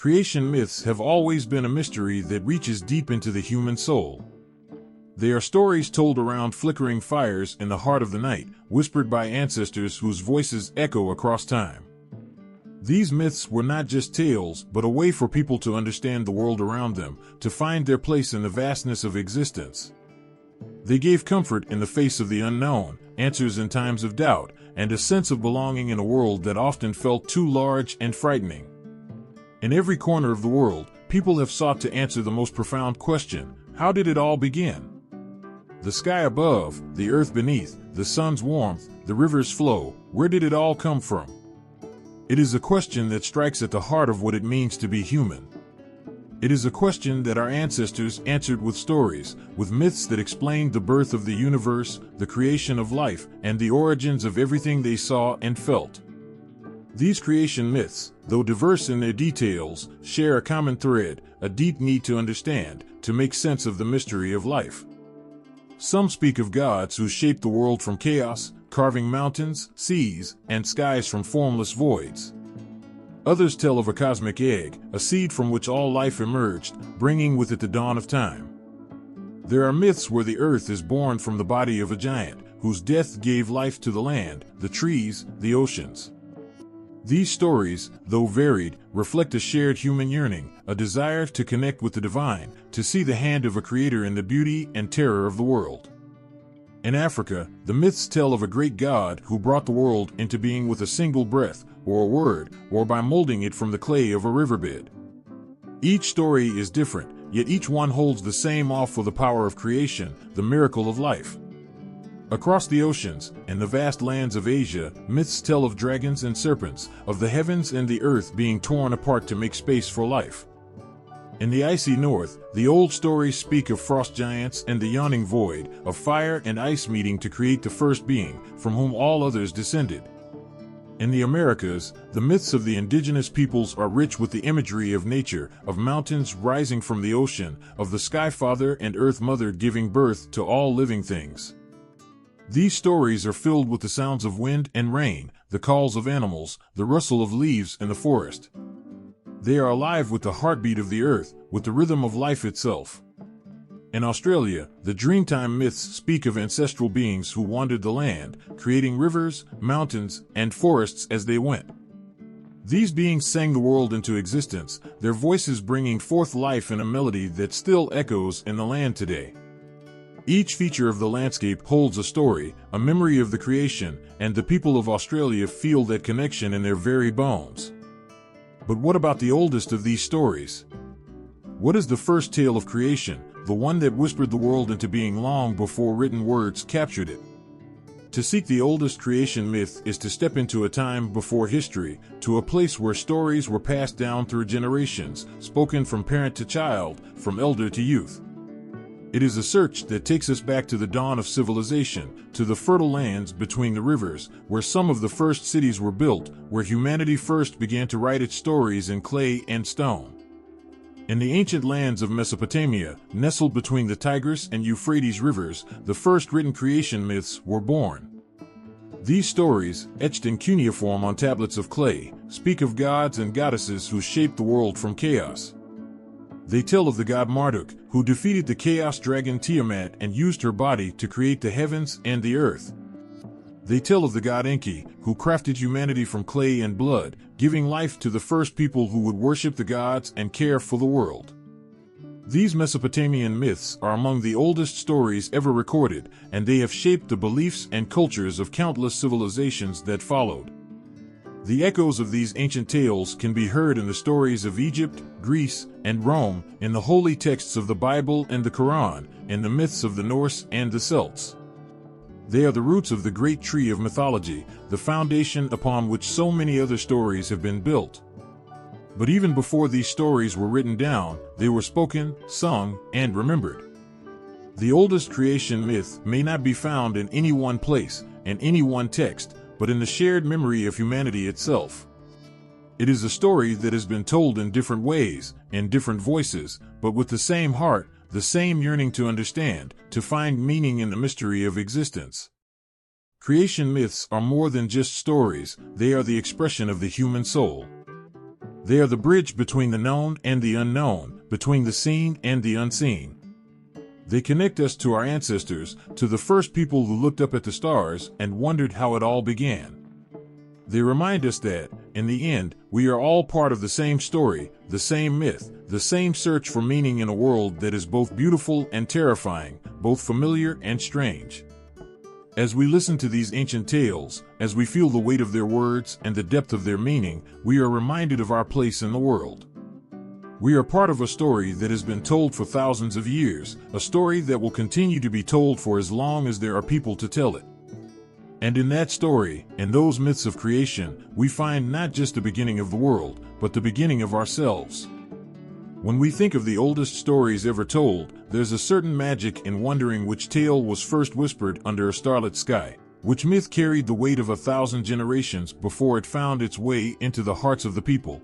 Creation myths have always been a mystery that reaches deep into the human soul. They are stories told around flickering fires in the heart of the night, whispered by ancestors whose voices echo across time. These myths were not just tales, but a way for people to understand the world around them, to find their place in the vastness of existence. They gave comfort in the face of the unknown, answers in times of doubt, and a sense of belonging in a world that often felt too large and frightening. In every corner of the world, people have sought to answer the most profound question: how did it all begin? The sky above, the earth beneath, the sun's warmth, the river's flow, where did it all come from? It is a question that strikes at the heart of what it means to be human. It is a question that our ancestors answered with stories, with myths that explained the birth of the universe, the creation of life, and the origins of everything they saw and felt. These creation myths, though diverse in their details, share a common thread, a deep need to understand, to make sense of the mystery of life. Some speak of gods who shaped the world from chaos, carving mountains, seas, and skies from formless voids. Others tell of a cosmic egg, a seed from which all life emerged, bringing with it the dawn of time. There are myths where the earth is born from the body of a giant, whose death gave life to the land, the trees, the oceans. These stories, though varied, reflect a shared human yearning, a desire to connect with the divine, to see the hand of a creator in the beauty and terror of the world. In Africa, the myths tell of a great god who brought the world into being with a single breath, or a word, or by molding it from the clay of a riverbed. Each story is different, yet each one holds the same awe for the power of creation, the miracle of life. Across the oceans, and the vast lands of Asia, myths tell of dragons and serpents, of the heavens and the earth being torn apart to make space for life. In the icy north, the old stories speak of frost giants and the yawning void, of fire and ice meeting to create the first being, from whom all others descended. In the Americas, the myths of the indigenous peoples are rich with the imagery of nature, of mountains rising from the ocean, of the Sky Father and Earth Mother giving birth to all living things. These stories are filled with the sounds of wind and rain, the calls of animals, the rustle of leaves in the forest. They are alive with the heartbeat of the earth, with the rhythm of life itself. In Australia, the Dreamtime myths speak of ancestral beings who wandered the land, creating rivers, mountains, and forests as they went. These beings sang the world into existence, their voices bringing forth life in a melody that still echoes in the land today. Each feature of the landscape holds a story, a memory of the creation, and the people of Australia feel that connection in their very bones. But what about the oldest of these stories? What is the first tale of creation, the one that whispered the world into being long before written words captured it? To seek the oldest creation myth is to step into a time before history, to a place where stories were passed down through generations, spoken from parent to child, from elder to youth. It is a search that takes us back to the dawn of civilization, to the fertile lands between the rivers, where some of the first cities were built, where humanity first began to write its stories in clay and stone. In the ancient lands of Mesopotamia, nestled between the Tigris and Euphrates rivers, the first written creation myths were born. These stories, etched in cuneiform on tablets of clay, speak of gods and goddesses who shaped the world from chaos. They tell of the god Marduk, who defeated the chaos dragon Tiamat and used her body to create the heavens and the earth. They tell of the god Enki, who crafted humanity from clay and blood, giving life to the first people who would worship the gods and care for the world. These Mesopotamian myths are among the oldest stories ever recorded, and they have shaped the beliefs and cultures of countless civilizations that followed. The echoes of these ancient tales can be heard in the stories of Egypt, Greece, and Rome, in the holy texts of the Bible and the Quran, in the myths of the Norse and the Celts. They are the roots of the great tree of mythology, the foundation upon which so many other stories have been built. But even before these stories were written down, they were spoken, sung, and remembered. The oldest creation myth may not be found in any one place, in any one text, but in the shared memory of humanity itself. It is a story that has been told in different ways, in different voices, but with the same heart, the same yearning to understand, to find meaning in the mystery of existence. Creation myths are more than just stories, they are the expression of the human soul. They are the bridge between the known and the unknown, between the seen and the unseen. They connect us to our ancestors, to the first people who looked up at the stars and wondered how it all began. They remind us that, in the end, we are all part of the same story, the same myth, the same search for meaning in a world that is both beautiful and terrifying, both familiar and strange. As we listen to these ancient tales, as we feel the weight of their words and the depth of their meaning, we are reminded of our place in the world. We are part of a story that has been told for thousands of years, a story that will continue to be told for as long as there are people to tell it. And in that story, in those myths of creation, we find not just the beginning of the world, but the beginning of ourselves. When we think of the oldest stories ever told, there's a certain magic in wondering which tale was first whispered under a starlit sky, which myth carried the weight of 1,000 generations before it found its way into the hearts of the people.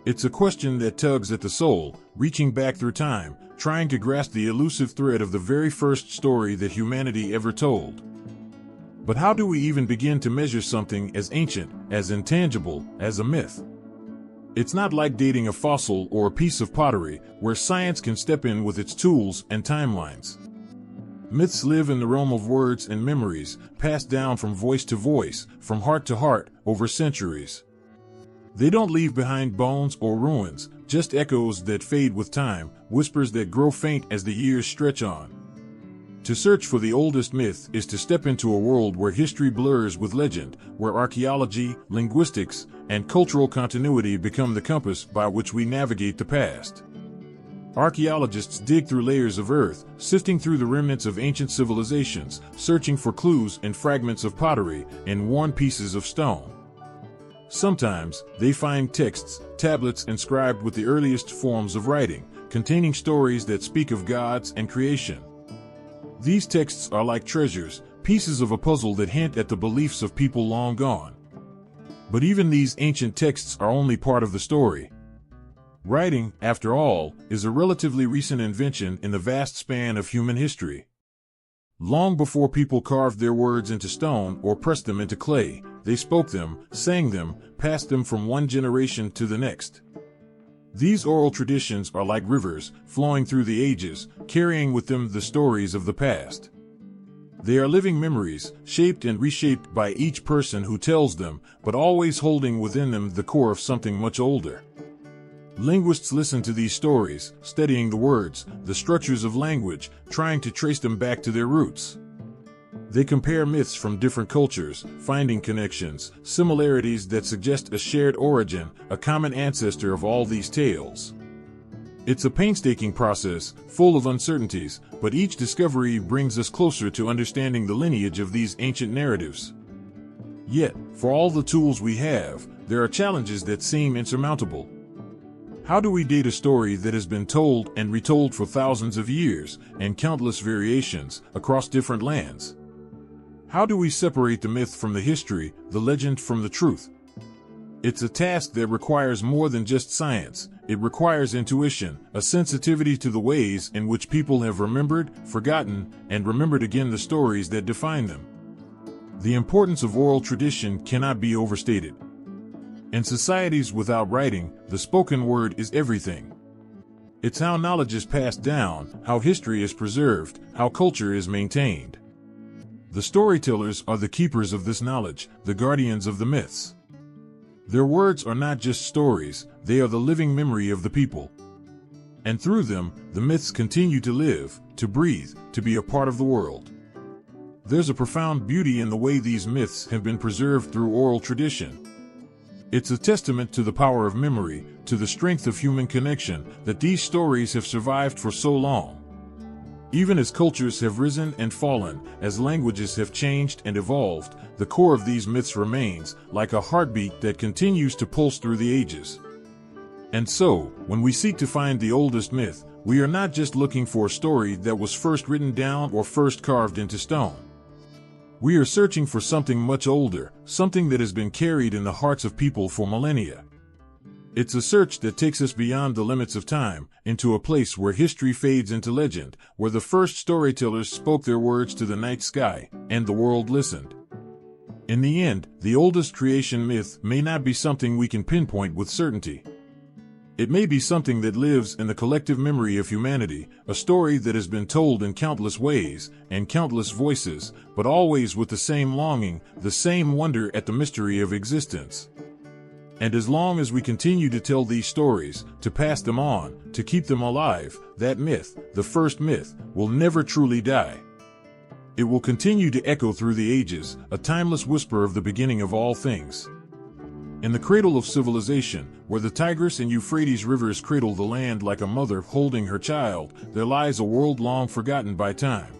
It's a question that tugs at the soul, reaching back through time, trying to grasp the elusive thread of the very first story that humanity ever told. But how do we even begin to measure something as ancient, as intangible, as a myth? It's not like dating a fossil or a piece of pottery, where science can step in with its tools and timelines. Myths live in the realm of words and memories, passed down from voice to voice, from heart to heart, over centuries. They don't leave behind bones or ruins, just echoes that fade with time, whispers that grow faint as the years stretch on. To search for the oldest myth is to step into a world where history blurs with legend, where archaeology, linguistics, and cultural continuity become the compass by which we navigate the past. Archaeologists dig through layers of earth, sifting through the remnants of ancient civilizations, searching for clues in fragments of pottery and worn pieces of stone. Sometimes, they find texts, tablets inscribed with the earliest forms of writing, containing stories that speak of gods and creation. These texts are like treasures, pieces of a puzzle that hint at the beliefs of people long gone. But even these ancient texts are only part of the story. Writing, after all, is a relatively recent invention in the vast span of human history. Long before people carved their words into stone or pressed them into clay, they spoke them, sang them, passed them from one generation to the next. These oral traditions are like rivers, flowing through the ages, carrying with them the stories of the past. They are living memories, shaped and reshaped by each person who tells them, but always holding within them the core of something much older. Linguists listen to these stories, studying the words, the structures of language, trying to trace them back to their roots. They compare myths from different cultures, finding connections, similarities that suggest a shared origin, a common ancestor of all these tales. It's a painstaking process, full of uncertainties, but each discovery brings us closer to understanding the lineage of these ancient narratives. Yet, for all the tools we have, there are challenges that seem insurmountable. How do we date a story that has been told and retold for thousands of years, and countless variations, across different lands? How do we separate the myth from the history, the legend from the truth? It's a task that requires more than just science. It requires intuition, a sensitivity to the ways in which people have remembered, forgotten, and remembered again the stories that define them. The importance of oral tradition cannot be overstated. In societies without writing, the spoken word is everything. It's how knowledge is passed down, how history is preserved, how culture is maintained. The storytellers are the keepers of this knowledge, the guardians of the myths. Their words are not just stories, they are the living memory of the people. And through them, the myths continue to live, to breathe, to be a part of the world. There's a profound beauty in the way these myths have been preserved through oral tradition. It's a testament to the power of memory, to the strength of human connection, that these stories have survived for so long. Even as cultures have risen and fallen, as languages have changed and evolved, the core of these myths remains, like a heartbeat that continues to pulse through the ages. And so, when we seek to find the oldest myth, we are not just looking for a story that was first written down or first carved into stone. We are searching for something much older, something that has been carried in the hearts of people for millennia. It's a search that takes us beyond the limits of time, into a place where history fades into legend, where the first storytellers spoke their words to the night sky, and the world listened. In the end, the oldest creation myth may not be something we can pinpoint with certainty. It may be something that lives in the collective memory of humanity, a story that has been told in countless ways and countless voices, but always with the same longing, the same wonder at the mystery of existence. And as long as we continue to tell these stories, to pass them on, to keep them alive, that myth, the first myth, will never truly die. It will continue to echo through the ages, a timeless whisper of the beginning of all things. In the cradle of civilization, where the Tigris and Euphrates rivers cradle the land like a mother holding her child, there lies a world long forgotten by time.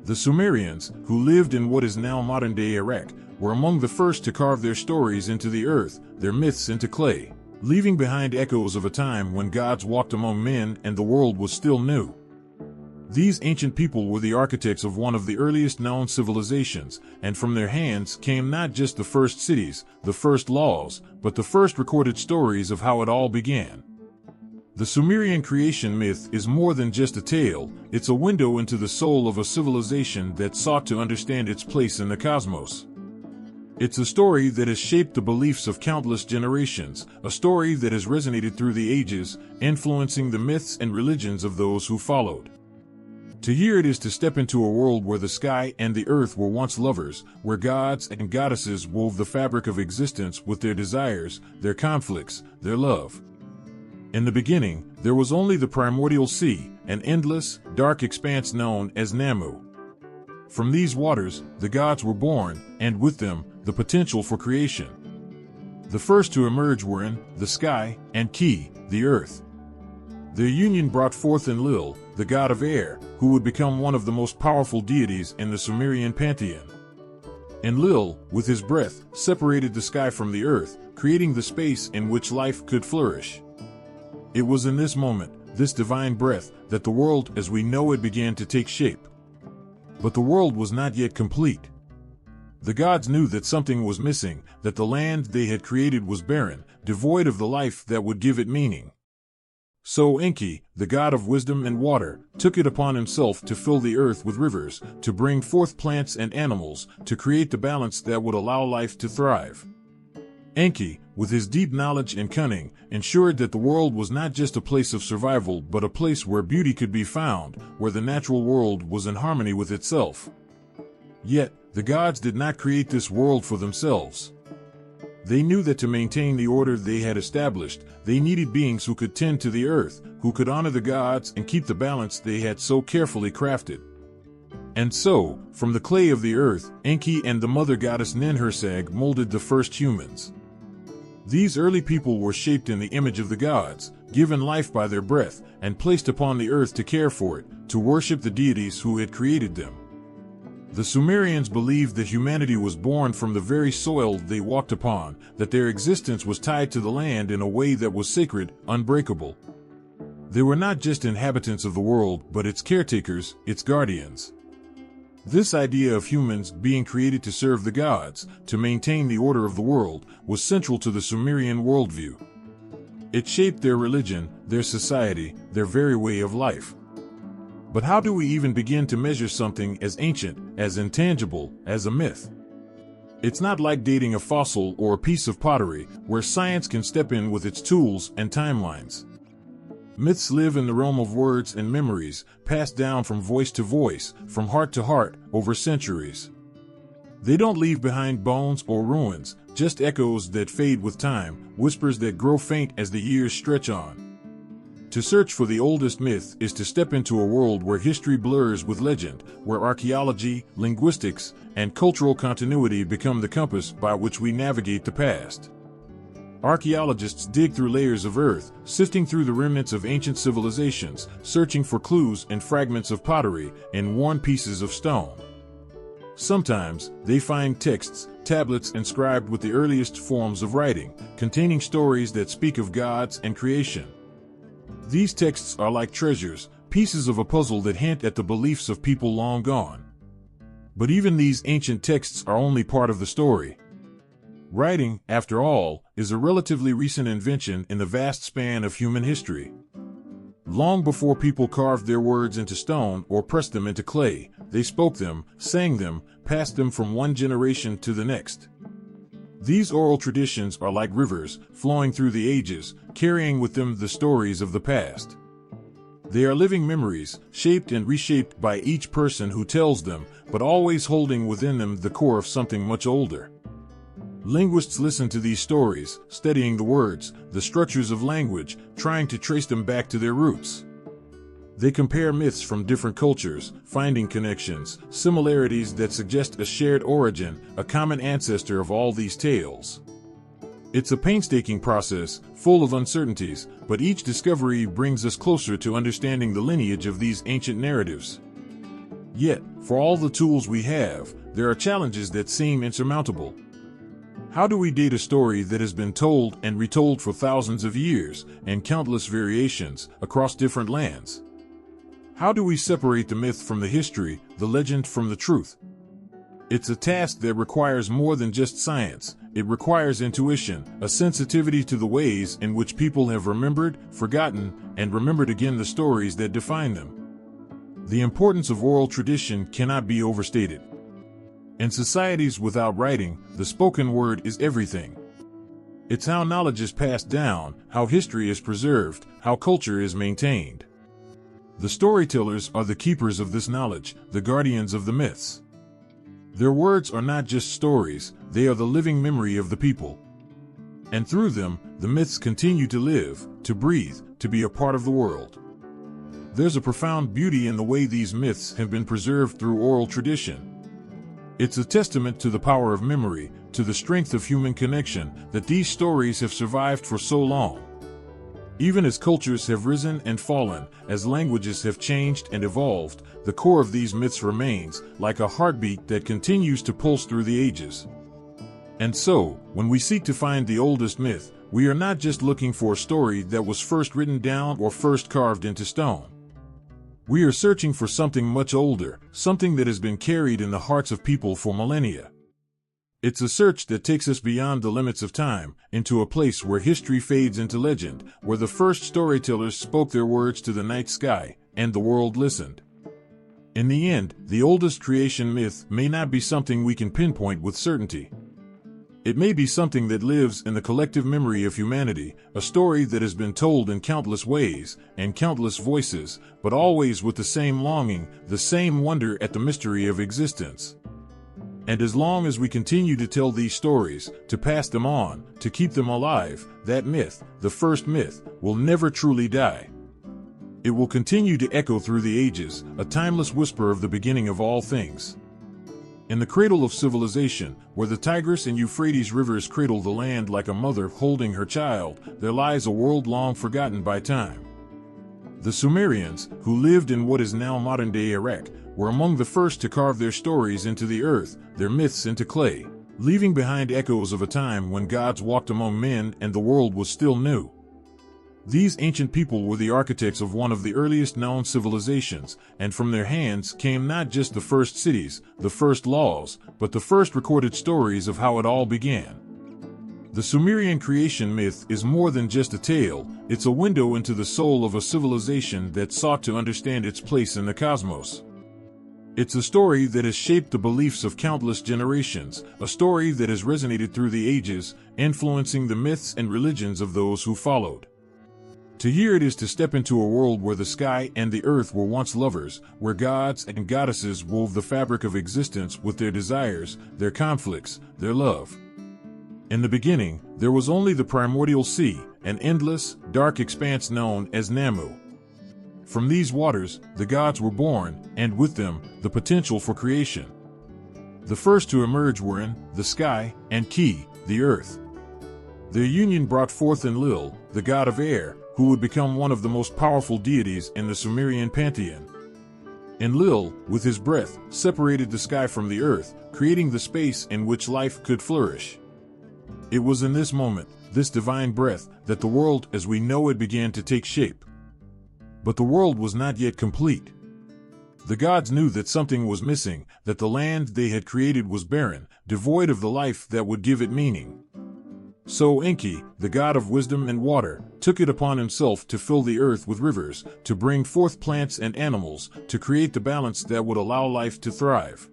The Sumerians, who lived in what is now modern-day Iraq, were among the first to carve their stories into the earth, their myths into clay, leaving behind echoes of a time when gods walked among men and the world was still new. These ancient people were the architects of one of the earliest known civilizations, and from their hands came not just the first cities, the first laws, but the first recorded stories of how it all began. The Sumerian creation myth is more than just a tale, it's a window into the soul of a civilization that sought to understand its place in the cosmos. It's a story that has shaped the beliefs of countless generations, a story that has resonated through the ages, influencing the myths and religions of those who followed. To hear it is to step into a world where the sky and the earth were once lovers, where gods and goddesses wove the fabric of existence with their desires, their conflicts, their love. In the beginning, there was only the primordial sea, an endless, dark expanse known as Namu. From these waters, the gods were born, and with them, the potential for creation. The first to emerge were In, the sky, and Ki, the earth. Their union brought forth Enlil, the god of air, who would become one of the most powerful deities in the Sumerian pantheon. Enlil, with his breath, separated the sky from the earth, creating the space in which life could flourish. It was in this moment, this divine breath, that the world as we know it began to take shape. But the world was not yet complete. The gods knew that something was missing, that the land they had created was barren, devoid of the life that would give it meaning. So Enki, the god of wisdom and water, took it upon himself to fill the earth with rivers, to bring forth plants and animals, to create the balance that would allow life to thrive. Enki, with his deep knowledge and cunning, ensured that the world was not just a place of survival but a place where beauty could be found, where the natural world was in harmony with itself. Yet, the gods did not create this world for themselves. They knew that to maintain the order they had established, they needed beings who could tend to the earth, who could honor the gods and keep the balance they had so carefully crafted. And so, from the clay of the earth, Enki and the mother goddess Ninhursag molded the first humans. These early people were shaped in the image of the gods, given life by their breath, and placed upon the earth to care for it, to worship the deities who had created them. The Sumerians believed that humanity was born from the very soil they walked upon, that their existence was tied to the land in a way that was sacred, unbreakable. They were not just inhabitants of the world, but its caretakers, its guardians. This idea of humans being created to serve the gods, to maintain the order of the world, was central to the Sumerian worldview. It shaped their religion, their society, their very way of life. But how do we even begin to measure something as ancient, as intangible, as a myth? It's not like dating a fossil or a piece of pottery, where science can step in with its tools and timelines. Myths live in the realm of words and memories, passed down from voice to voice, from heart to heart, over centuries. They don't leave behind bones or ruins, just echoes that fade with time, whispers that grow faint as the years stretch on. To search for the oldest myth is to step into a world where history blurs with legend, where archaeology, linguistics, and cultural continuity become the compass by which we navigate the past. Archaeologists dig through layers of earth, sifting through the remnants of ancient civilizations, searching for clues in fragments of pottery and worn pieces of stone. Sometimes, they find texts, tablets inscribed with the earliest forms of writing, containing stories that speak of gods and creation. These texts are like treasures, pieces of a puzzle that hint at the beliefs of people long gone. But even these ancient texts are only part of the story. Writing, after all, is a relatively recent invention in the vast span of human history. Long before people carved their words into stone or pressed them into clay, they spoke them, sang them, passed them from one generation to the next. These oral traditions are like rivers, flowing through the ages, carrying with them the stories of the past. They are living memories, shaped and reshaped by each person who tells them, but always holding within them the core of something much older. Linguists listen to these stories, studying the words, the structures of language, trying to trace them back to their roots. They compare myths from different cultures, finding connections, similarities that suggest a shared origin, a common ancestor of all these tales. It's a painstaking process, full of uncertainties, but each discovery brings us closer to understanding the lineage of these ancient narratives. Yet, for all the tools we have, there are challenges that seem insurmountable. How do we date a story that has been told and retold for thousands of years, and countless variations, across different lands? How do we separate the myth from the history, the legend from the truth? It's a task that requires more than just science. It requires intuition, a sensitivity to the ways in which people have remembered, forgotten, and remembered again the stories that define them. The importance of oral tradition cannot be overstated. In societies without writing, the spoken word is everything. It's how knowledge is passed down, how history is preserved, how culture is maintained. The storytellers are the keepers of this knowledge, the guardians of the myths. Their words are not just stories, they are the living memory of the people. And through them, the myths continue to live, to breathe, to be a part of the world. There's a profound beauty in the way these myths have been preserved through oral tradition. It's a testament to the power of memory, to the strength of human connection, that these stories have survived for so long. Even as cultures have risen and fallen, as languages have changed and evolved, the core of these myths remains, like a heartbeat that continues to pulse through the ages. And so, when we seek to find the oldest myth, we are not just looking for a story that was first written down or first carved into stone. We are searching for something much older, something that has been carried in the hearts of people for millennia. It's a search that takes us beyond the limits of time, into a place where history fades into legend, where the first storytellers spoke their words to the night sky, and the world listened. In the end, the oldest creation myth may not be something we can pinpoint with certainty. It may be something that lives in the collective memory of humanity, a story that has been told in countless ways, and countless voices, but always with the same longing, the same wonder at the mystery of existence. And as long as we continue to tell these stories, to pass them on, to keep them alive, that myth, the first myth, will never truly die. It will continue to echo through the ages, a timeless whisper of the beginning of all things. In the cradle of civilization, where the Tigris and Euphrates rivers cradle the land like a mother holding her child, there lies a world long forgotten by time. The Sumerians, who lived in what is now modern-day Iraq, were among the first to carve their stories into the earth, their myths into clay, leaving behind echoes of a time when gods walked among men and the world was still new. These ancient people were the architects of one of the earliest known civilizations, and from their hands came not just the first cities, the first laws, but the first recorded stories of how it all began. The Sumerian creation myth is more than just a tale, it's a window into the soul of a civilization that sought to understand its place in the cosmos. It's a story that has shaped the beliefs of countless generations, a story that has resonated through the ages, influencing the myths and religions of those who followed. To hear it is to step into a world where the sky and the earth were once lovers, where gods and goddesses wove the fabric of existence with their desires, their conflicts, their love. In the beginning, there was only the primordial sea, an endless, dark expanse known as Namu. From these waters, the gods were born, and with them, the potential for creation. The first to emerge were In, the sky, and Ki, the earth. Their union brought forth Enlil, the god of air, who would become one of the most powerful deities in the Sumerian pantheon. Enlil, with his breath, separated the sky from the earth, creating the space in which life could flourish. It was in this moment, this divine breath, that the world as we know it began to take shape. But the world was not yet complete. The gods knew that something was missing, that the land they had created was barren, devoid of the life that would give it meaning. So Enki, the god of wisdom and water, took it upon himself to fill the earth with rivers, to bring forth plants and animals, to create the balance that would allow life to thrive.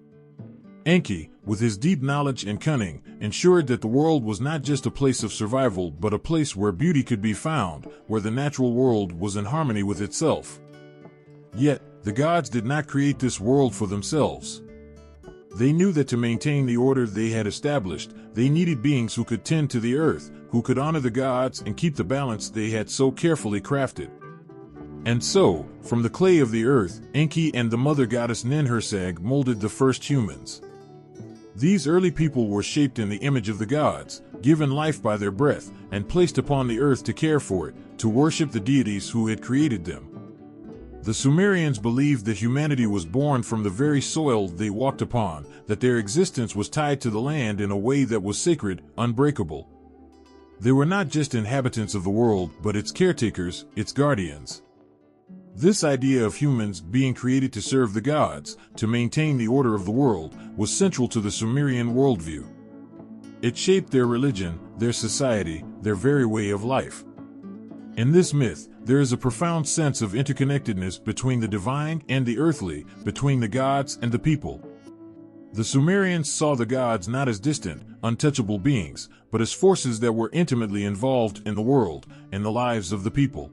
Enki, with his deep knowledge and cunning, ensured that the world was not just a place of survival but a place where beauty could be found, where the natural world was in harmony with itself. Yet, the gods did not create this world for themselves. They knew that to maintain the order they had established, they needed beings who could tend to the earth, who could honor the gods and keep the balance they had so carefully crafted. And so, from the clay of the earth, Enki and the mother goddess Ninhursag molded the first humans. These early people were shaped in the image of the gods, given life by their breath, and placed upon the earth to care for it, to worship the deities who had created them. The Sumerians believed that humanity was born from the very soil they walked upon, that their existence was tied to the land in a way that was sacred, unbreakable. They were not just inhabitants of the world, but its caretakers, its guardians. This idea of humans being created to serve the gods, to maintain the order of the world, was central to the Sumerian worldview. It shaped their religion, their society, their very way of life. In this myth, there is a profound sense of interconnectedness between the divine and the earthly, between the gods and the people. The Sumerians saw the gods not as distant, untouchable beings, but as forces that were intimately involved in the world and the lives of the people.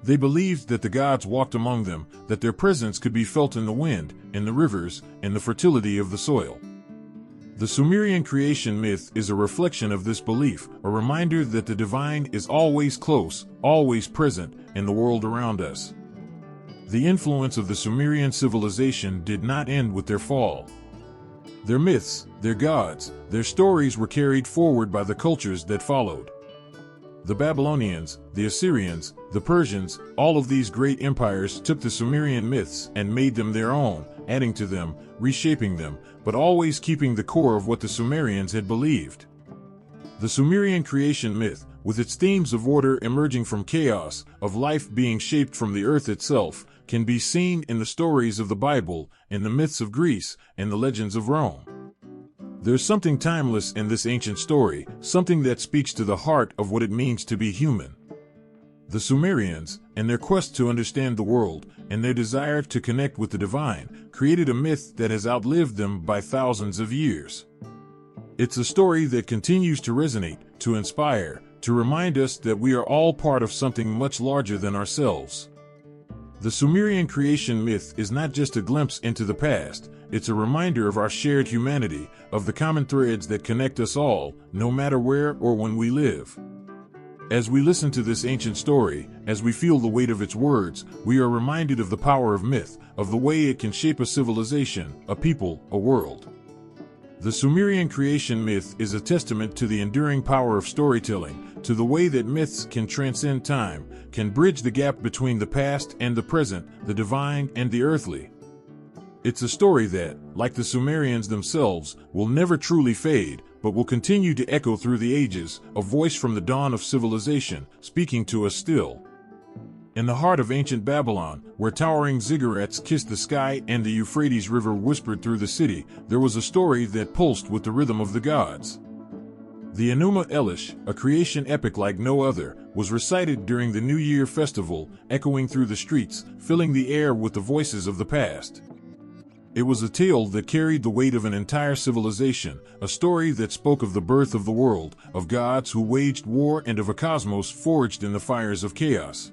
They believed that the gods walked among them, that their presence could be felt in the wind, in the rivers, in the fertility of the soil. The Sumerian creation myth is a reflection of this belief, a reminder that the divine is always close, always present, in the world around us. The influence of the Sumerian civilization did not end with their fall. Their myths, their gods, their stories were carried forward by the cultures that followed. The Babylonians, the Assyrians, the Persians, all of these great empires took the Sumerian myths and made them their own, adding to them, reshaping them, but always keeping the core of what the Sumerians had believed. The Sumerian creation myth, with its themes of order emerging from chaos, of life being shaped from the earth itself, can be seen in the stories of the Bible, in the myths of Greece, and the legends of Rome. There's something timeless in this ancient story, something that speaks to the heart of what it means to be human. The Sumerians, in their quest to understand the world, and their desire to connect with the divine, created a myth that has outlived them by thousands of years. It's a story that continues to resonate, to inspire, to remind us that we are all part of something much larger than ourselves. The Sumerian creation myth is not just a glimpse into the past, it's a reminder of our shared humanity, of the common threads that connect us all, no matter where or when we live. As we listen to this ancient story, as we feel the weight of its words, we are reminded of the power of myth, of the way it can shape a civilization, a people, a world. The Sumerian creation myth is a testament to the enduring power of storytelling, to the way that myths can transcend time, can bridge the gap between the past and the present, the divine and the earthly. It's a story that, like the Sumerians themselves, will never truly fade, but will continue to echo through the ages, a voice from the dawn of civilization, speaking to us still. In the heart of ancient Babylon, where towering ziggurats kissed the sky and the Euphrates River whispered through the city, there was a story that pulsed with the rhythm of the gods. The Enuma Elish, a creation epic like no other, was recited during the New Year festival, echoing through the streets, filling the air with the voices of the past. It was a tale that carried the weight of an entire civilization, a story that spoke of the birth of the world, of gods who waged war and of a cosmos forged in the fires of chaos.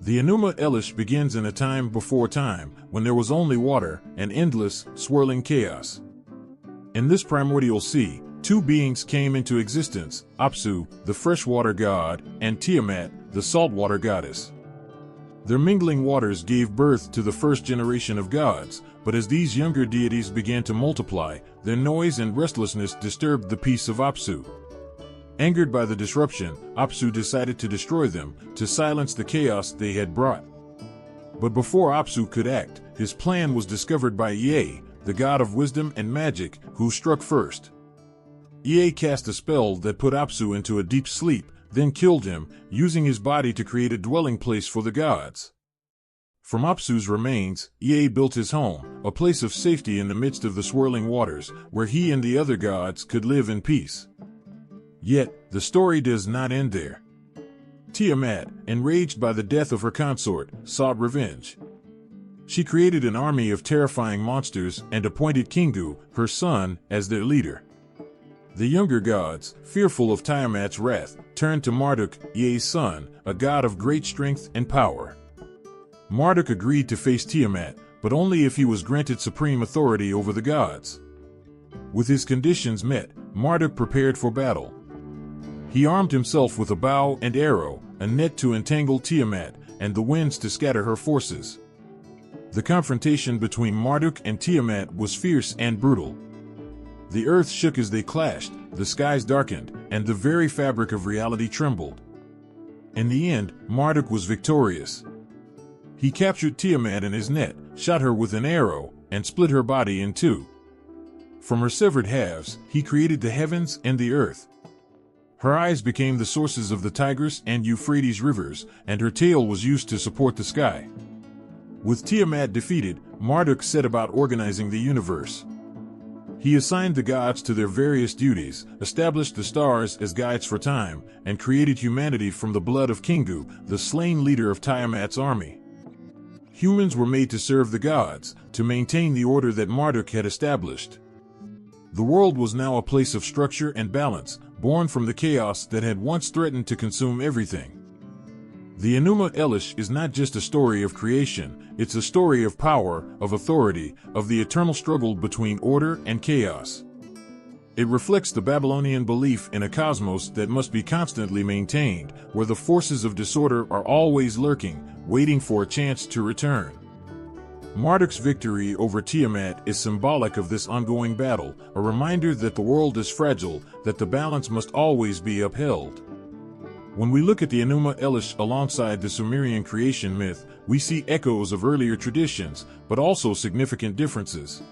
The Enuma Elish begins in a time before time, when there was only water, and endless, swirling chaos. In this primordial sea, two beings came into existence, Apsu, the freshwater god, and Tiamat, the saltwater goddess. Their mingling waters gave birth to the first generation of gods, but as these younger deities began to multiply, their noise and restlessness disturbed the peace of Apsu. Angered by the disruption, Apsu decided to destroy them, to silence the chaos they had brought. But before Apsu could act, his plan was discovered by Ea, the god of wisdom and magic, who struck first. Ea cast a spell that put Apsu into a deep sleep, then killed him, using his body to create a dwelling place for the gods. From Apsu's remains, Ea built his home, a place of safety in the midst of the swirling waters, where he and the other gods could live in peace. Yet, the story does not end there. Tiamat, enraged by the death of her consort, sought revenge. She created an army of terrifying monsters and appointed Kingu, her son, as their leader. The younger gods, fearful of Tiamat's wrath, turned to Marduk, Ye's son, a god of great strength and power. Marduk agreed to face Tiamat, but only if he was granted supreme authority over the gods. With his conditions met, Marduk prepared for battle. He armed himself with a bow and arrow, a net to entangle Tiamat, and the winds to scatter her forces. The confrontation between Marduk and Tiamat was fierce and brutal. The earth shook as they clashed, the skies darkened, and the very fabric of reality trembled. In the end, Marduk was victorious. He captured Tiamat in his net, shot her with an arrow, and split her body in two. From her severed halves, he created the heavens and the earth. Her eyes became the sources of the Tigris and Euphrates rivers, and her tail was used to support the sky. With Tiamat defeated, Marduk set about organizing the universe. He assigned the gods to their various duties, established the stars as guides for time, and created humanity from the blood of Kingu, the slain leader of Tiamat's army. Humans were made to serve the gods, to maintain the order that Marduk had established. The world was now a place of structure and balance, born from the chaos that had once threatened to consume everything. The Enuma Elish is not just a story of creation, it's a story of power, of authority, of the eternal struggle between order and chaos. It reflects the Babylonian belief in a cosmos that must be constantly maintained, where the forces of disorder are always lurking, waiting for a chance to return. Marduk's victory over Tiamat is symbolic of this ongoing battle, a reminder that the world is fragile, that the balance must always be upheld. When we look at the Enuma Elish alongside the Sumerian creation myth, we see echoes of earlier traditions, but also significant differences.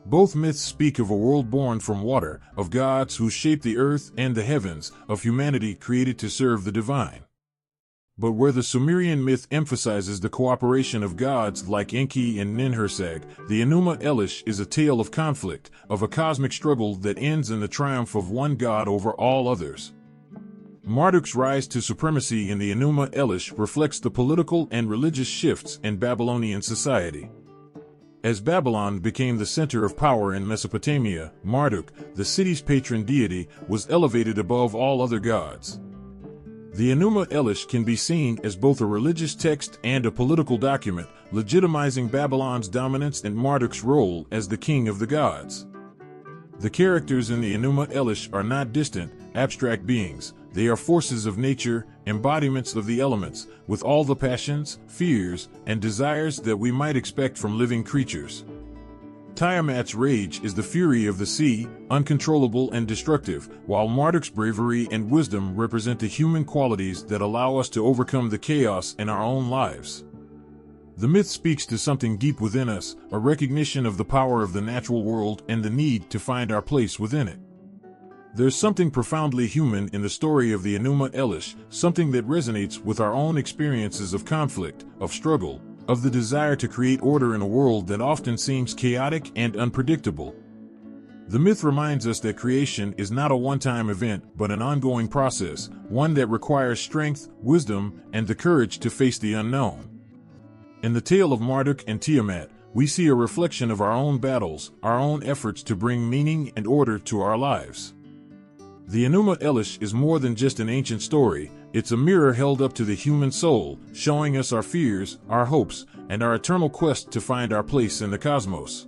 Both myths speak of a world born from water, of gods who shape the earth and the heavens, of humanity created to serve the divine. But where the Sumerian myth emphasizes the cooperation of gods like Enki and Ninhursag, the Enuma Elish is a tale of conflict, of a cosmic struggle that ends in the triumph of one god over all others. Marduk's rise to supremacy in the Enuma Elish reflects the political and religious shifts in Babylonian society. As Babylon became the center of power in Mesopotamia, Marduk, the city's patron deity, was elevated above all other gods. The Enuma Elish can be seen as both a religious text and a political document, legitimizing Babylon's dominance and Marduk's role as the king of the gods. The characters in the Enuma Elish are not distant, abstract beings. They are forces of nature, embodiments of the elements, with all the passions, fears, and desires that we might expect from living creatures. Tiamat's rage is the fury of the sea, uncontrollable and destructive, while Marduk's bravery and wisdom represent the human qualities that allow us to overcome the chaos in our own lives. The myth speaks to something deep within us, a recognition of the power of the natural world and the need to find our place within it. There's something profoundly human in the story of the Enuma Elish, something that resonates with our own experiences of conflict, of struggle, of the desire to create order in a world that often seems chaotic and unpredictable. The myth reminds us that creation is not a one-time event, but an ongoing process, one that requires strength, wisdom, and the courage to face the unknown. In the tale of Marduk and Tiamat, we see a reflection of our own battles, our own efforts to bring meaning and order to our lives. The Enuma Elish is more than just an ancient story, it's a mirror held up to the human soul, showing us our fears, our hopes, and our eternal quest to find our place in the cosmos.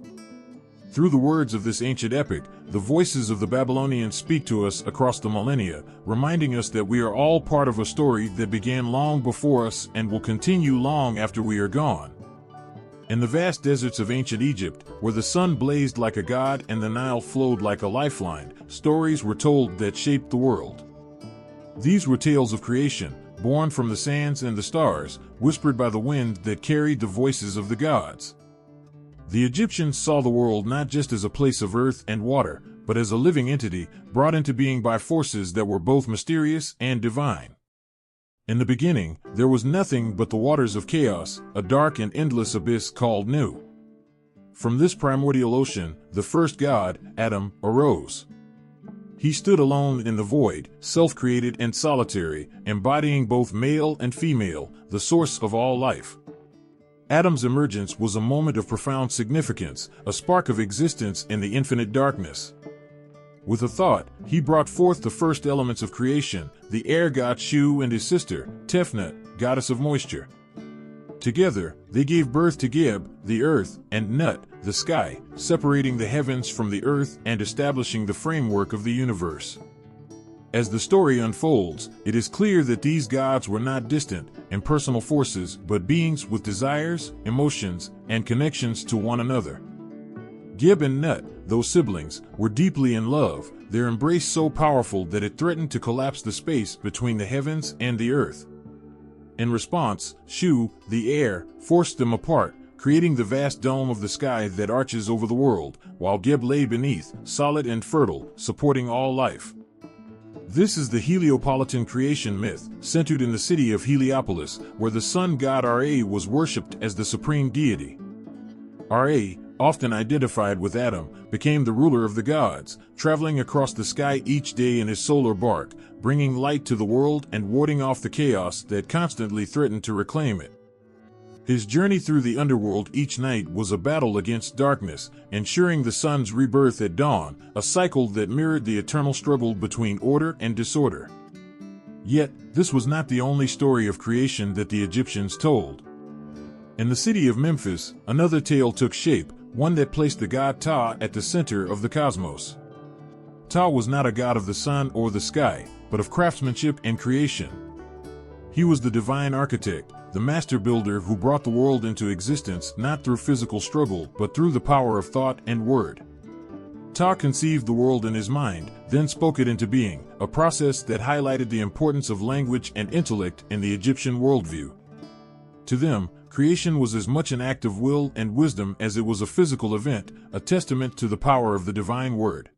Through the words of this ancient epic, the voices of the Babylonians speak to us across the millennia, reminding us that we are all part of a story that began long before us and will continue long after we are gone. In the vast deserts of ancient Egypt, where the sun blazed like a god and the Nile flowed like a lifeline, stories were told that shaped the world. These were tales of creation, born from the sands and the stars, whispered by the wind that carried the voices of the gods. The Egyptians saw the world not just as a place of earth and water, but as a living entity, brought into being by forces that were both mysterious and divine. In the beginning, there was nothing but the waters of chaos, a dark and endless abyss called Nu. From this primordial ocean, the first god, Adam, arose. He stood alone in the void, self-created and solitary, embodying both male and female, the source of all life. Adam's emergence was a moment of profound significance, a spark of existence in the infinite darkness. With a thought, he brought forth the first elements of creation, the air god Shu and his sister, Tefnut, goddess of moisture. Together, they gave birth to Geb, the earth, and Nut, the sky, separating the heavens from the earth and establishing the framework of the universe. As the story unfolds, it is clear that these gods were not distant, impersonal forces, but beings with desires, emotions, and connections to one another. Geb and Nut, though siblings, were deeply in love, their embrace so powerful that it threatened to collapse the space between the heavens and the earth. In response, Shu, the air, forced them apart, creating the vast dome of the sky that arches over the world, while Geb lay beneath, solid and fertile, supporting all life. This is the Heliopolitan creation myth, centered in the city of Heliopolis, where the sun god Ra was worshipped as the supreme deity. Ra, often identified with Adam, became the ruler of the gods, traveling across the sky each day in his solar bark, bringing light to the world and warding off the chaos that constantly threatened to reclaim it. His journey through the underworld each night was a battle against darkness, ensuring the sun's rebirth at dawn, a cycle that mirrored the eternal struggle between order and disorder. Yet, this was not the only story of creation that the Egyptians told. In the city of Memphis, another tale took shape, one that placed the god Ptah at the center of the cosmos. Ptah was not a god of the sun or the sky, but of craftsmanship and creation. He was the divine architect, the master builder who brought the world into existence not through physical struggle but through the power of thought and word. Ptah conceived the world in his mind, then spoke it into being, a process that highlighted the importance of language and intellect in the Egyptian worldview. To them, creation was as much an act of will and wisdom as it was a physical event, a testament to the power of the divine word.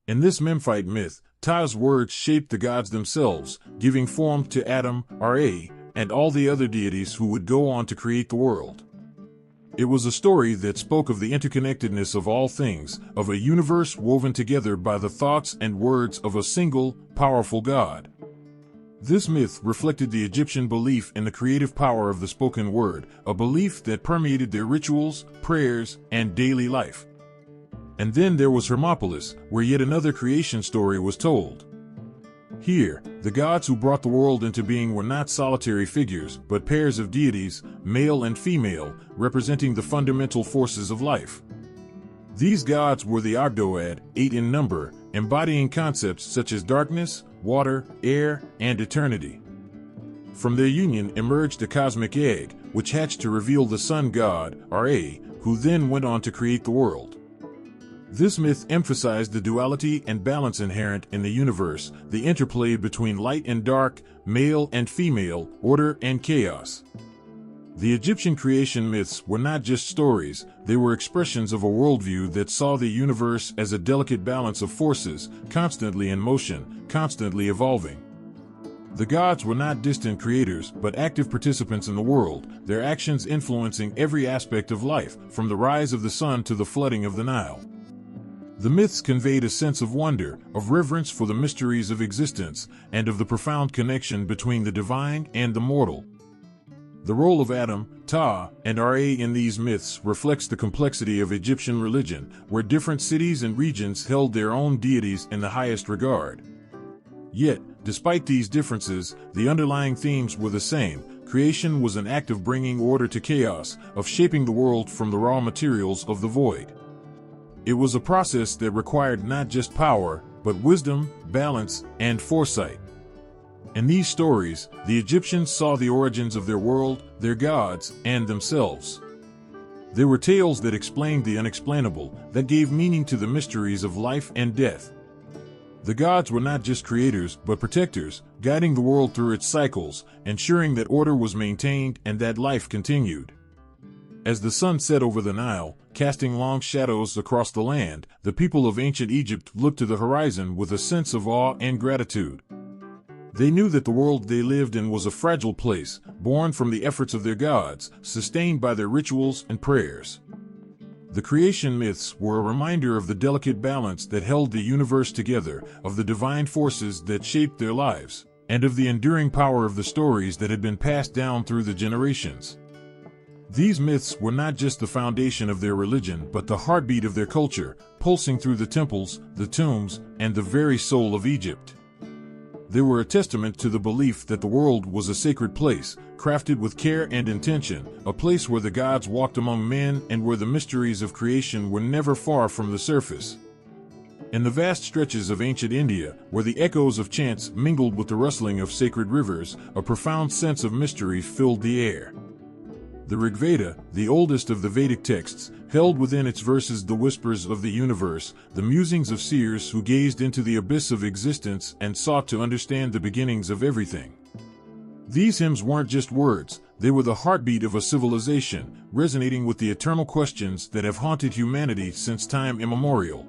In this Memphite myth, Ptah's words shaped the gods themselves, giving form to Adam, Ra, and all the other deities who would go on to create the world. It was a story that spoke of the interconnectedness of all things, of a universe woven together by the thoughts and words of a single, powerful God. This myth reflected the Egyptian belief in the creative power of the spoken word, a belief that permeated their rituals, prayers, and daily life. And then there was Hermopolis, where yet another creation story was told. Here, the gods who brought the world into being were not solitary figures, but pairs of deities, male and female, representing the fundamental forces of life. These gods were the Ogdoad, 8 in number, embodying concepts such as darkness, water, air, and eternity. From their union emerged a cosmic egg, which hatched to reveal the sun god, Ra, who then went on to create the world. This myth emphasized the duality and balance inherent in the universe, the interplay between light and dark, male and female, order and chaos. The Egyptian creation myths were not just stories, they were expressions of a worldview that saw the universe as a delicate balance of forces, constantly in motion, constantly evolving. The gods were not distant creators, but active participants in the world, their actions influencing every aspect of life, from the rise of the sun to the flooding of the Nile. The myths conveyed a sense of wonder, of reverence for the mysteries of existence, and of the profound connection between the divine and the mortal. The role of Adam, Ptah, and Ra in these myths reflects the complexity of Egyptian religion, where different cities and regions held their own deities in the highest regard. Yet, despite these differences, the underlying themes were the same. Creation was an act of bringing order to chaos, of shaping the world from the raw materials of the void. It was a process that required not just power, but wisdom, balance, and foresight. In these stories, the Egyptians saw the origins of their world, their gods, and themselves. They were tales that explained the unexplainable, that gave meaning to the mysteries of life and death. The gods were not just creators, but protectors, guiding the world through its cycles, ensuring that order was maintained and that life continued. As the sun set over the Nile, casting long shadows across the land, the people of ancient Egypt looked to the horizon with a sense of awe and gratitude. They knew that the world they lived in was a fragile place, born from the efforts of their gods, sustained by their rituals and prayers. The creation myths were a reminder of the delicate balance that held the universe together, of the divine forces that shaped their lives, and of the enduring power of the stories that had been passed down through the generations. These myths were not just the foundation of their religion, but the heartbeat of their culture, pulsing through the temples, the tombs, and the very soul of Egypt. They were a testament to the belief that the world was a sacred place, crafted with care and intention, a place where the gods walked among men and where the mysteries of creation were never far from the surface. In the vast stretches of ancient India, where the echoes of chants mingled with the rustling of sacred rivers, a profound sense of mystery filled the air. The Rig Veda, the oldest of the Vedic texts, held within its verses the whispers of the universe, the musings of seers who gazed into the abyss of existence and sought to understand the beginnings of everything. These hymns weren't just words, they were the heartbeat of a civilization, resonating with the eternal questions that have haunted humanity since time immemorial.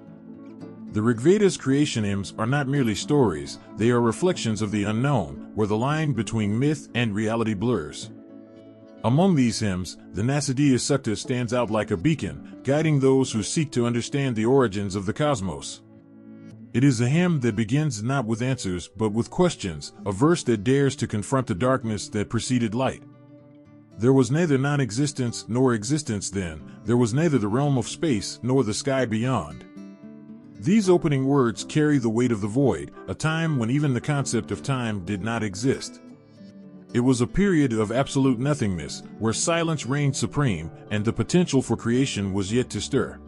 The Rig Veda's creation hymns are not merely stories, they are reflections of the unknown, where the line between myth and reality blurs. Among these hymns, the Nasadiya Sukta stands out like a beacon, guiding those who seek to understand the origins of the cosmos. It is a hymn that begins not with answers but with questions, a verse that dares to confront the darkness that preceded light. There was neither non-existence nor existence then, there was neither the realm of space nor the sky beyond. These opening words carry the weight of the void, a time when even the concept of time did not exist. It was a period of absolute nothingness, where silence reigned supreme, and the potential for creation was yet to stir.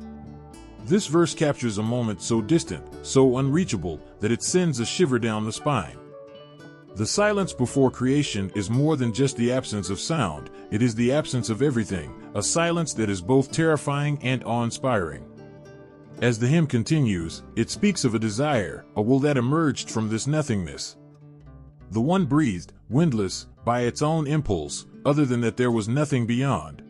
This verse captures a moment so distant, so unreachable, that it sends a shiver down the spine. The silence before creation is more than just the absence of sound, it is the absence of everything, a silence that is both terrifying and awe-inspiring. As the hymn continues, it speaks of a desire, a will that emerged from this nothingness. The one breathed, windless, by its own impulse, other than that there was nothing beyond.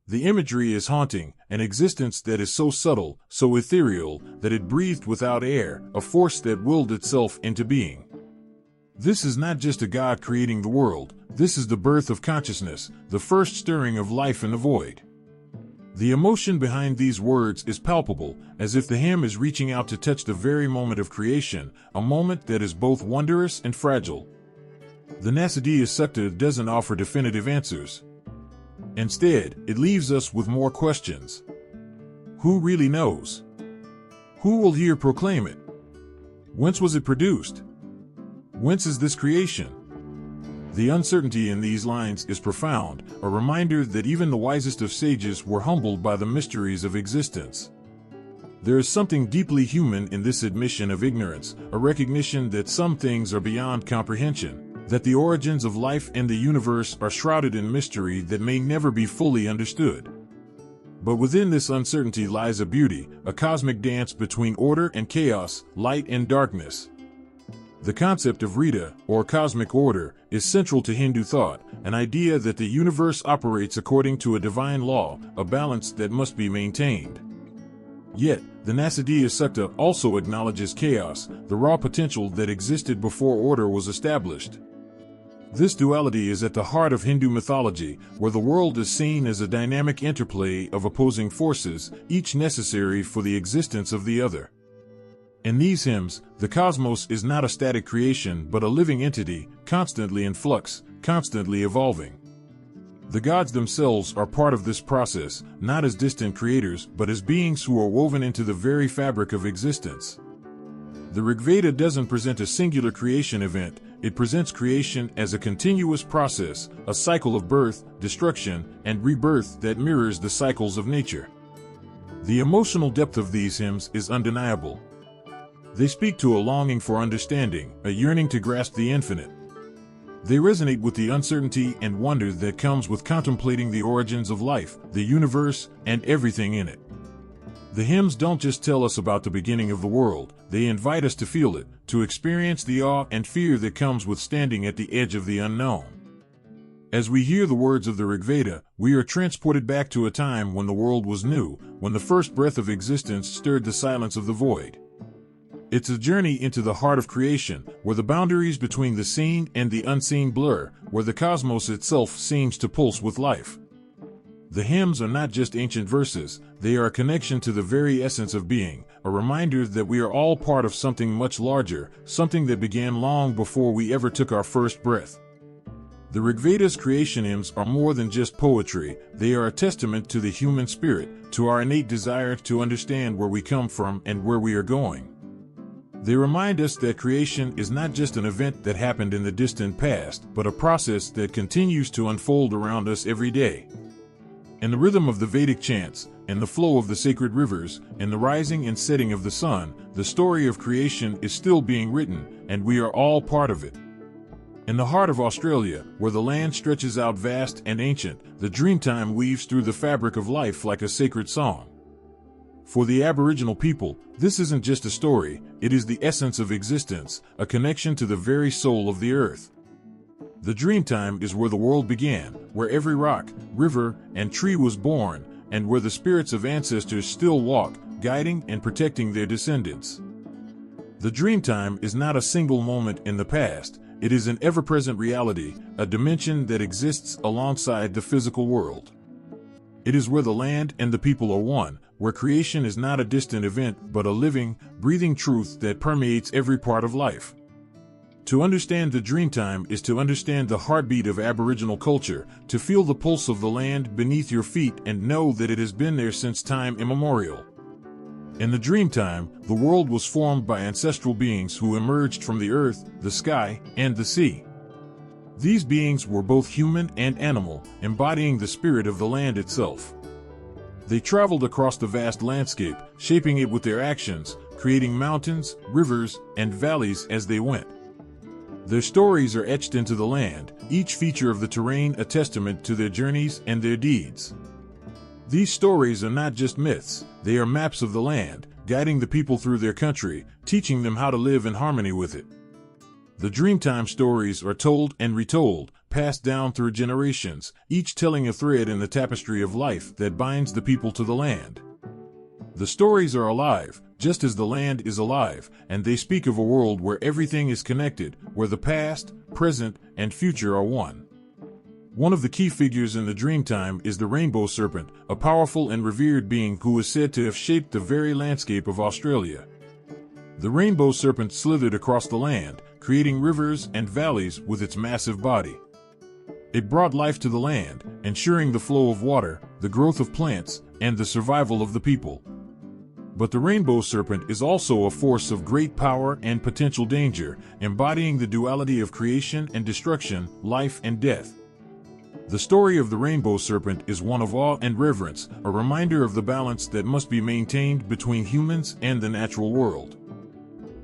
The imagery is haunting, an existence that is so subtle, so ethereal, that it breathed without air, a force that willed itself into being. This is not just a god creating the world, this is the birth of consciousness, the first stirring of life in the void. The emotion behind these words is palpable, as if the hymn is reaching out to touch the very moment of creation, a moment that is both wondrous and fragile. The Nasadiya Sukta doesn't offer definitive answers. Instead, it leaves us with more questions. Who really knows? Who will hear proclaim it? Whence was it produced? Whence is this creation? The uncertainty in these lines is profound, a reminder that even the wisest of sages were humbled by the mysteries of existence. There is something deeply human in this admission of ignorance, a recognition that some things are beyond comprehension, that the origins of life and the universe are shrouded in mystery that may never be fully understood. But within this uncertainty lies a beauty, a cosmic dance between order and chaos, light and darkness. The concept of Rita, or cosmic order, is central to Hindu thought, an idea that the universe operates according to a divine law, a balance that must be maintained. Yet, the Nasadiya Sukta also acknowledges chaos, the raw potential that existed before order was established. This duality is at the heart of Hindu mythology, where the world is seen as a dynamic interplay of opposing forces, each necessary for the existence of the other. In these hymns, the cosmos is not a static creation but a living entity, constantly in flux, constantly evolving. The gods themselves are part of this process, not as distant creators but as beings who are woven into the very fabric of existence. The Rig Veda doesn't present a singular creation event, it presents creation as a continuous process, a cycle of birth, destruction, and rebirth that mirrors the cycles of nature. The emotional depth of these hymns is undeniable. They speak to a longing for understanding, a yearning to grasp the infinite. They resonate with the uncertainty and wonder that comes with contemplating the origins of life, the universe, and everything in it. The hymns don't just tell us about the beginning of the world, they invite us to feel it, to experience the awe and fear that comes with standing at the edge of the unknown. As we hear the words of the Rig Veda, we are transported back to a time when the world was new, when the first breath of existence stirred the silence of the void. It's a journey into the heart of creation, where the boundaries between the seen and the unseen blur, where the cosmos itself seems to pulse with life. The hymns are not just ancient verses, they are a connection to the very essence of being, a reminder that we are all part of something much larger, something that began long before we ever took our first breath. The Rigveda's creation hymns are more than just poetry, they are a testament to the human spirit, to our innate desire to understand where we come from and where we are going. They remind us that creation is not just an event that happened in the distant past, but a process that continues to unfold around us every day. In the rhythm of the Vedic chants, in the flow of the sacred rivers, in the rising and setting of the sun, the story of creation is still being written, and we are all part of it. In the heart of Australia, where the land stretches out vast and ancient, the Dreamtime weaves through the fabric of life like a sacred song. For the Aboriginal people, this isn't just a story, it is the essence of existence, a connection to the very soul of the earth. The Dreamtime is where the world began, where every rock, river, and tree was born, and where the spirits of ancestors still walk, guiding and protecting their descendants. The Dreamtime is not a single moment in the past, it is an ever-present reality, a dimension that exists alongside the physical world. It is where the land and the people are one, where creation is not a distant event but a living, breathing truth that permeates every part of life. To understand the Dreamtime is to understand the heartbeat of Aboriginal culture, to feel the pulse of the land beneath your feet and know that it has been there since time immemorial. In the Dreamtime, the world was formed by ancestral beings who emerged from the earth, the sky, and the sea. These beings were both human and animal, embodying the spirit of the land itself. They traveled across the vast landscape, shaping it with their actions, creating mountains, rivers, and valleys as they went. Their stories are etched into the land, each feature of the terrain a testament to their journeys and their deeds. These stories are not just myths, they are maps of the land, guiding the people through their country, teaching them how to live in harmony with it. The Dreamtime stories are told and retold, passed down through generations, each telling a thread in the tapestry of life that binds the people to the land. The stories are alive, just as the land is alive, and they speak of a world where everything is connected, where the past, present, and future are one. One of the key figures in the Dreamtime is the rainbow serpent, a powerful and revered being who is said to have shaped the very landscape of Australia. The rainbow serpent slithered across the land, creating rivers and valleys with its massive body. It brought life to the land, ensuring the flow of water, the growth of plants, and the survival of the people. But the rainbow serpent is also a force of great power and potential danger, embodying the duality of creation and destruction, life and death. The story of the rainbow serpent is one of awe and reverence, a reminder of the balance that must be maintained between humans and the natural world.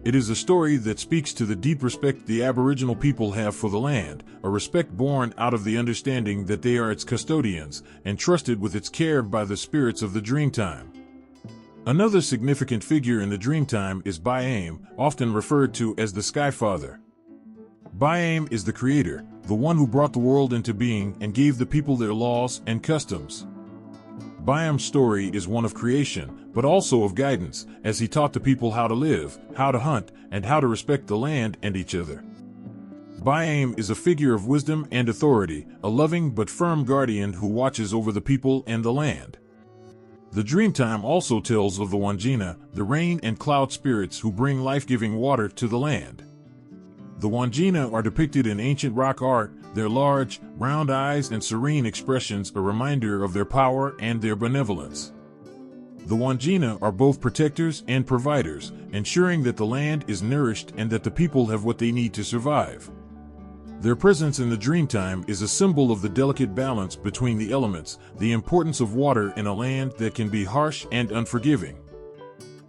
It is a story that speaks to the deep respect the Aboriginal people have for the land, a respect born out of the understanding that they are its custodians, entrusted with its care by the spirits of the Dreamtime. Another significant figure in the Dreamtime is Baiame, often referred to as the Skyfather. Baiame is the creator, the one who brought the world into being and gave the people their laws and customs. Baiame's story is one of creation, but also of guidance, as he taught the people how to live, how to hunt, and how to respect the land and each other. Baiame is a figure of wisdom and authority, a loving but firm guardian who watches over the people and the land. The Dreamtime also tells of the Wangina, the rain and cloud spirits who bring life-giving water to the land. The Wangina are depicted in ancient rock art, their large, round eyes and serene expressions a reminder of their power and their benevolence. The Wangina are both protectors and providers, ensuring that the land is nourished and that the people have what they need to survive. Their presence in the Dreamtime is a symbol of the delicate balance between the elements, the importance of water in a land that can be harsh and unforgiving.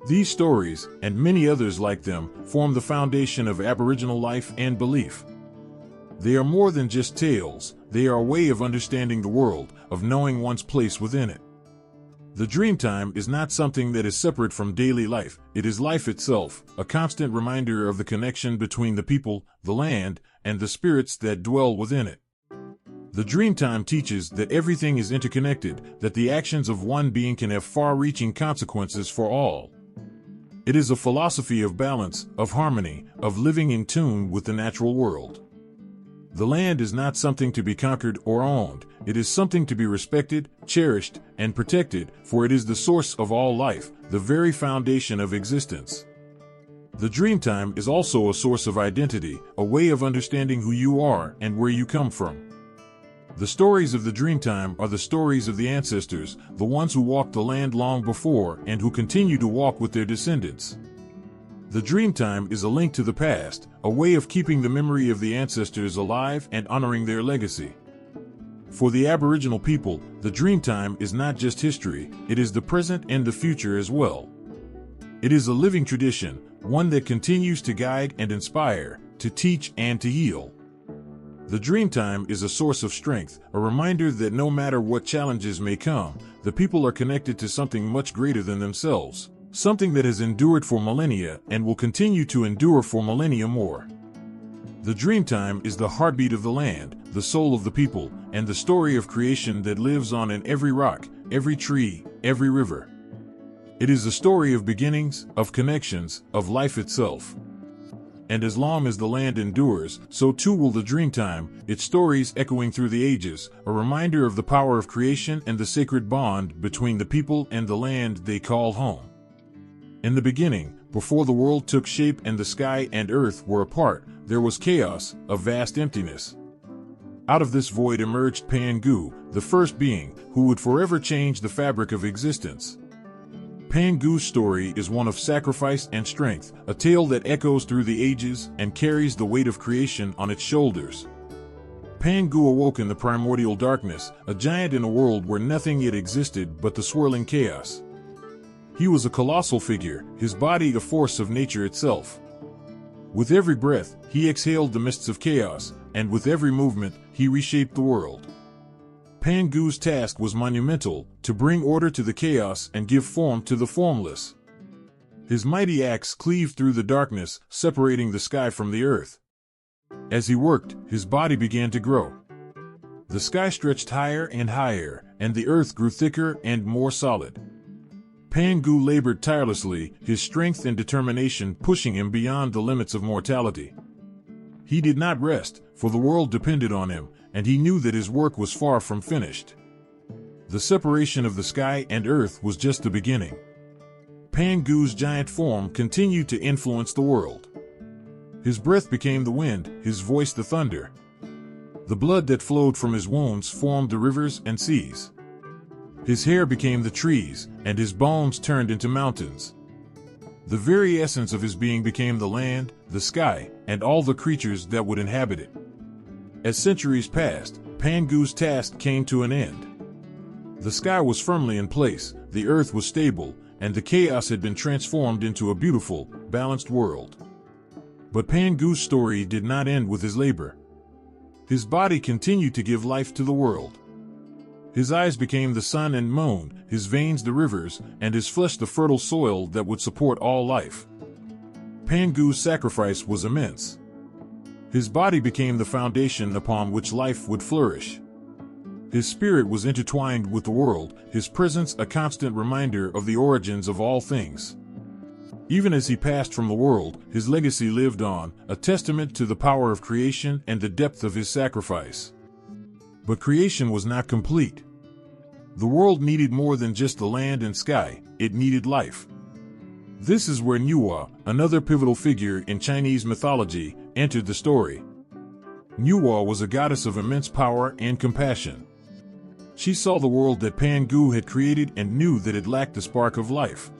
These stories, and many others like them, form the foundation of Aboriginal life and belief. They are more than just tales, they are a way of understanding the world, of knowing one's place within it. The Dreamtime is not something that is separate from daily life, it is life itself, a constant reminder of the connection between the people, the land, and the spirits that dwell within it. The Dreamtime teaches that everything is interconnected, that the actions of one being can have far-reaching consequences for all. It is a philosophy of balance, of harmony, of living in tune with the natural world. The land is not something to be conquered or owned, it is something to be respected, cherished, and protected, for it is the source of all life, the very foundation of existence. The Dreamtime is also a source of identity, a way of understanding who you are and where you come from. The stories of the Dreamtime are the stories of the ancestors, the ones who walked the land long before and who continue to walk with their descendants. The Dreamtime is a link to the past, a way of keeping the memory of the ancestors alive and honoring their legacy. For the Aboriginal people, the Dreamtime is not just history, it is the present and the future as well. It is a living tradition, one that continues to guide and inspire, to teach and to heal. The Dreamtime is a source of strength, a reminder that no matter what challenges may come, the people are connected to something much greater than themselves, something that has endured for millennia and will continue to endure for millennia more. The Dreamtime is the heartbeat of the land, the soul of the people, and the story of creation that lives on in every rock, every tree, every river. It is a story of beginnings, of connections, of life itself. And as long as the land endures, so too will the Dreamtime, its stories echoing through the ages, a reminder of the power of creation and the sacred bond between the people and the land they call home. In the beginning, before the world took shape and the sky and earth were apart, there was chaos, a vast emptiness. Out of this void emerged Pangu, the first being, who would forever change the fabric of existence. Pangu's story is one of sacrifice and strength, a tale that echoes through the ages and carries the weight of creation on its shoulders. Pangu awoke in the primordial darkness, a giant in a world where nothing yet existed but the swirling chaos. He was a colossal figure, his body a force of nature itself. With every breath, he exhaled the mists of chaos, and with every movement, he reshaped the world. Pangu's task was monumental, to bring order to the chaos and give form to the formless. His mighty axe cleaved through the darkness, separating the sky from the earth. As he worked, his body began to grow. The sky stretched higher and higher, and the earth grew thicker and more solid. Pangu labored tirelessly, his strength and determination pushing him beyond the limits of mortality. He did not rest, for the world depended on him, and he knew that his work was far from finished. The separation of the sky and earth was just the beginning. Pangu's giant form continued to influence the world. His breath became the wind, his voice the thunder. The blood that flowed from his wounds formed the rivers and seas. His hair became the trees, and his bones turned into mountains. The very essence of his being became the land, the sky, and all the creatures that would inhabit it. As centuries passed, Pangu's task came to an end. The sky was firmly in place, the earth was stable, and the chaos had been transformed into a beautiful, balanced world. But Pangu's story did not end with his labor. His body continued to give life to the world. His eyes became the sun and moon, his veins the rivers, and his flesh the fertile soil that would support all life. Pangu's sacrifice was immense. His body became the foundation upon which life would flourish. His spirit was intertwined with the world, his presence a constant reminder of the origins of all things. Even as he passed from the world, his legacy lived on, a testament to the power of creation and the depth of his sacrifice. But creation was not complete. The world needed more than just the land and sky, it needed life. This is where Enuma, another pivotal figure in Chinese mythology, entered the story. Enuma was a goddess of immense power and compassion. She saw the world that Pangu had created and knew that it lacked the spark of life.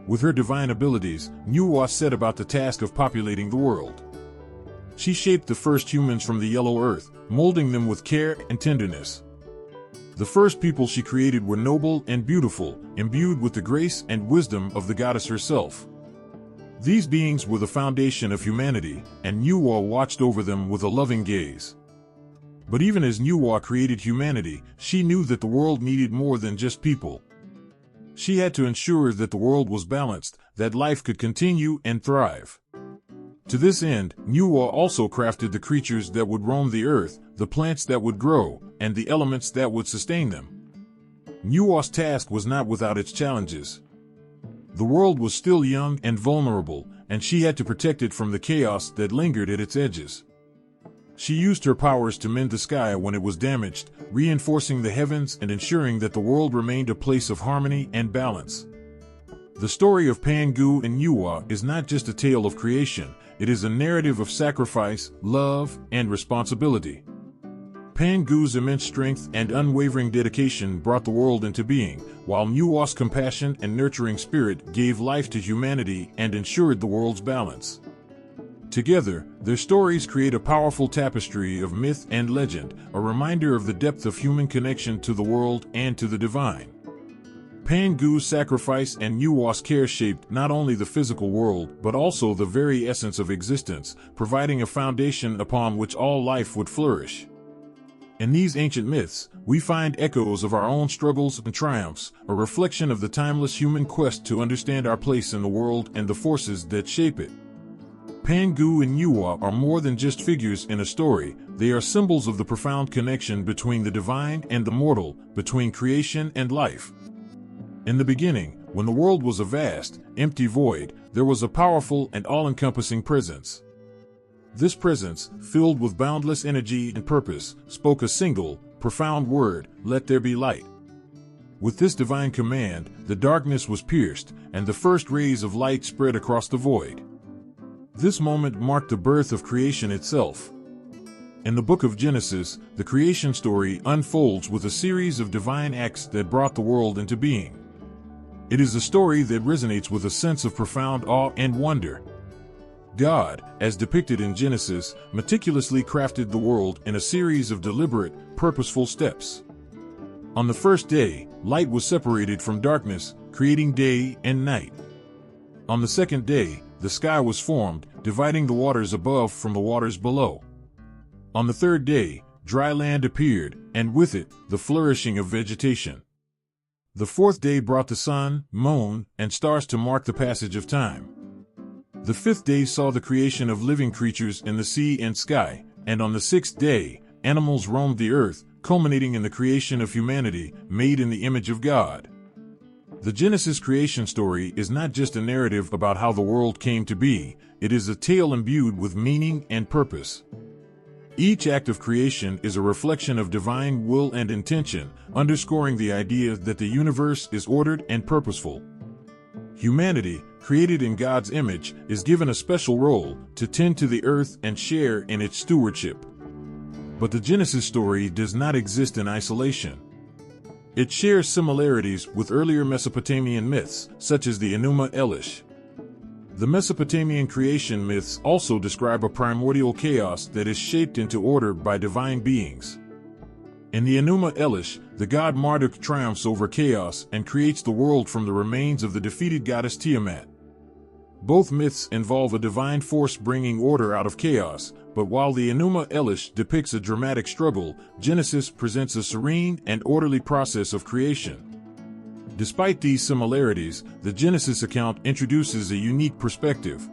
With her divine abilities, Enuma set about the task of populating the world. She shaped the first humans from the yellow earth, molding them with care and tenderness. The first people she created were noble and beautiful, imbued with the grace and wisdom of the goddess herself. These beings were the foundation of humanity, and Enuma watched over them with a loving gaze. But even as Enuma created humanity, she knew that the world needed more than just people. She had to ensure that the world was balanced, that life could continue and thrive. To this end, Enuma also crafted the creatures that would roam the earth, the plants that would grow, and the elements that would sustain them. Enuma's task was not without its challenges. The world was still young and vulnerable, and she had to protect it from the chaos that lingered at its edges. She used her powers to mend the sky when it was damaged, reinforcing the heavens and ensuring that the world remained a place of harmony and balance. The story of Pangu and Yuwa is not just a tale of creation, it is a narrative of sacrifice, love, and responsibility. Pangu's immense strength and unwavering dedication brought the world into being, while Yuwa's compassion and nurturing spirit gave life to humanity and ensured the world's balance. Together, their stories create a powerful tapestry of myth and legend, a reminder of the depth of human connection to the world and to the divine. Pangu's sacrifice and Yuwa's care shaped not only the physical world but also the very essence of existence, providing a foundation upon which all life would flourish. In these ancient myths, we find echoes of our own struggles and triumphs, a reflection of the timeless human quest to understand our place in the world and the forces that shape it. Pangu and Yuwa are more than just figures in a story, they are symbols of the profound connection between the divine and the mortal, between creation and life. In the beginning, when the world was a vast, empty void, there was a powerful and all-encompassing presence. This presence, filled with boundless energy and purpose, spoke a single, profound word: "Let there be light." With this divine command, the darkness was pierced, and the first rays of light spread across the void. This moment marked the birth of creation itself. In the book of Genesis, the creation story unfolds with a series of divine acts that brought the world into being. It is a story that resonates with a sense of profound awe and wonder. God, as depicted in Genesis, meticulously crafted the world in a series of deliberate, purposeful steps. On the first day, light was separated from darkness, creating day and night. On the second day, the sky was formed, dividing the waters above from the waters below. On the third day, dry land appeared, and with it, the flourishing of vegetation. The fourth day brought the sun, moon, and stars to mark the passage of time. The fifth day saw the creation of living creatures in the sea and sky, and on the sixth day, animals roamed the earth, culminating in the creation of humanity, made in the image of God. The Genesis creation story is not just a narrative about how the world came to be, it is a tale imbued with meaning and purpose. Each act of creation is a reflection of divine will and intention, underscoring the idea that the universe is ordered and purposeful. Humanity, created in God's image, is given a special role to tend to the earth and share in its stewardship. But the Genesis story does not exist in isolation. It shares similarities with earlier Mesopotamian myths, such as the Enuma Elish. The Mesopotamian creation myths also describe a primordial chaos that is shaped into order by divine beings. In the Enuma Elish, the god Marduk triumphs over chaos and creates the world from the remains of the defeated goddess Tiamat. Both myths involve a divine force bringing order out of chaos, but while the Enuma Elish depicts a dramatic struggle, Genesis presents a serene and orderly process of creation. Despite these similarities, the Genesis account introduces a unique perspective.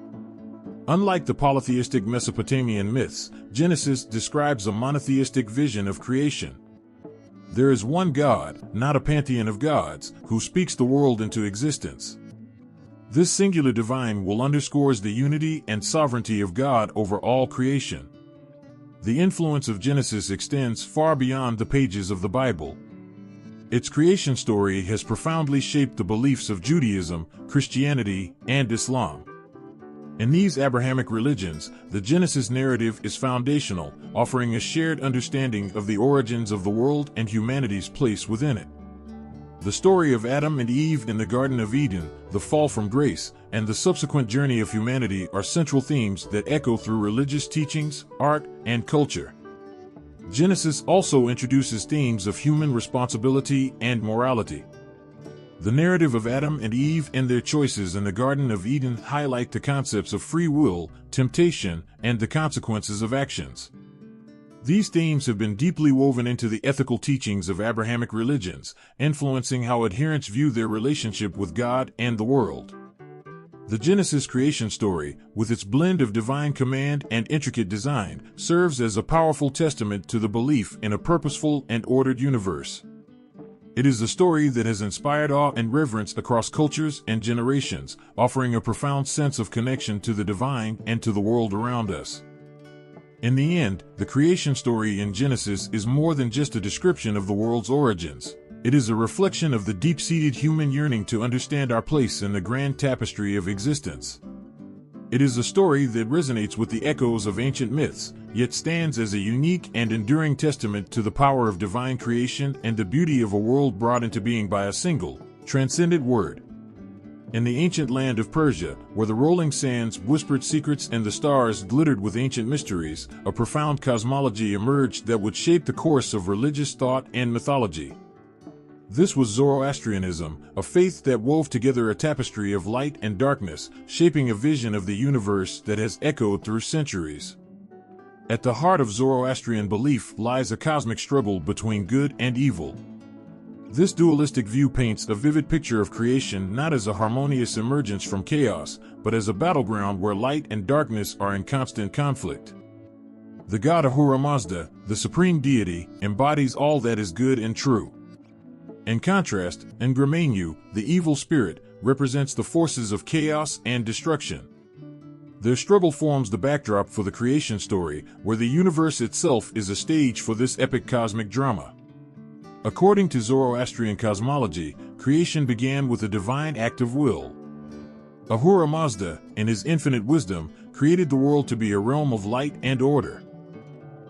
Unlike the polytheistic Mesopotamian myths, Genesis describes a monotheistic vision of creation. There is one God, not a pantheon of gods, who speaks the world into existence. This singular divine will underscores the unity and sovereignty of God over all creation. The influence of Genesis extends far beyond the pages of the Bible. Its creation story has profoundly shaped the beliefs of Judaism, Christianity, and Islam. In these Abrahamic religions, the Genesis narrative is foundational, offering a shared understanding of the origins of the world and humanity's place within it. The story of Adam and Eve in the Garden of Eden, the fall from grace, and the subsequent journey of humanity are central themes that echo through religious teachings, art, and culture. Genesis also introduces themes of human responsibility and morality. The narrative of Adam and Eve and their choices in the Garden of Eden highlight the concepts of free will, temptation, and the consequences of actions. These themes have been deeply woven into the ethical teachings of Abrahamic religions, influencing how adherents view their relationship with God and the world. The Genesis creation story, with its blend of divine command and intricate design, serves as a powerful testament to the belief in a purposeful and ordered universe. It is a story that has inspired awe and reverence across cultures and generations, offering a profound sense of connection to the divine and to the world around us. In the end, the creation story in Genesis is more than just a description of the world's origins. It is a reflection of the deep-seated human yearning to understand our place in the grand tapestry of existence. It is a story that resonates with the echoes of ancient myths, yet stands as a unique and enduring testament to the power of divine creation and the beauty of a world brought into being by a single, transcendent word. In the ancient land of Persia, where the rolling sands whispered secrets and the stars glittered with ancient mysteries, a profound cosmology emerged that would shape the course of religious thought and mythology. This was Zoroastrianism, a faith that wove together a tapestry of light and darkness, shaping a vision of the universe that has echoed through centuries. At the heart of Zoroastrian belief lies a cosmic struggle between good and evil. This dualistic view paints a vivid picture of creation not as a harmonious emergence from chaos, but as a battleground where light and darkness are in constant conflict. The god Ahura Mazda, the supreme deity, embodies all that is good and true. In contrast, Enuma, the evil spirit, represents the forces of chaos and destruction. Their struggle forms the backdrop for the creation story, where the universe itself is a stage for this epic cosmic drama. According to Zoroastrian cosmology, creation began with a divine act of will. Ahura Mazda, in his infinite wisdom, created the world to be a realm of light and order.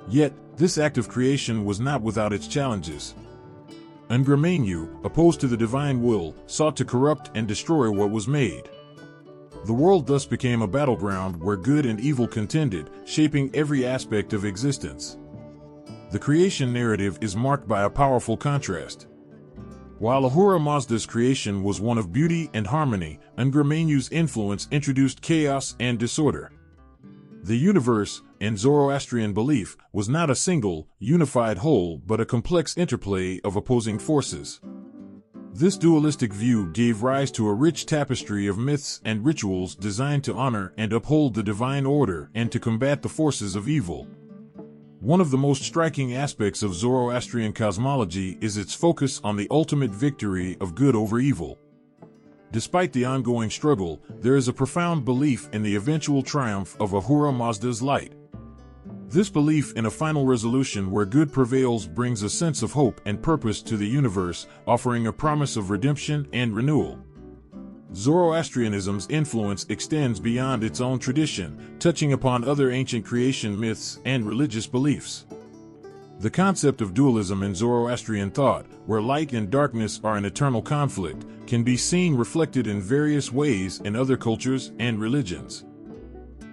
Yet, this act of creation was not without its challenges. Enuma, opposed to the divine will, sought to corrupt and destroy what was made. The world thus became a battleground where good and evil contended, shaping every aspect of existence. The creation narrative is marked by a powerful contrast. While Ahura Mazda's creation was one of beauty and harmony, Enuma's influence introduced chaos and disorder. The universe, in Zoroastrian belief, was not a single, unified whole but a complex interplay of opposing forces. This dualistic view gave rise to a rich tapestry of myths and rituals designed to honor and uphold the divine order and to combat the forces of evil. One of the most striking aspects of Zoroastrian cosmology is its focus on the ultimate victory of good over evil. Despite the ongoing struggle, there is a profound belief in the eventual triumph of Ahura Mazda's light. This belief in a final resolution where good prevails brings a sense of hope and purpose to the universe, offering a promise of redemption and renewal. Zoroastrianism's influence extends beyond its own tradition, touching upon other ancient creation myths and religious beliefs. The concept of dualism in Zoroastrian thought, where light and darkness are in eternal conflict, can be seen reflected in various ways in other cultures and religions.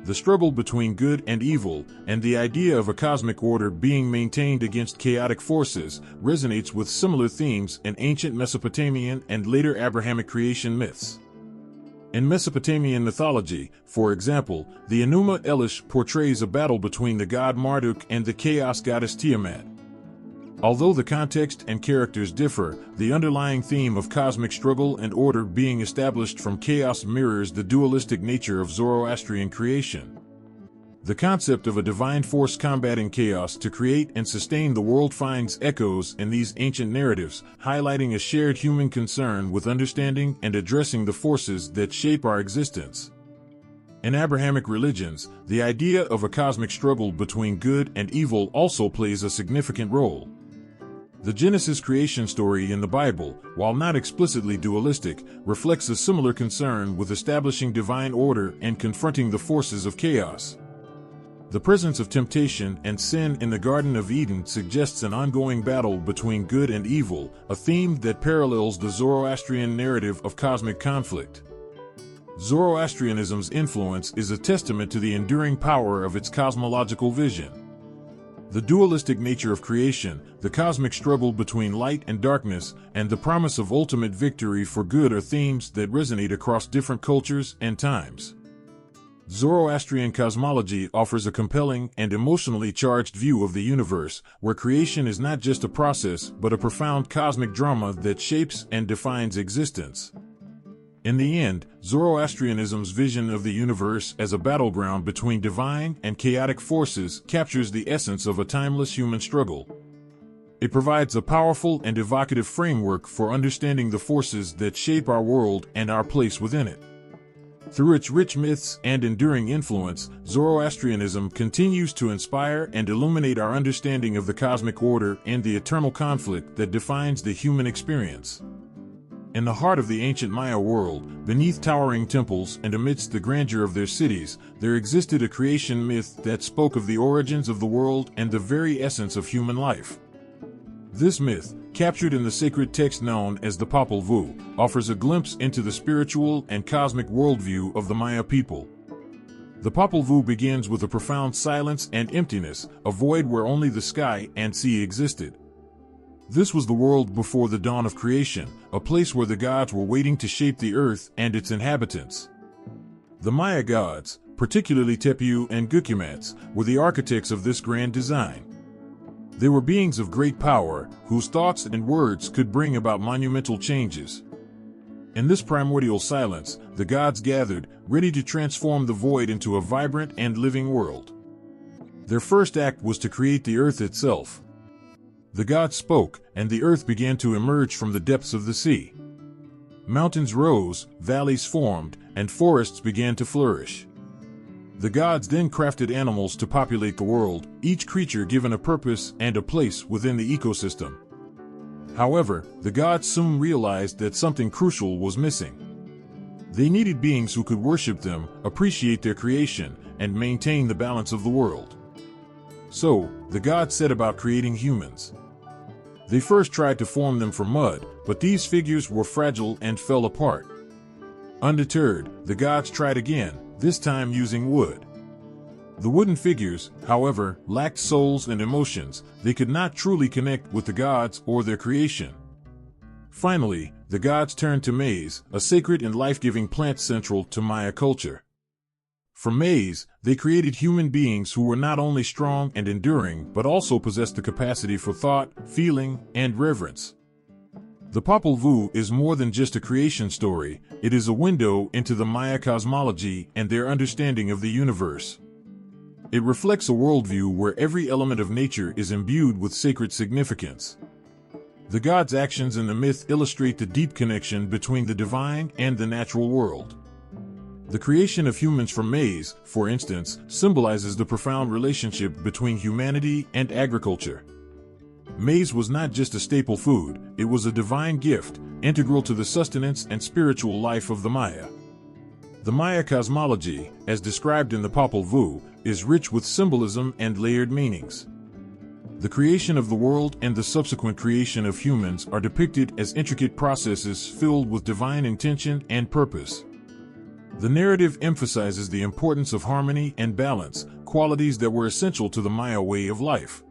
The struggle between good and evil, and the idea of a cosmic order being maintained against chaotic forces, resonates with similar themes in ancient Mesopotamian and later Abrahamic creation myths. In Mesopotamian mythology, for example, the Enuma Elish portrays a battle between the god Marduk and the chaos goddess Tiamat. Although the context and characters differ, the underlying theme of cosmic struggle and order being established from chaos mirrors the dualistic nature of Zoroastrian creation. The concept of a divine force combating chaos to create and sustain the world finds echoes in these ancient narratives, highlighting a shared human concern with understanding and addressing the forces that shape our existence. In Abrahamic religions, the idea of a cosmic struggle between good and evil also plays a significant role. The Genesis creation story in the Bible, while not explicitly dualistic, reflects a similar concern with establishing divine order and confronting the forces of chaos. The presence of temptation and sin in the Garden of Eden suggests an ongoing battle between good and evil, a theme that parallels the Zoroastrian narrative of cosmic conflict. Zoroastrianism's influence is a testament to the enduring power of its cosmological vision. The dualistic nature of creation, the cosmic struggle between light and darkness, and the promise of ultimate victory for good are themes that resonate across different cultures and times. Zoroastrian cosmology offers a compelling and emotionally charged view of the universe, where creation is not just a process but a profound cosmic drama that shapes and defines existence. In the end, Zoroastrianism's vision of the universe as a battleground between divine and chaotic forces captures the essence of a timeless human struggle. It provides a powerful and evocative framework for understanding the forces that shape our world and our place within it. Through its rich myths and enduring influence, Zoroastrianism continues to inspire and illuminate our understanding of the cosmic order and the eternal conflict that defines the human experience. In the heart of the ancient Maya world, beneath towering temples and amidst the grandeur of their cities, there existed a creation myth that spoke of the origins of the world and the very essence of human life. This myth, captured in the sacred text known as the Popol Vuh, offers a glimpse into the spiritual and cosmic worldview of the Maya people. The Popol Vuh begins with a profound silence and emptiness, a void where only the sky and sea existed. This was the world before the dawn of creation, a place where the gods were waiting to shape the earth and its inhabitants. The Maya gods, particularly Tepu and Gukimats, were the architects of this grand design. They were beings of great power, whose thoughts and words could bring about monumental changes. In this primordial silence, the gods gathered, ready to transform the void into a vibrant and living world. Their first act was to create the earth itself. The gods spoke, and the earth began to emerge from the depths of the sea. Mountains rose, valleys formed, and forests began to flourish. The gods then crafted animals to populate the world, each creature given a purpose and a place within the ecosystem. However, the gods soon realized that something crucial was missing. They needed beings who could worship them, appreciate their creation, and maintain the balance of the world. So, the gods set about creating humans. They first tried to form them from mud, but these figures were fragile and fell apart. Undeterred, the gods tried again, this time using wood. The wooden figures, however, lacked souls and emotions. They could not truly connect with the gods or their creation. Finally, the gods turned to maize, a sacred and life-giving plant central to Maya culture. From maize, they created human beings who were not only strong and enduring, but also possessed the capacity for thought, feeling, and reverence. The Popol Vuh is more than just a creation story, it is a window into the Maya cosmology and their understanding of the universe. It reflects a worldview where every element of nature is imbued with sacred significance. The gods' actions in the myth illustrate the deep connection between the divine and the natural world. The creation of humans from maize, for instance, symbolizes the profound relationship between humanity and agriculture. Maize was not just a staple food, it was a divine gift, integral to the sustenance and spiritual life of the Maya. The Maya cosmology, as described in the Popol Vuh, is rich with symbolism and layered meanings. The creation of the world and the subsequent creation of humans are depicted as intricate processes filled with divine intention and purpose. The narrative emphasizes the importance of harmony and balance, qualities that were essential to the Maya way of life.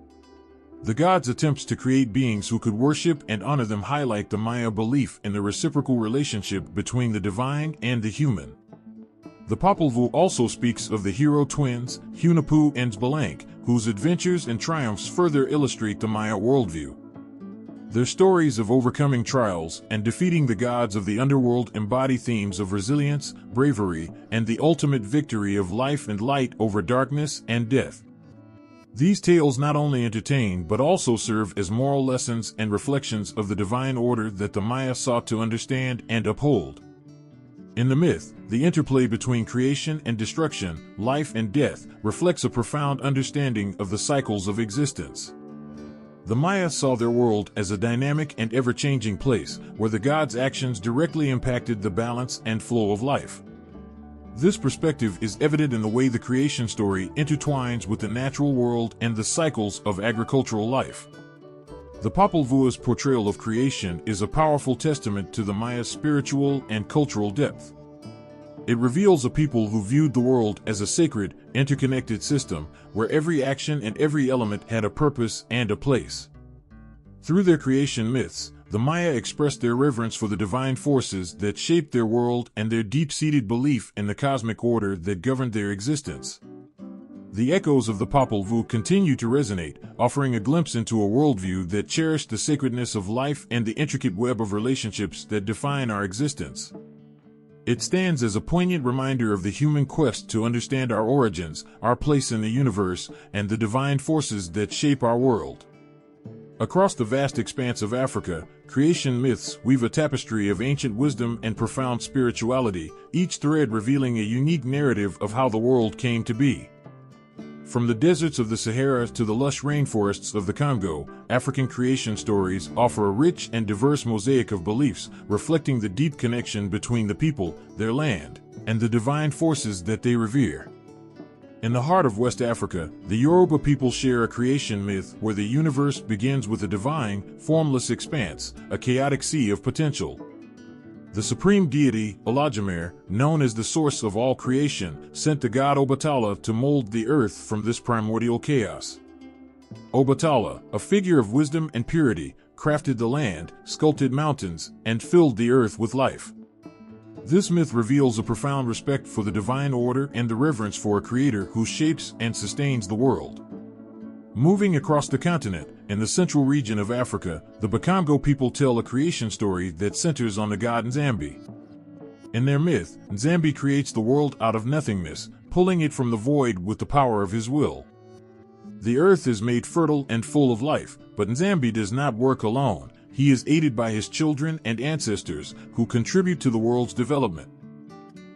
The gods' attempts to create beings who could worship and honor them highlight the Maya belief in the reciprocal relationship between the divine and the human. The Popol Vuh also speaks of the hero twins, Hunahpu and Xbalanque, whose adventures and triumphs further illustrate the Maya worldview. Their stories of overcoming trials and defeating the gods of the underworld embody themes of resilience, bravery, and the ultimate victory of life and light over darkness and death. These tales not only entertain but also serve as moral lessons and reflections of the divine order that the Maya sought to understand and uphold. In the myth, the interplay between creation and destruction, life and death, reflects a profound understanding of the cycles of existence. The Maya saw their world as a dynamic and ever-changing place, where the gods' actions directly impacted the balance and flow of life. This perspective is evident in the way the creation story intertwines with the natural world and the cycles of agricultural life. The Popol Vuh's portrayal of creation is a powerful testament to the Maya's spiritual and cultural depth. It reveals a people who viewed the world as a sacred, interconnected system, where every action and every element had a purpose and a place. Through their creation myths, the Maya expressed their reverence for the divine forces that shaped their world and their deep-seated belief in the cosmic order that governed their existence. The echoes of the Popol Vuh continue to resonate, offering a glimpse into a worldview that cherished the sacredness of life and the intricate web of relationships that define our existence. It stands as a poignant reminder of the human quest to understand our origins, our place in the universe, and the divine forces that shape our world. Across the vast expanse of Africa, creation myths weave a tapestry of ancient wisdom and profound spirituality, each thread revealing a unique narrative of how the world came to be. From the deserts of the Sahara to the lush rainforests of the Congo, African creation stories offer a rich and diverse mosaic of beliefs, reflecting the deep connection between the people, their land, and the divine forces that they revere. In the heart of West Africa, the Yoruba people share a creation myth where the universe begins with a divine, formless expanse, a chaotic sea of potential. The supreme deity, Olodumare, known as the source of all creation, sent the god Obatala to mold the earth from this primordial chaos. Obatala, a figure of wisdom and purity, crafted the land, sculpted mountains, and filled the earth with life. This myth reveals a profound respect for the divine order and the reverence for a creator who shapes and sustains the world. Moving across the continent, in the central region of Africa, the Bakongo people tell a creation story that centers on the god Nzambi. In their myth, Nzambi creates the world out of nothingness, pulling it from the void with the power of his will. The earth is made fertile and full of life, but Nzambi does not work alone. He is aided by his children and ancestors, who contribute to the world's development.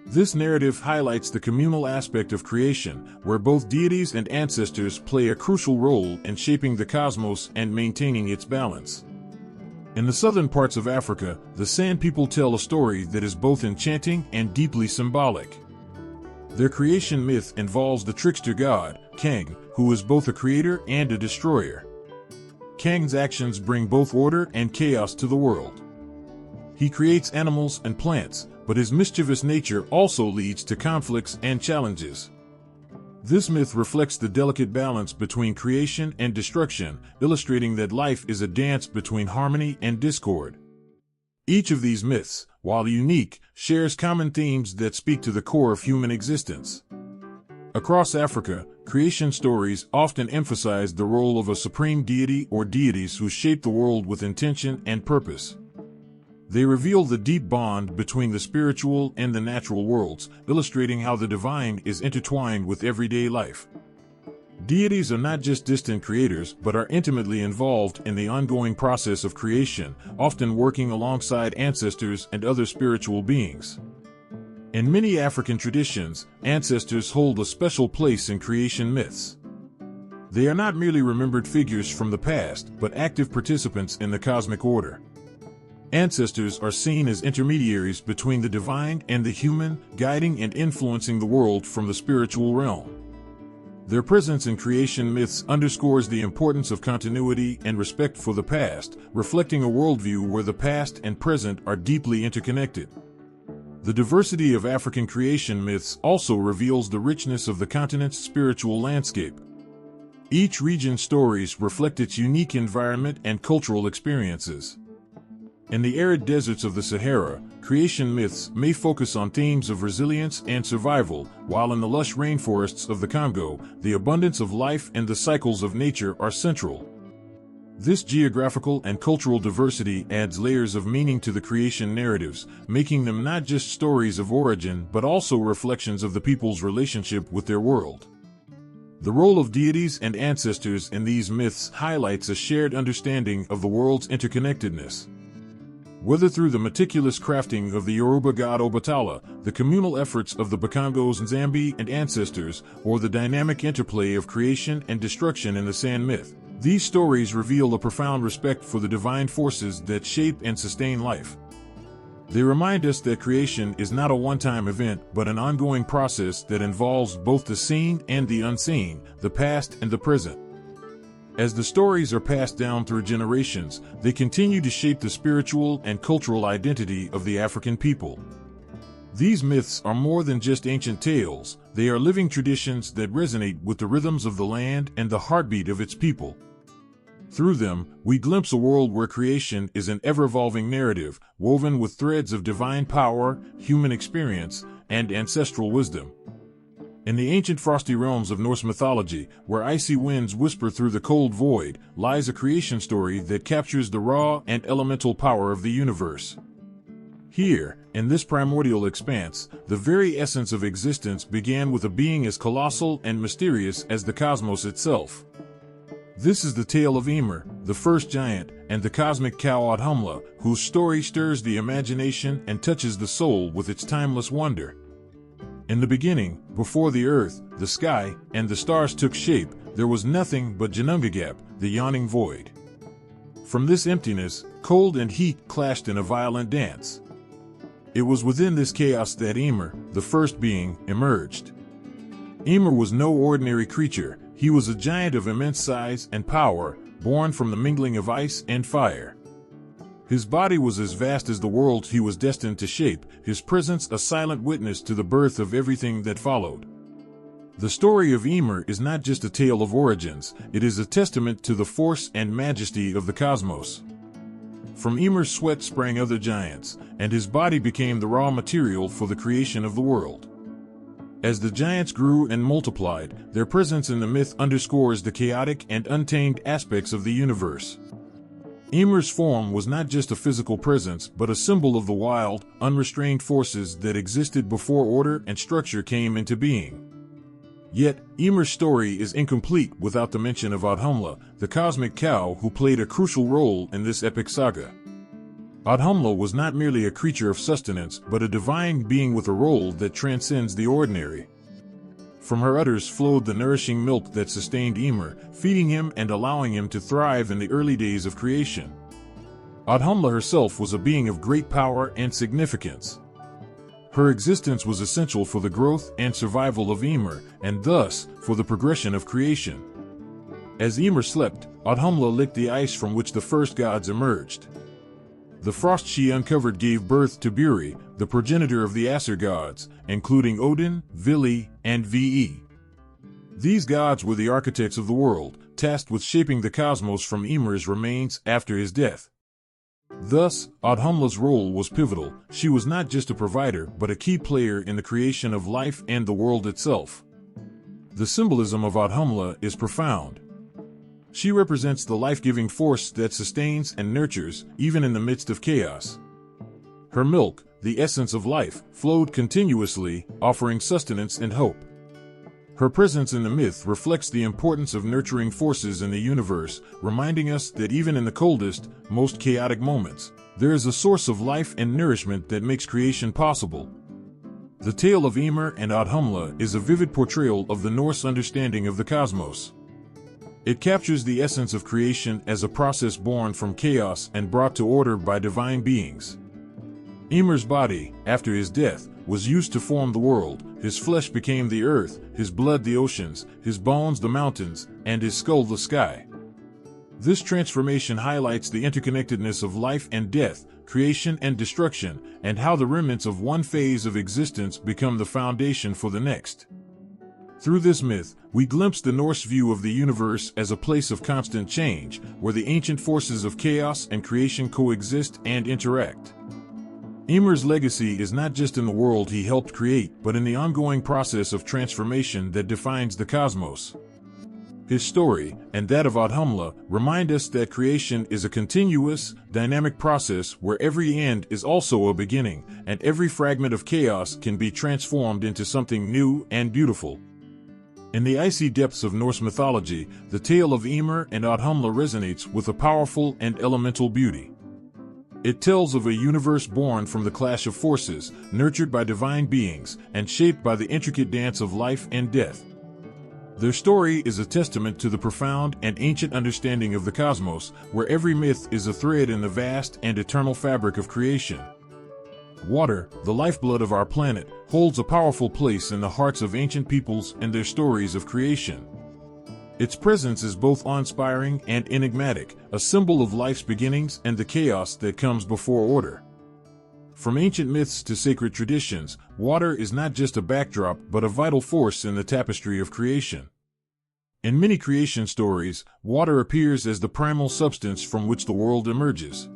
This narrative highlights the communal aspect of creation, where both deities and ancestors play a crucial role in shaping the cosmos and maintaining its balance. In the southern parts of Africa, the San people tell a story that is both enchanting and deeply symbolic. Their creation myth involves the trickster god, Kang, who is both a creator and a destroyer. Kang's actions bring both order and chaos to the world. He creates animals and plants, but his mischievous nature also leads to conflicts and challenges. This myth reflects the delicate balance between creation and destruction, illustrating that life is a dance between harmony and discord. Each of these myths, while unique, shares common themes that speak to the core of human existence. Across Africa, creation stories often emphasize the role of a supreme deity or deities who shape the world with intention and purpose. They reveal the deep bond between the spiritual and the natural worlds, illustrating how the divine is intertwined with everyday life. Deities are not just distant creators, but are intimately involved in the ongoing process of creation, often working alongside ancestors and other spiritual beings. In many African traditions, ancestors hold a special place in creation myths. They are not merely remembered figures from the past, but active participants in the cosmic order. Ancestors are seen as intermediaries between the divine and the human, guiding and influencing the world from the spiritual realm. Their presence in creation myths underscores the importance of continuity and respect for the past, reflecting a worldview where the past and present are deeply interconnected. The diversity of African creation myths also reveals the richness of the continent's spiritual landscape. Each region's stories reflect its unique environment and cultural experiences. In the arid deserts of the Sahara, creation myths may focus on themes of resilience and survival, while in the lush rainforests of the Congo, the abundance of life and the cycles of nature are central. This geographical and cultural diversity adds layers of meaning to the creation narratives, making them not just stories of origin but also reflections of the people's relationship with their world. The role of deities and ancestors in these myths highlights a shared understanding of the world's interconnectedness. Whether through the meticulous crafting of the Yoruba god Obatala, the communal efforts of the Bakongos Nzambi and ancestors, or the dynamic interplay of creation and destruction in the San myth, these stories reveal a profound respect for the divine forces that shape and sustain life. They remind us that creation is not a one-time event, but an ongoing process that involves both the seen and the unseen, the past and the present. As the stories are passed down through generations, they continue to shape the spiritual and cultural identity of the African people. These myths are more than just ancient tales, they are living traditions that resonate with the rhythms of the land and the heartbeat of its people. Through them, we glimpse a world where creation is an ever-evolving narrative, woven with threads of divine power, human experience, and ancestral wisdom. In the ancient frosty realms of Norse mythology, where icy winds whisper through the cold void, lies a creation story that captures the raw and elemental power of the universe. Here, in this primordial expanse, the very essence of existence began with a being as colossal and mysterious as the cosmos itself. This is the tale of Ymir, the first giant, and the cosmic cow Audhumla, whose story stirs the imagination and touches the soul with its timeless wonder. In the beginning, before the earth, the sky, and the stars took shape, there was nothing but Ginnungagap, the yawning void. From this emptiness, cold and heat clashed in a violent dance. It was within this chaos that Ymir, the first being, emerged. Ymir was no ordinary creature. He was a giant of immense size and power, born from the mingling of ice and fire. His body was as vast as the world he was destined to shape, his presence a silent witness to the birth of everything that followed. The story of Ymir is not just a tale of origins, it is a testament to the force and majesty of the cosmos. From Ymir's sweat sprang other giants, and his body became the raw material for the creation of the world. As the giants grew and multiplied, their presence in the myth underscores the chaotic and untamed aspects of the universe. Ymir's form was not just a physical presence, but a symbol of the wild, unrestrained forces that existed before order and structure came into being. Yet, Ymir's story is incomplete without the mention of Audhumla, the cosmic cow who played a crucial role in this epic saga. Audhumla was not merely a creature of sustenance, but a divine being with a role that transcends the ordinary. From her udders flowed the nourishing milk that sustained Ymir, feeding him and allowing him to thrive in the early days of creation. Audhumla herself was a being of great power and significance. Her existence was essential for the growth and survival of Ymir, and thus, for the progression of creation. As Ymir slept, Audhumla licked the ice from which the first gods emerged. The frost she uncovered gave birth to Buri, the progenitor of the Aesir gods, including Odin, Vili, and Ve. These gods were the architects of the world, tasked with shaping the cosmos from Ymir's remains after his death. Thus, Audhumla's role was pivotal. She was not just a provider, but a key player in the creation of life and the world itself. The symbolism of Audhumla is profound. She represents the life-giving force that sustains and nurtures, even in the midst of chaos. Her milk, the essence of life, flowed continuously, offering sustenance and hope. Her presence in the myth reflects the importance of nurturing forces in the universe, reminding us that even in the coldest, most chaotic moments, there is a source of life and nourishment that makes creation possible. The tale of Ymir and Audhumla is a vivid portrayal of the Norse understanding of the cosmos. It captures the essence of creation as a process born from chaos and brought to order by divine beings. Ymir's body, after his death, was used to form the world. His flesh became the earth, his blood the oceans, his bones the mountains, and his skull the sky. This transformation highlights the interconnectedness of life and death, creation and destruction, and how the remnants of one phase of existence become the foundation for the next. Through this myth, we glimpse the Norse view of the universe as a place of constant change, where the ancient forces of chaos and creation coexist and interact. Ymir's legacy is not just in the world he helped create, but in the ongoing process of transformation that defines the cosmos. His story, and that of Audhumla, remind us that creation is a continuous, dynamic process where every end is also a beginning, and every fragment of chaos can be transformed into something new and beautiful. In the icy depths of Norse mythology, the tale of Ymir and Audhumla resonates with a powerful and elemental beauty. It tells of a universe born from the clash of forces, nurtured by divine beings, and shaped by the intricate dance of life and death. Their story is a testament to the profound and ancient understanding of the cosmos, where every myth is a thread in the vast and eternal fabric of creation. Water, the lifeblood of our planet, holds a powerful place in the hearts of ancient peoples and their stories of creation. Its presence is both awe-inspiring and enigmatic, a symbol of life's beginnings and the chaos that comes before order. From ancient myths to sacred traditions, water is not just a backdrop but a vital force in the tapestry of creation. In many creation stories, water appears as the primal substance from which the world emerges.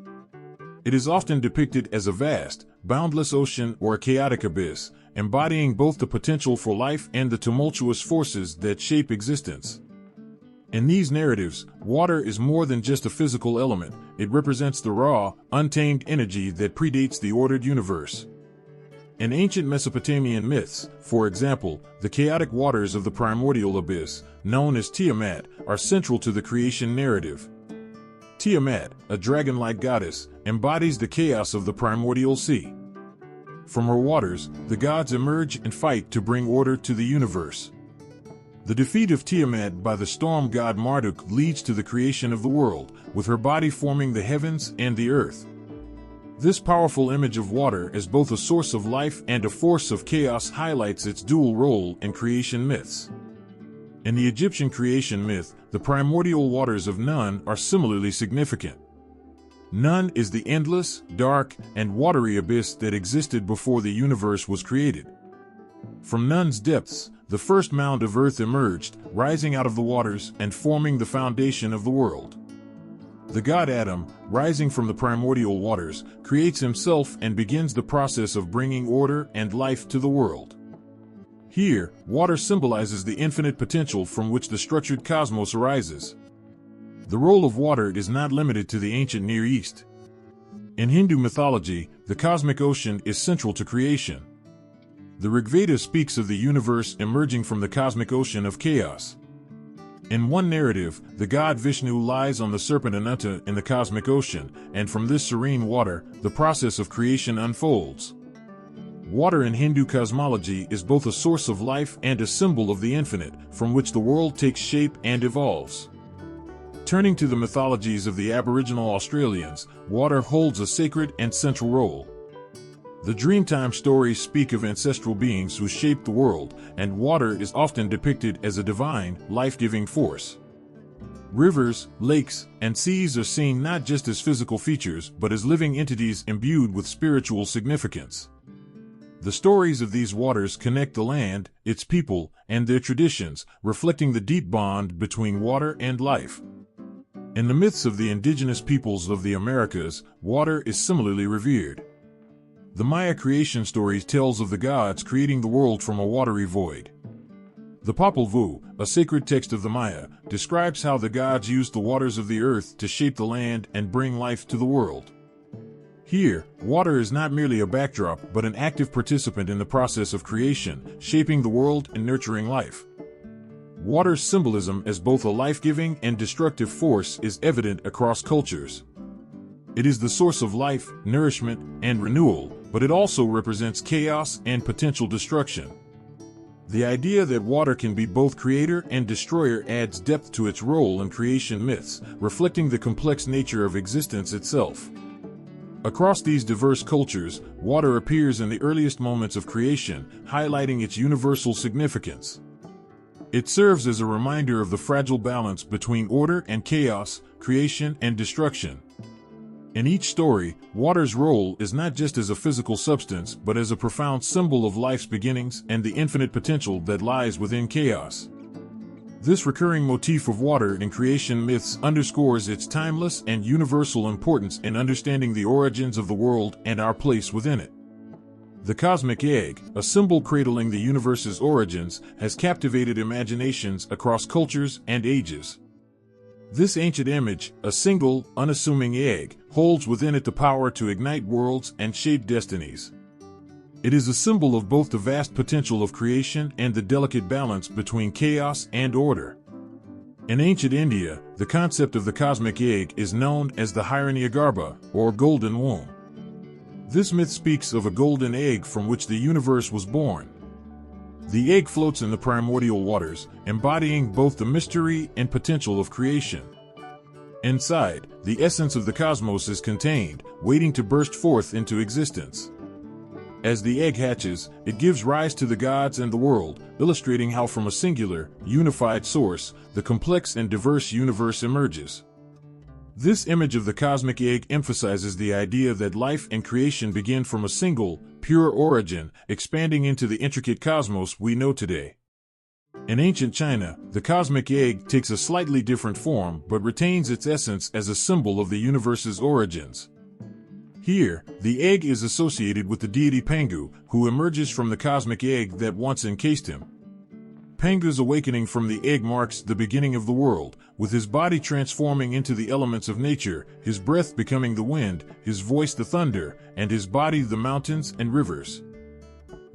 It is often depicted as a vast, boundless ocean or a chaotic abyss, embodying both the potential for life and the tumultuous forces that shape existence. In these narratives, water is more than just a physical element. It represents the raw, untamed energy that predates the ordered universe. In ancient Mesopotamian myths, for example, the chaotic waters of the primordial abyss, known as Tiamat, are central to the creation narrative. Tiamat, a dragon-like goddess, embodies the chaos of the primordial sea. From her waters, the gods emerge and fight to bring order to the universe. The defeat of Tiamat by the storm god Marduk leads to the creation of the world, with her body forming the heavens and the earth. This powerful image of water as both a source of life and a force of chaos highlights its dual role in creation myths. In the Egyptian creation myth, the primordial waters of Nun are similarly significant. Nun is the endless, dark, and watery abyss that existed before the universe was created. From Nun's depths, the first mound of earth emerged, rising out of the waters and forming the foundation of the world. The god Adam, rising from the primordial waters, creates himself and begins the process of bringing order and life to the world. Here, water symbolizes the infinite potential from which the structured cosmos arises. The role of water is not limited to the ancient Near East. In Hindu mythology, the cosmic ocean is central to creation. The Rig Veda speaks of the universe emerging from the cosmic ocean of chaos. In one narrative, the god Vishnu lies on the serpent Ananta in the cosmic ocean, and from this serene water, the process of creation unfolds. Water in Hindu cosmology is both a source of life and a symbol of the infinite, from which the world takes shape and evolves. Turning to the mythologies of the Aboriginal Australians, water holds a sacred and central role. The Dreamtime stories speak of ancestral beings who shaped the world, and water is often depicted as a divine, life-giving force. Rivers, lakes, and seas are seen not just as physical features but as living entities imbued with spiritual significance. The stories of these waters connect the land, its people, and their traditions, reflecting the deep bond between water and life. In the myths of the indigenous peoples of the Americas, water is similarly revered. The Maya creation story tells of the gods creating the world from a watery void. The Popol Vuh, a sacred text of the Maya, describes how the gods used the waters of the earth to shape the land and bring life to the world. Here, water is not merely a backdrop but an active participant in the process of creation, shaping the world and nurturing life. Water's symbolism as both a life-giving and destructive force is evident across cultures. It is the source of life, nourishment, and renewal, but it also represents chaos and potential destruction. The idea that water can be both creator and destroyer adds depth to its role in creation myths, reflecting the complex nature of existence itself. Across these diverse cultures, water appears in the earliest moments of creation, highlighting its universal significance. It serves as a reminder of the fragile balance between order and chaos, creation and destruction. In each story, water's role is not just as a physical substance but as a profound symbol of life's beginnings and the infinite potential that lies within chaos. This recurring motif of water in creation myths underscores its timeless and universal importance in understanding the origins of the world and our place within it. The cosmic egg, a symbol cradling the universe's origins, has captivated imaginations across cultures and ages. This ancient image, a single, unassuming egg, holds within it the power to ignite worlds and shape destinies. It is a symbol of both the vast potential of creation and the delicate balance between chaos and order. In ancient India, the concept of the cosmic egg is known as the Hiranyagarbha, or golden womb. This myth speaks of a golden egg from which the universe was born. The egg floats in the primordial waters, embodying both the mystery and potential of creation. Inside, the essence of the cosmos is contained, waiting to burst forth into existence. As the egg hatches, it gives rise to the gods and the world, illustrating how from a singular, unified source, the complex and diverse universe emerges. This image of the cosmic egg emphasizes the idea that life and creation begin from a single, pure origin, expanding into the intricate cosmos we know today. In ancient China, the cosmic egg takes a slightly different form but retains its essence as a symbol of the universe's origins. Here, the egg is associated with the deity Pangu, who emerges from the cosmic egg that once encased him. Pangu's awakening from the egg marks the beginning of the world, with his body transforming into the elements of nature, his breath becoming the wind, his voice the thunder, and his body the mountains and rivers.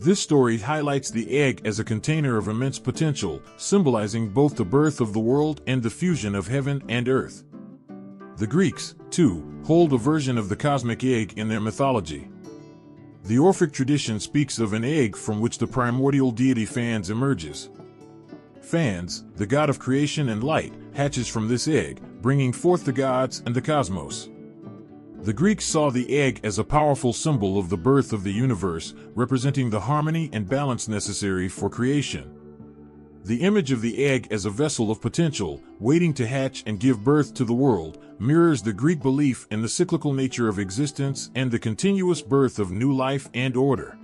This story highlights the egg as a container of immense potential, symbolizing both the birth of the world and the fusion of heaven and earth. The Greeks, too, hold a version of the cosmic egg in their mythology. The Orphic tradition speaks of an egg from which the primordial deity Phanes emerges. Phanes, the god of creation and light, hatches from this egg, bringing forth the gods and the cosmos. The Greeks saw the egg as a powerful symbol of the birth of the universe, representing the harmony and balance necessary for creation. The image of the egg as a vessel of potential, waiting to hatch and give birth to the world, mirrors the Greek belief in the cyclical nature of existence and the continuous birth of new life and order.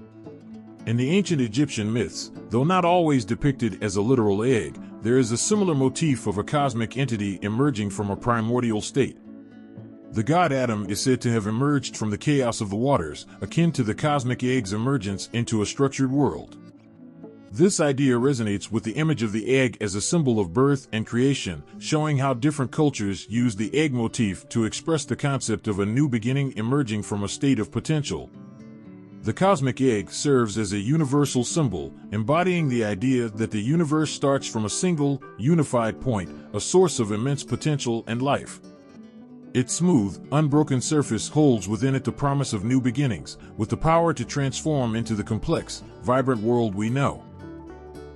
In the ancient Egyptian myths, though not always depicted as a literal egg, there is a similar motif of a cosmic entity emerging from a primordial state. The god Adam is said to have emerged from the chaos of the waters, akin to the cosmic egg's emergence into a structured world. This idea resonates with the image of the egg as a symbol of birth and creation, showing how different cultures use the egg motif to express the concept of a new beginning emerging from a state of potential. The cosmic egg serves as a universal symbol, embodying the idea that the universe starts from a single, unified point, a source of immense potential and life. Its smooth, unbroken surface holds within it the promise of new beginnings, with the power to transform into the complex, vibrant world we know.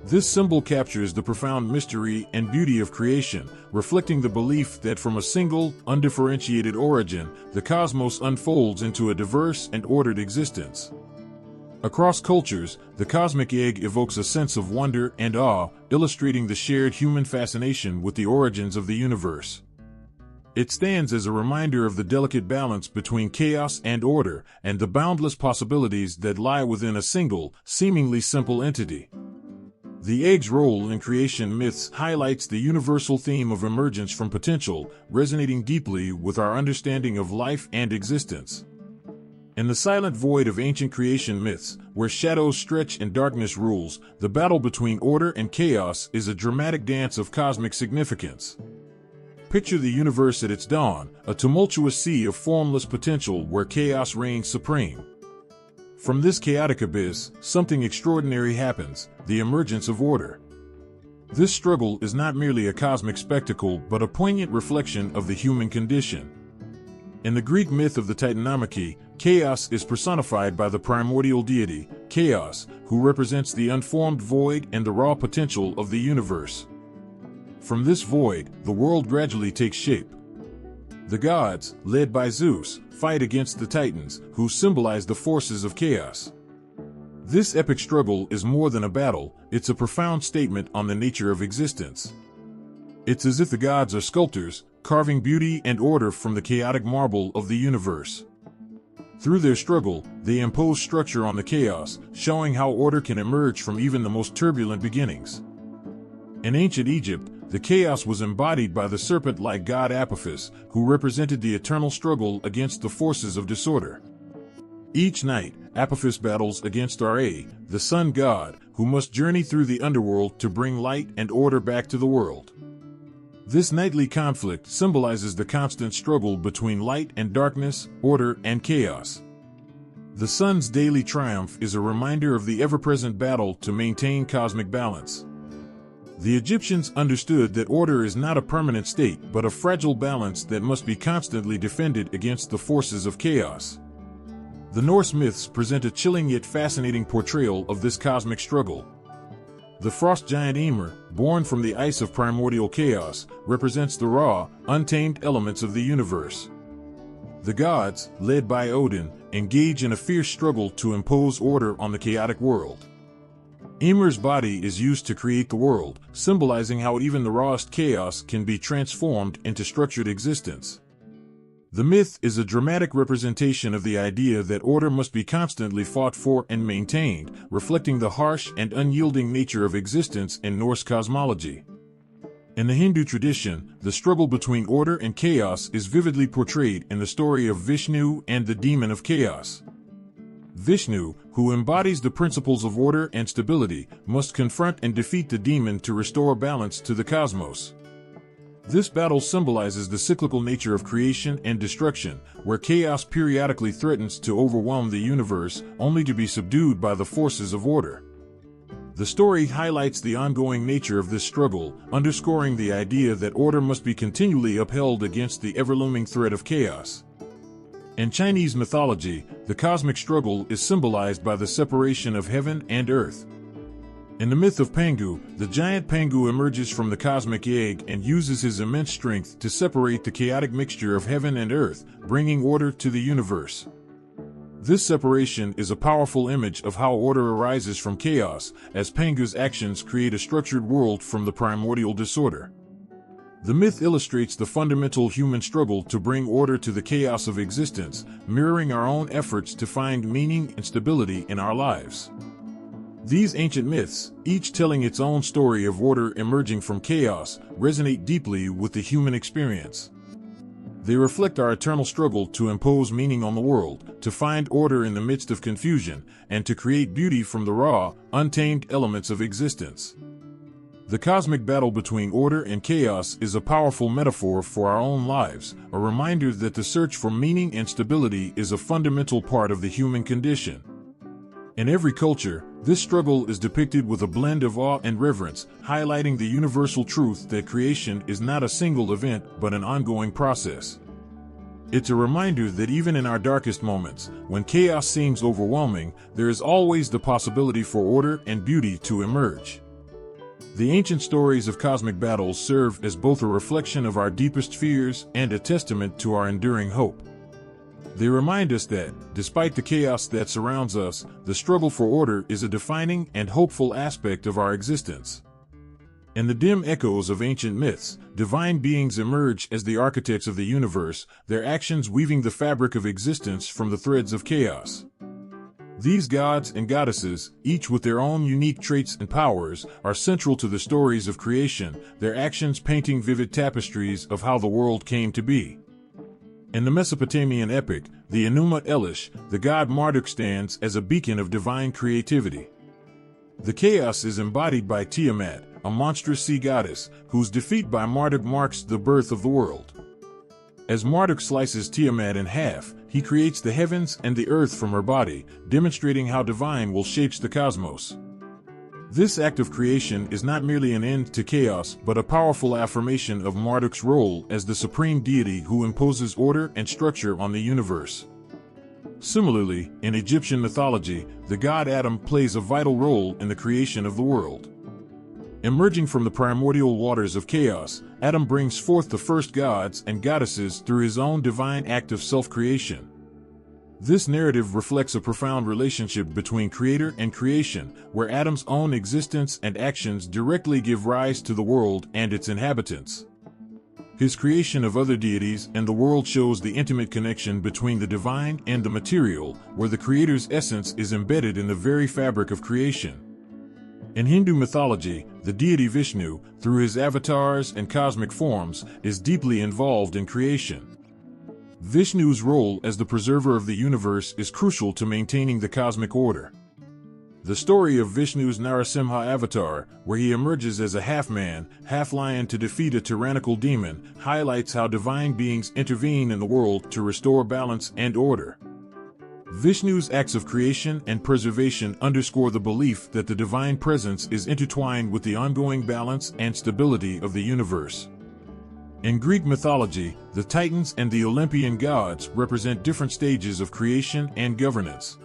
This symbol captures the profound mystery and beauty of creation, reflecting the belief that from a single, undifferentiated origin, the cosmos unfolds into a diverse and ordered existence. Across cultures, the cosmic egg evokes a sense of wonder and awe, illustrating the shared human fascination with the origins of the universe. It stands as a reminder of the delicate balance between chaos and order, and the boundless possibilities that lie within a single, seemingly simple entity. The egg's role in creation myths highlights the universal theme of emergence from potential, resonating deeply with our understanding of life and existence. In the silent void of ancient creation myths, where shadows stretch and darkness rules, the battle between order and chaos is a dramatic dance of cosmic significance. Picture the universe at its dawn, a tumultuous sea of formless potential where chaos reigns supreme. From this chaotic abyss, something extraordinary happens, the emergence of order. This struggle is not merely a cosmic spectacle but a poignant reflection of the human condition. In the Greek myth of the Titanomachy, chaos is personified by the primordial deity, Chaos, who represents the unformed void and the raw potential of the universe. From this void, the world gradually takes shape. The gods, led by Zeus, fight against the Titans, who symbolize the forces of chaos. This epic struggle is more than a battle, it's a profound statement on the nature of existence. It's as if the gods are sculptors, carving beauty and order from the chaotic marble of the universe. Through their struggle, they impose structure on the chaos, showing how order can emerge from even the most turbulent beginnings. In ancient Egypt, the chaos was embodied by the serpent-like god Apophis, who represented the eternal struggle against the forces of disorder. Each night, Apophis battles against Ra, the sun god, who must journey through the underworld to bring light and order back to the world. This nightly conflict symbolizes the constant struggle between light and darkness, order and chaos. The sun's daily triumph is a reminder of the ever-present battle to maintain cosmic balance. The Egyptians understood that order is not a permanent state but a fragile balance that must be constantly defended against the forces of chaos. The Norse myths present a chilling yet fascinating portrayal of this cosmic struggle. The frost giant Ymir, born from the ice of primordial chaos, represents the raw, untamed elements of the universe. The gods, led by Odin, engage in a fierce struggle to impose order on the chaotic world. Ymir's body is used to create the world, symbolizing how even the rawest chaos can be transformed into structured existence. The myth is a dramatic representation of the idea that order must be constantly fought for and maintained, reflecting the harsh and unyielding nature of existence in Norse cosmology. In the Hindu tradition, the struggle between order and chaos is vividly portrayed in the story of Vishnu and the demon of chaos. Vishnu, who embodies the principles of order and stability, must confront and defeat the demon to restore balance to the cosmos. This battle symbolizes the cyclical nature of creation and destruction, where chaos periodically threatens to overwhelm the universe, only to be subdued by the forces of order. The story highlights the ongoing nature of this struggle, underscoring the idea that order must be continually upheld against the ever-looming threat of chaos. In Chinese mythology, the cosmic struggle is symbolized by the separation of heaven and earth. In the myth of Pangu, the giant Pangu emerges from the cosmic egg and uses his immense strength to separate the chaotic mixture of heaven and earth, bringing order to the universe. This separation is a powerful image of how order arises from chaos, as Pangu's actions create a structured world from the primordial disorder. The myth illustrates the fundamental human struggle to bring order to the chaos of existence, mirroring our own efforts to find meaning and stability in our lives. These ancient myths, each telling its own story of order emerging from chaos, resonate deeply with the human experience. They reflect our eternal struggle to impose meaning on the world, to find order in the midst of confusion, and to create beauty from the raw, untamed elements of existence. The cosmic battle between order and chaos is a powerful metaphor for our own lives, a reminder that the search for meaning and stability is a fundamental part of the human condition. In every culture, this struggle is depicted with a blend of awe and reverence, highlighting the universal truth that creation is not a single event but an ongoing process. It's a reminder that even in our darkest moments, when chaos seems overwhelming, there is always the possibility for order and beauty to emerge. The ancient stories of cosmic battles serve as both a reflection of our deepest fears and a testament to our enduring hope. They remind us that, despite the chaos that surrounds us, the struggle for order is a defining and hopeful aspect of our existence. In the dim echoes of ancient myths, divine beings emerge as the architects of the universe, their actions weaving the fabric of existence from the threads of chaos. These gods and goddesses, each with their own unique traits and powers, are central to the stories of creation, their actions painting vivid tapestries of how the world came to be. In the Mesopotamian epic, the Enuma Elish, the god Marduk stands as a beacon of divine creativity. The chaos is embodied by Tiamat, a monstrous sea goddess, whose defeat by Marduk marks the birth of the world. As Marduk slices Tiamat in half, he creates the heavens and the earth from her body, demonstrating how divine will shapes the cosmos. This act of creation is not merely an end to chaos but a powerful affirmation of Marduk's role as the supreme deity who imposes order and structure on the universe. Similarly, in Egyptian mythology, the god Adam plays a vital role in the creation of the world. Emerging from the primordial waters of chaos, Adam brings forth the first gods and goddesses through his own divine act of self-creation. This narrative reflects a profound relationship between creator and creation, where Adam's own existence and actions directly give rise to the world and its inhabitants. His creation of other deities and the world shows the intimate connection between the divine and the material, where the creator's essence is embedded in the very fabric of creation. In Hindu mythology, the deity Vishnu, through his avatars and cosmic forms, is deeply involved in creation. Vishnu's role as the preserver of the universe is crucial to maintaining the cosmic order. The story of Vishnu's Narasimha avatar, where he emerges as a half-man, half-lion to defeat a tyrannical demon, highlights how divine beings intervene in the world to restore balance and order. Vishnu's acts of creation and preservation underscore the belief that the divine presence is intertwined with the ongoing balance and stability of the universe. In Greek mythology, the Titans and the Olympian gods represent different stages of creation and governance.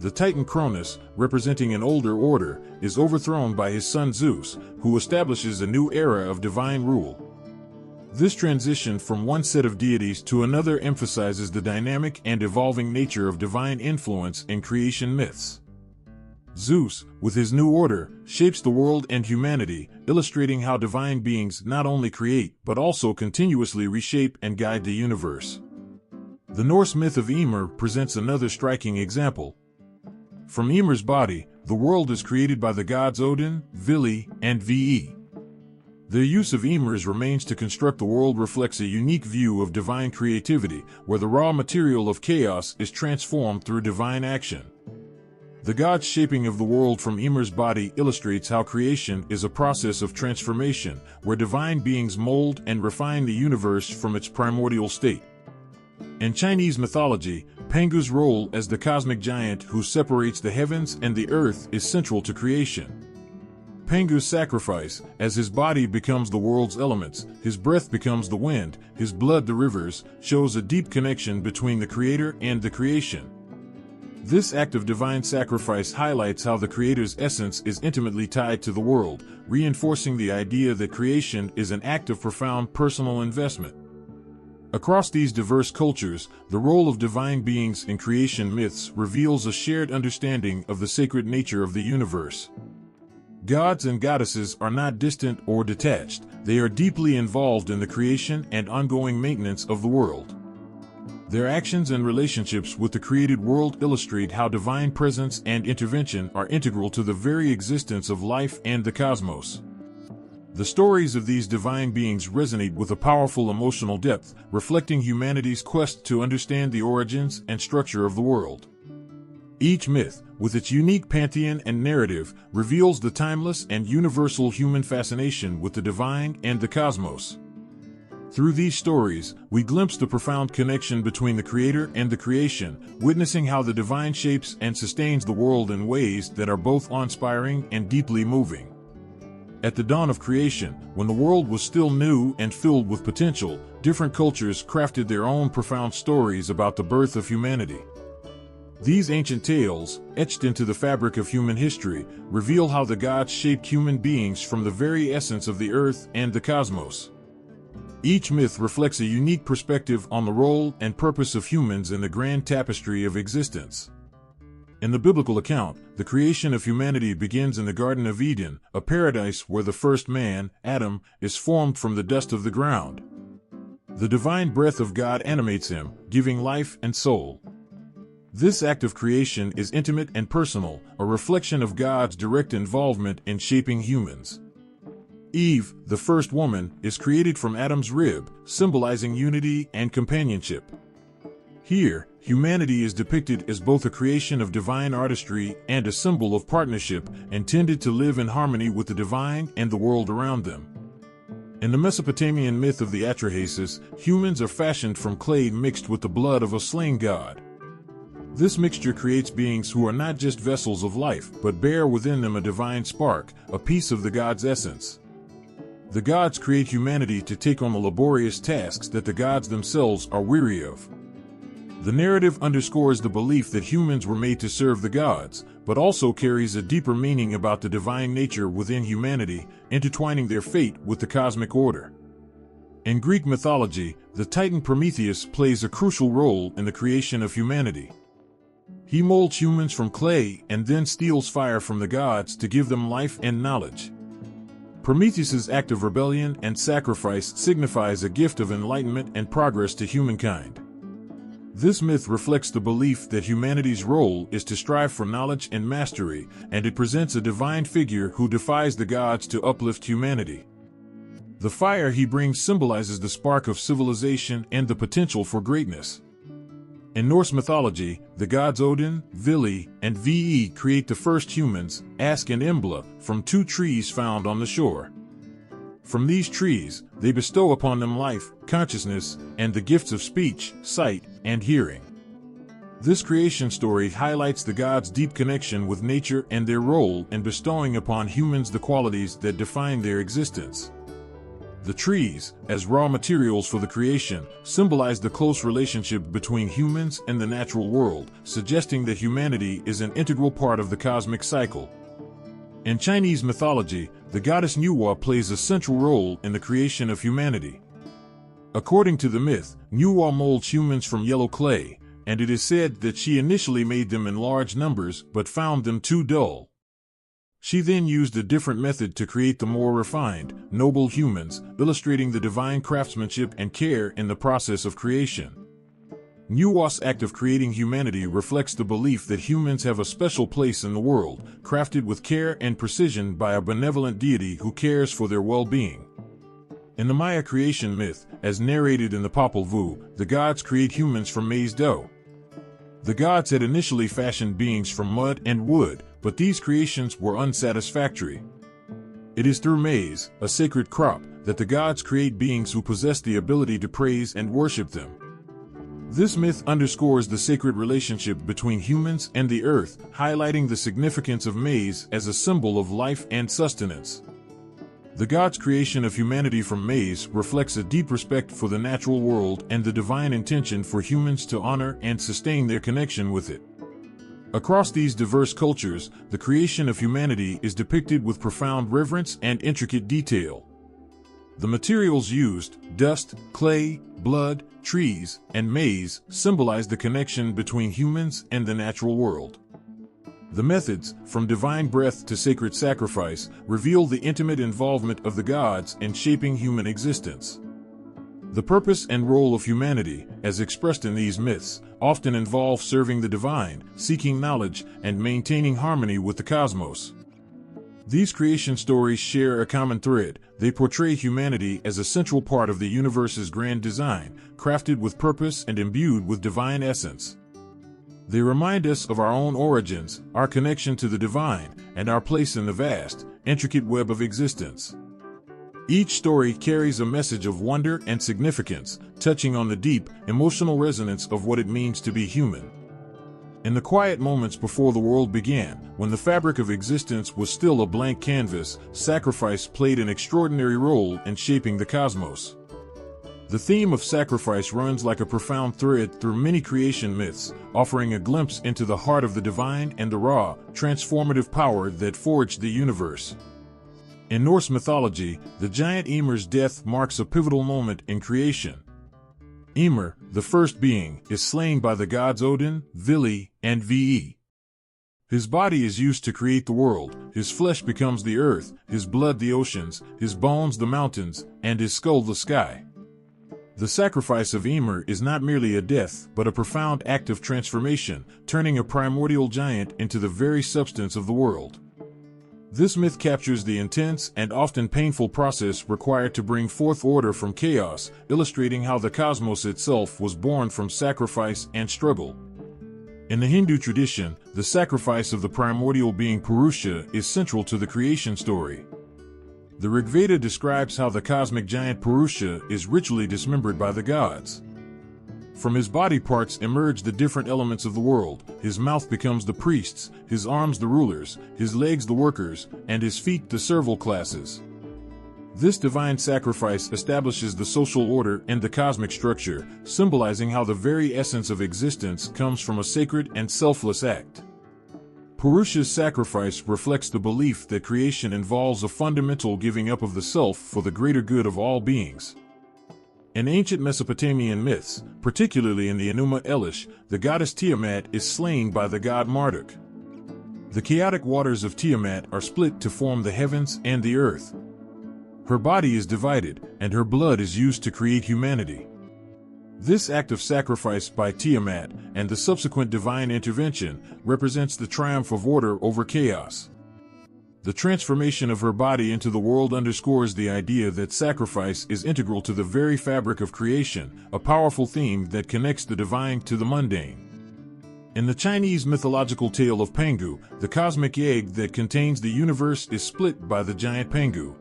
The Titan Cronus, representing an older order, is overthrown by his son Zeus, who establishes a new era of divine rule. This transition from one set of deities to another emphasizes the dynamic and evolving nature of divine influence in creation myths. Zeus, with his new order, shapes the world and humanity, illustrating how divine beings not only create but also continuously reshape and guide the universe. The Norse myth of Ymir presents another striking example. From Ymir's body, the world is created by the gods Odin, Vili, and Ve. Their use of Ymir's remains to construct the world reflects a unique view of divine creativity, where the raw material of chaos is transformed through divine action. The God's shaping of the world from Ymir's body illustrates how creation is a process of transformation, where divine beings mold and refine the universe from its primordial state. In Chinese mythology, Pangu's role as the cosmic giant who separates the heavens and the earth is central to creation. Pangu's sacrifice, as his body becomes the world's elements, his breath becomes the wind, his blood the rivers, shows a deep connection between the creator and the creation. This act of divine sacrifice highlights how the creator's essence is intimately tied to the world, reinforcing the idea that creation is an act of profound personal investment. Across these diverse cultures, the role of divine beings in creation myths reveals a shared understanding of the sacred nature of the universe. Gods and goddesses are not distant or detached, they are deeply involved in the creation and ongoing maintenance of the world. Their actions and relationships with the created world illustrate how divine presence and intervention are integral to the very existence of life and the cosmos. The stories of these divine beings resonate with a powerful emotional depth, reflecting humanity's quest to understand the origins and structure of the world. Each myth, with its unique pantheon and narrative, reveals the timeless and universal human fascination with the divine and the cosmos. Through these stories, we glimpse the profound connection between the creator and the creation, witnessing how the divine shapes and sustains the world in ways that are both awe-inspiring and deeply moving. At the dawn of creation, when the world was still new and filled with potential, different cultures crafted their own profound stories about the birth of humanity. These ancient tales, etched into the fabric of human history, reveal how the gods shaped human beings from the very essence of the earth and the cosmos. Each myth reflects a unique perspective on the role and purpose of humans in the grand tapestry of existence. In the biblical account, the creation of humanity begins in the Garden of Eden, a paradise where the first man, Adam, is formed from the dust of the ground. The divine breath of God animates him, giving life and soul. This act of creation is intimate and personal, a reflection of God's direct involvement in shaping humans. Eve, the first woman, is created from Adam's rib, symbolizing unity and companionship. Here, humanity is depicted as both a creation of divine artistry and a symbol of partnership, intended to live in harmony with the divine and the world around them. In the Mesopotamian myth of the Atrahasis, humans are fashioned from clay mixed with the blood of a slain god. This mixture creates beings who are not just vessels of life, but bear within them a divine spark, a piece of the god's essence. The gods create humanity to take on the laborious tasks that the gods themselves are weary of. The narrative underscores the belief that humans were made to serve the gods, but also carries a deeper meaning about the divine nature within humanity, intertwining their fate with the cosmic order. In Greek mythology, the Titan Prometheus plays a crucial role in the creation of humanity. He molds humans from clay and then steals fire from the gods to give them life and knowledge. Prometheus's act of rebellion and sacrifice signifies a gift of enlightenment and progress to humankind. This myth reflects the belief that humanity's role is to strive for knowledge and mastery, and it presents a divine figure who defies the gods to uplift humanity. The fire he brings symbolizes the spark of civilization and the potential for greatness. In Norse mythology, the gods Odin, Vili, and Ve create the first humans, Ask and Embla, from two trees found on the shore. From these trees, they bestow upon them life, consciousness, and the gifts of speech, sight, and hearing. This creation story highlights the gods' deep connection with nature and their role in bestowing upon humans the qualities that define their existence. The trees, as raw materials for the creation, symbolize the close relationship between humans and the natural world, suggesting that humanity is an integral part of the cosmic cycle. In Chinese mythology, the goddess Nuwa plays a central role in the creation of humanity. According to the myth, Nuwa molds humans from yellow clay, and it is said that she initially made them in large numbers but found them too dull. She then used a different method to create the more refined, noble humans, illustrating the divine craftsmanship and care in the process of creation. Nuwa's act of creating humanity reflects the belief that humans have a special place in the world, crafted with care and precision by a benevolent deity who cares for their well-being. In the Maya creation myth, as narrated in the Popol Vuh, the gods create humans from maize dough. The gods had initially fashioned beings from mud and wood, but these creations were unsatisfactory. It is through maize, a sacred crop, that the gods create beings who possess the ability to praise and worship them. This myth underscores the sacred relationship between humans and the earth, highlighting the significance of maize as a symbol of life and sustenance. The gods' creation of humanity from maize reflects a deep respect for the natural world and the divine intention for humans to honor and sustain their connection with it. Across these diverse cultures, the creation of humanity is depicted with profound reverence and intricate detail. The materials used, dust, clay, blood, trees, and maize, symbolize the connection between humans and the natural world. The methods, from divine breath to sacred sacrifice, reveal the intimate involvement of the gods in shaping human existence. The purpose and role of humanity, as expressed in these myths, often involve serving the divine, seeking knowledge, and maintaining harmony with the cosmos. These creation stories share a common thread. They portray humanity as a central part of the universe's grand design, crafted with purpose and imbued with divine essence. They remind us of our own origins, our connection to the divine, and our place in the vast, intricate web of existence. Each story carries a message of wonder and significance, touching on the deep, emotional resonance of what it means to be human. In the quiet moments before the world began, when the fabric of existence was still a blank canvas, sacrifice played an extraordinary role in shaping the cosmos. The theme of sacrifice runs like a profound thread through many creation myths, offering a glimpse into the heart of the divine and the raw, transformative power that forged the universe. In Norse mythology, the giant Ymir's death marks a pivotal moment in creation. Ymir, the first being, is slain by the gods Odin, Vili, and Ve. His body is used to create the world, his flesh becomes the earth, his blood the oceans, his bones the mountains, and his skull the sky. The sacrifice of Ymir is not merely a death, but a profound act of transformation, turning a primordial giant into the very substance of the world. This myth captures the intense and often painful process required to bring forth order from chaos, illustrating how the cosmos itself was born from sacrifice and struggle. In the Hindu tradition, the sacrifice of the primordial being Purusha is central to the creation story. The Rig Veda describes how the cosmic giant Purusha is ritually dismembered by the gods. From his body parts emerge the different elements of the world. His mouth becomes the priests, his arms the rulers, his legs the workers, and his feet the servile classes. This divine sacrifice establishes the social order and the cosmic structure, symbolizing how the very essence of existence comes from a sacred and selfless act. Purusha's sacrifice reflects the belief that creation involves a fundamental giving up of the self for the greater good of all beings. In ancient Mesopotamian myths, particularly in the Enuma Elish, the goddess Tiamat is slain by the god Marduk. The chaotic waters of Tiamat are split to form the heavens and the earth. Her body is divided, and her blood is used to create humanity. This act of sacrifice by Tiamat, and the subsequent divine intervention, represents the triumph of order over chaos. The transformation of her body into the world underscores the idea that sacrifice is integral to the very fabric of creation, a powerful theme that connects the divine to the mundane. In the Chinese mythological tale of Pangu, the cosmic egg that contains the universe is split by the giant Pangu.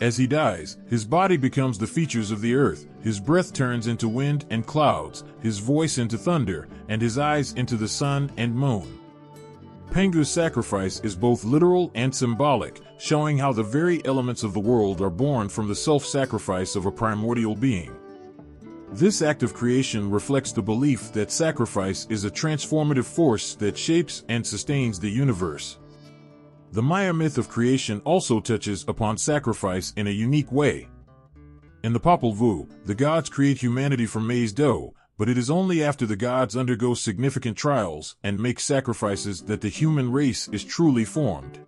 As he dies, his body becomes the features of the earth, his breath turns into wind and clouds, his voice into thunder, and his eyes into the sun and moon. Pangu's sacrifice is both literal and symbolic, showing how the very elements of the world are born from the self-sacrifice of a primordial being. This act of creation reflects the belief that sacrifice is a transformative force that shapes and sustains the universe. The Maya myth of creation also touches upon sacrifice in a unique way. In the Popol Vuh, the gods create humanity from maize dough, but it is only after the gods undergo significant trials and make sacrifices that the human race is truly formed.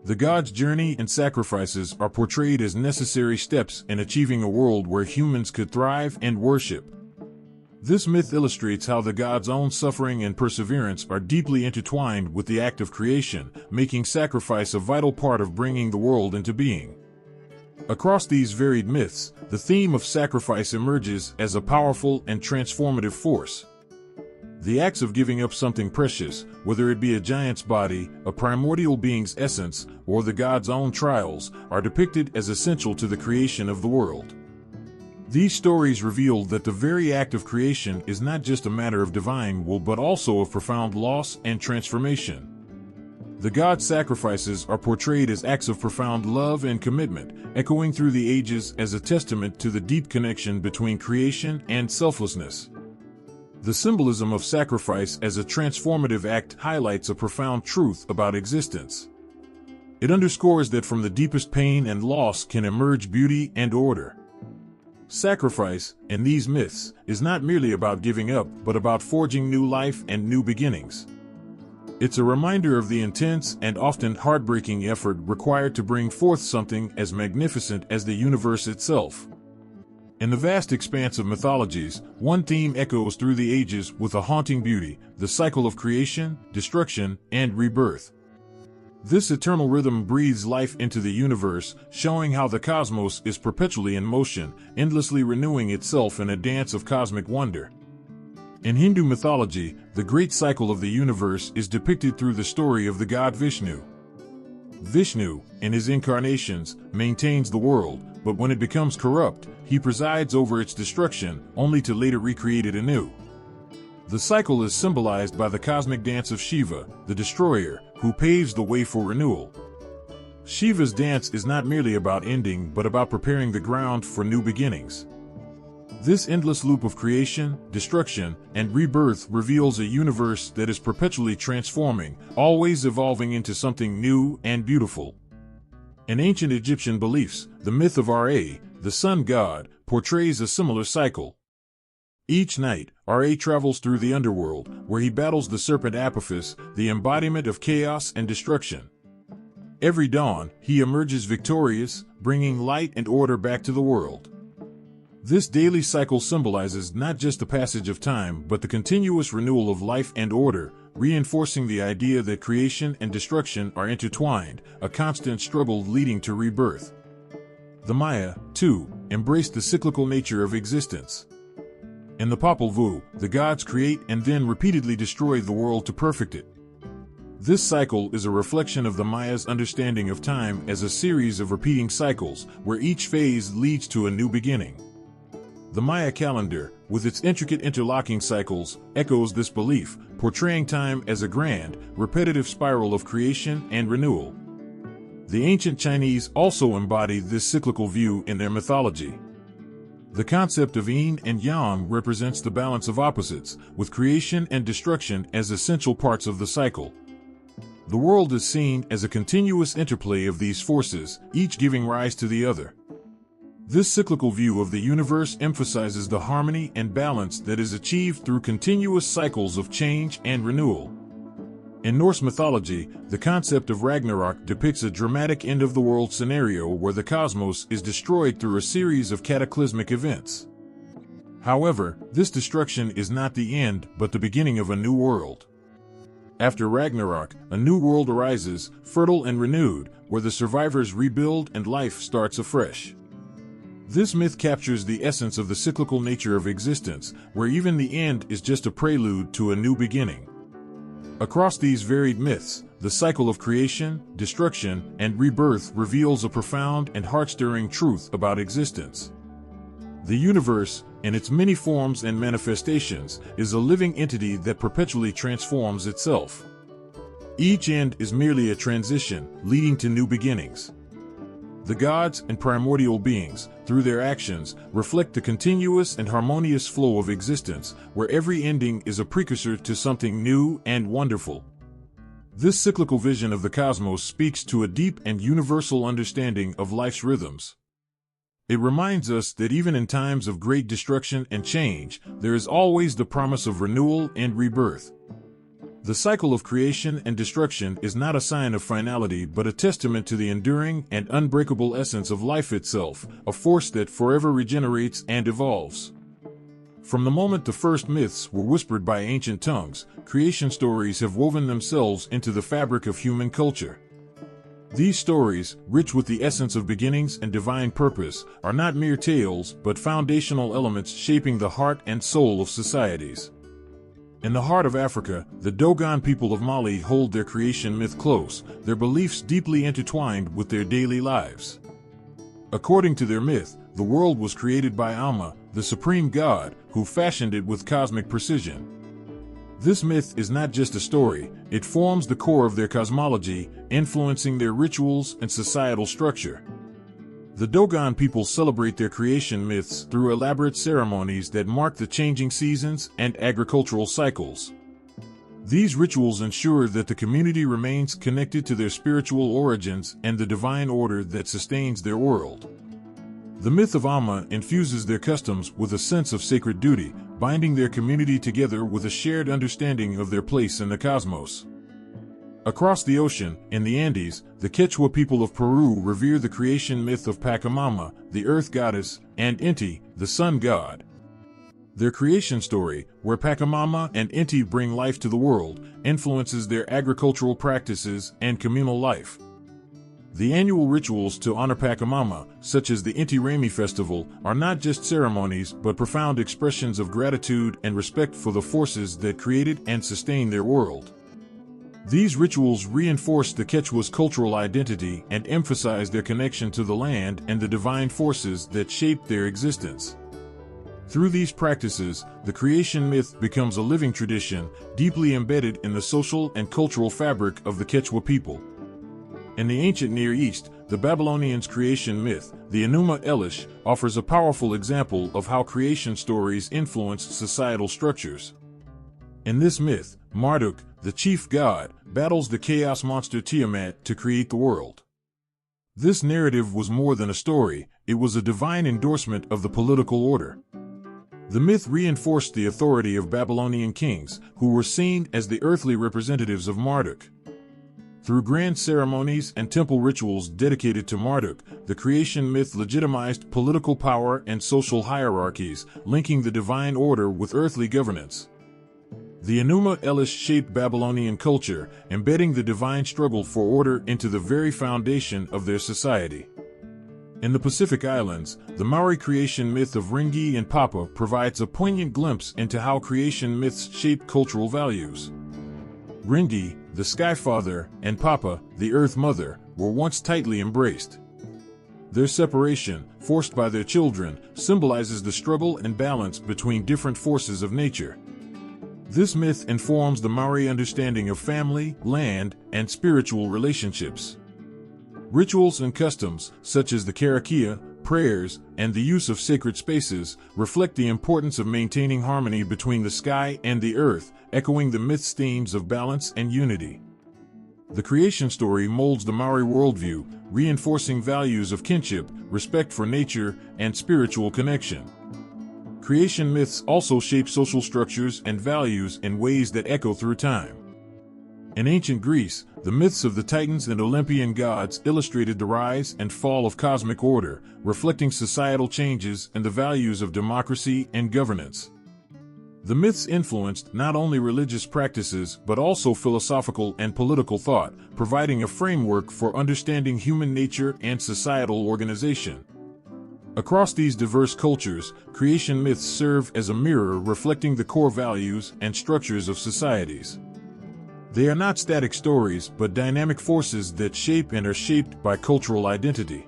The gods' journey and sacrifices are portrayed as necessary steps in achieving a world where humans could thrive and worship. This myth illustrates how the gods' own suffering and perseverance are deeply intertwined with the act of creation, making sacrifice a vital part of bringing the world into being. Across these varied myths, the theme of sacrifice emerges as a powerful and transformative force. The acts of giving up something precious, whether it be a giant's body, a primordial being's essence, or the god's own trials, are depicted as essential to the creation of the world. These stories reveal that the very act of creation is not just a matter of divine will but also of profound loss and transformation. The god's sacrifices are portrayed as acts of profound love and commitment, echoing through the ages as a testament to the deep connection between creation and selflessness. The symbolism of sacrifice as a transformative act highlights a profound truth about existence. It underscores that from the deepest pain and loss can emerge beauty and order. Sacrifice, in these myths, is not merely about giving up, but about forging new life and new beginnings. It's a reminder of the intense and often heartbreaking effort required to bring forth something as magnificent as the universe itself. In the vast expanse of mythologies, one theme echoes through the ages with a haunting beauty: the cycle of creation, destruction, and rebirth. This eternal rhythm breathes life into the universe, showing how the cosmos is perpetually in motion, endlessly renewing itself in a dance of cosmic wonder. In Hindu mythology, the great cycle of the universe is depicted through the story of the god Vishnu. Vishnu, in his incarnations, maintains the world, but when it becomes corrupt, he presides over its destruction, only to later recreate it anew. The cycle is symbolized by the cosmic dance of Shiva, the destroyer, who paves the way for renewal. Shiva's dance is not merely about ending, but about preparing the ground for new beginnings. This endless loop of creation, destruction, and rebirth reveals a universe that is perpetually transforming, always evolving into something new and beautiful. In ancient Egyptian beliefs, the myth of Ra, the sun god, portrays a similar cycle. Each night, Ra travels through the underworld, where he battles the serpent Apophis, the embodiment of chaos and destruction. Every dawn, he emerges victorious, bringing light and order back to the world. This daily cycle symbolizes not just the passage of time, but the continuous renewal of life and order, reinforcing the idea that creation and destruction are intertwined, a constant struggle leading to rebirth. The Maya, too, embraced the cyclical nature of existence. In the Popol Vuh, the gods create and then repeatedly destroy the world to perfect it. This cycle is a reflection of the Maya's understanding of time as a series of repeating cycles, where each phase leads to a new beginning. The Maya calendar, with its intricate interlocking cycles, echoes this belief, portraying time as a grand, repetitive spiral of creation and renewal. The ancient Chinese also embodied this cyclical view in their mythology. The concept of yin and yang represents the balance of opposites, with creation and destruction as essential parts of the cycle. The world is seen as a continuous interplay of these forces, each giving rise to the other. This cyclical view of the universe emphasizes the harmony and balance that is achieved through continuous cycles of change and renewal. In Norse mythology, the concept of Ragnarok depicts a dramatic end-of-the-world scenario where the cosmos is destroyed through a series of cataclysmic events. However, this destruction is not the end, but the beginning of a new world. After Ragnarok, a new world arises, fertile and renewed, where the survivors rebuild and life starts afresh. This myth captures the essence of the cyclical nature of existence, where even the end is just a prelude to a new beginning. Across these varied myths, the cycle of creation, destruction, and rebirth reveals a profound and heart-stirring truth about existence. The universe, in its many forms and manifestations, is a living entity that perpetually transforms itself. Each end is merely a transition, leading to new beginnings. The gods and primordial beings, through their actions, reflect the continuous and harmonious flow of existence, where every ending is a precursor to something new and wonderful. This cyclical vision of the cosmos speaks to a deep and universal understanding of life's rhythms. It reminds us that even in times of great destruction and change, there is always the promise of renewal and rebirth. The cycle of creation and destruction is not a sign of finality but a testament to the enduring and unbreakable essence of life itself, a force that forever regenerates and evolves. From the moment the first myths were whispered by ancient tongues, creation stories have woven themselves into the fabric of human culture. These stories, rich with the essence of beginnings and divine purpose, are not mere tales but foundational elements shaping the heart and soul of societies. In the heart of Africa, the Dogon people of Mali hold their creation myth close, their beliefs deeply intertwined with their daily lives. According to their myth, the world was created by Amma, the supreme god, who fashioned it with cosmic precision. This myth is not just a story, it forms the core of their cosmology, influencing their rituals and societal structure. The Dogon people celebrate their creation myths through elaborate ceremonies that mark the changing seasons and agricultural cycles. These rituals ensure that the community remains connected to their spiritual origins and the divine order that sustains their world. The myth of Amma infuses their customs with a sense of sacred duty, binding their community together with a shared understanding of their place in the cosmos. Across the ocean, in the Andes, the Quechua people of Peru revere the creation myth of Pachamama, the earth goddess, and Inti, the sun god. Their creation story, where Pachamama and Inti bring life to the world, influences their agricultural practices and communal life. The annual rituals to honor Pachamama, such as the Inti Raymi festival, are not just ceremonies but profound expressions of gratitude and respect for the forces that created and sustain their world. These rituals reinforce the Quechua's cultural identity and emphasize their connection to the land and the divine forces that shape their existence. Through these practices, the creation myth becomes a living tradition, deeply embedded in the social and cultural fabric of the Quechua people. In the ancient Near East, the Babylonians' creation myth, the Enuma Elish, offers a powerful example of how creation stories influenced societal structures. In this myth, Marduk, the chief god, battles the chaos monster Tiamat to create the world. This narrative was more than a story, it was a divine endorsement of the political order. The myth reinforced the authority of Babylonian kings, who were seen as the earthly representatives of Marduk. Through grand ceremonies and temple rituals dedicated to Marduk, the creation myth legitimized political power and social hierarchies, linking the divine order with earthly governance. The Enuma Elish shaped Babylonian culture, embedding the divine struggle for order into the very foundation of their society. In the Pacific Islands, the Maori creation myth of Ringi and Papa provides a poignant glimpse into how creation myths shape cultural values. Ringi, the Sky Father, and Papa, the Earth Mother, were once tightly embraced. Their separation, forced by their children, symbolizes the struggle and balance between different forces of nature. This myth informs the Maori understanding of family, land, and spiritual relationships. Rituals and customs, such as the karakia, prayers, and the use of sacred spaces, reflect the importance of maintaining harmony between the sky and the earth, echoing the myth's themes of balance and unity. The creation story molds the Maori worldview, reinforcing values of kinship, respect for nature, and spiritual connection. Creation myths also shape social structures and values in ways that echo through time. In ancient Greece, the myths of the Titans and Olympian gods illustrated the rise and fall of cosmic order, reflecting societal changes and the values of democracy and governance. The myths influenced not only religious practices but also philosophical and political thought, providing a framework for understanding human nature and societal organization. Across these diverse cultures, creation myths serve as a mirror reflecting the core values and structures of societies. They are not static stories but dynamic forces that shape and are shaped by cultural identity.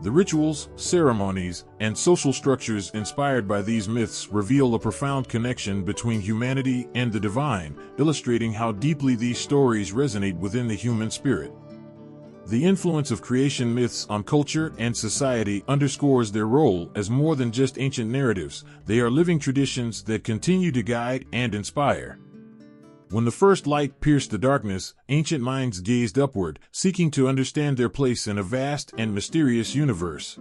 The rituals, ceremonies, and social structures inspired by these myths reveal a profound connection between humanity and the divine, illustrating how deeply these stories resonate within the human spirit. The influence of creation myths on culture and society underscores their role as more than just ancient narratives. They are living traditions that continue to guide and inspire. When the first light pierced the darkness, ancient minds gazed upward, seeking to understand their place in a vast and mysterious universe.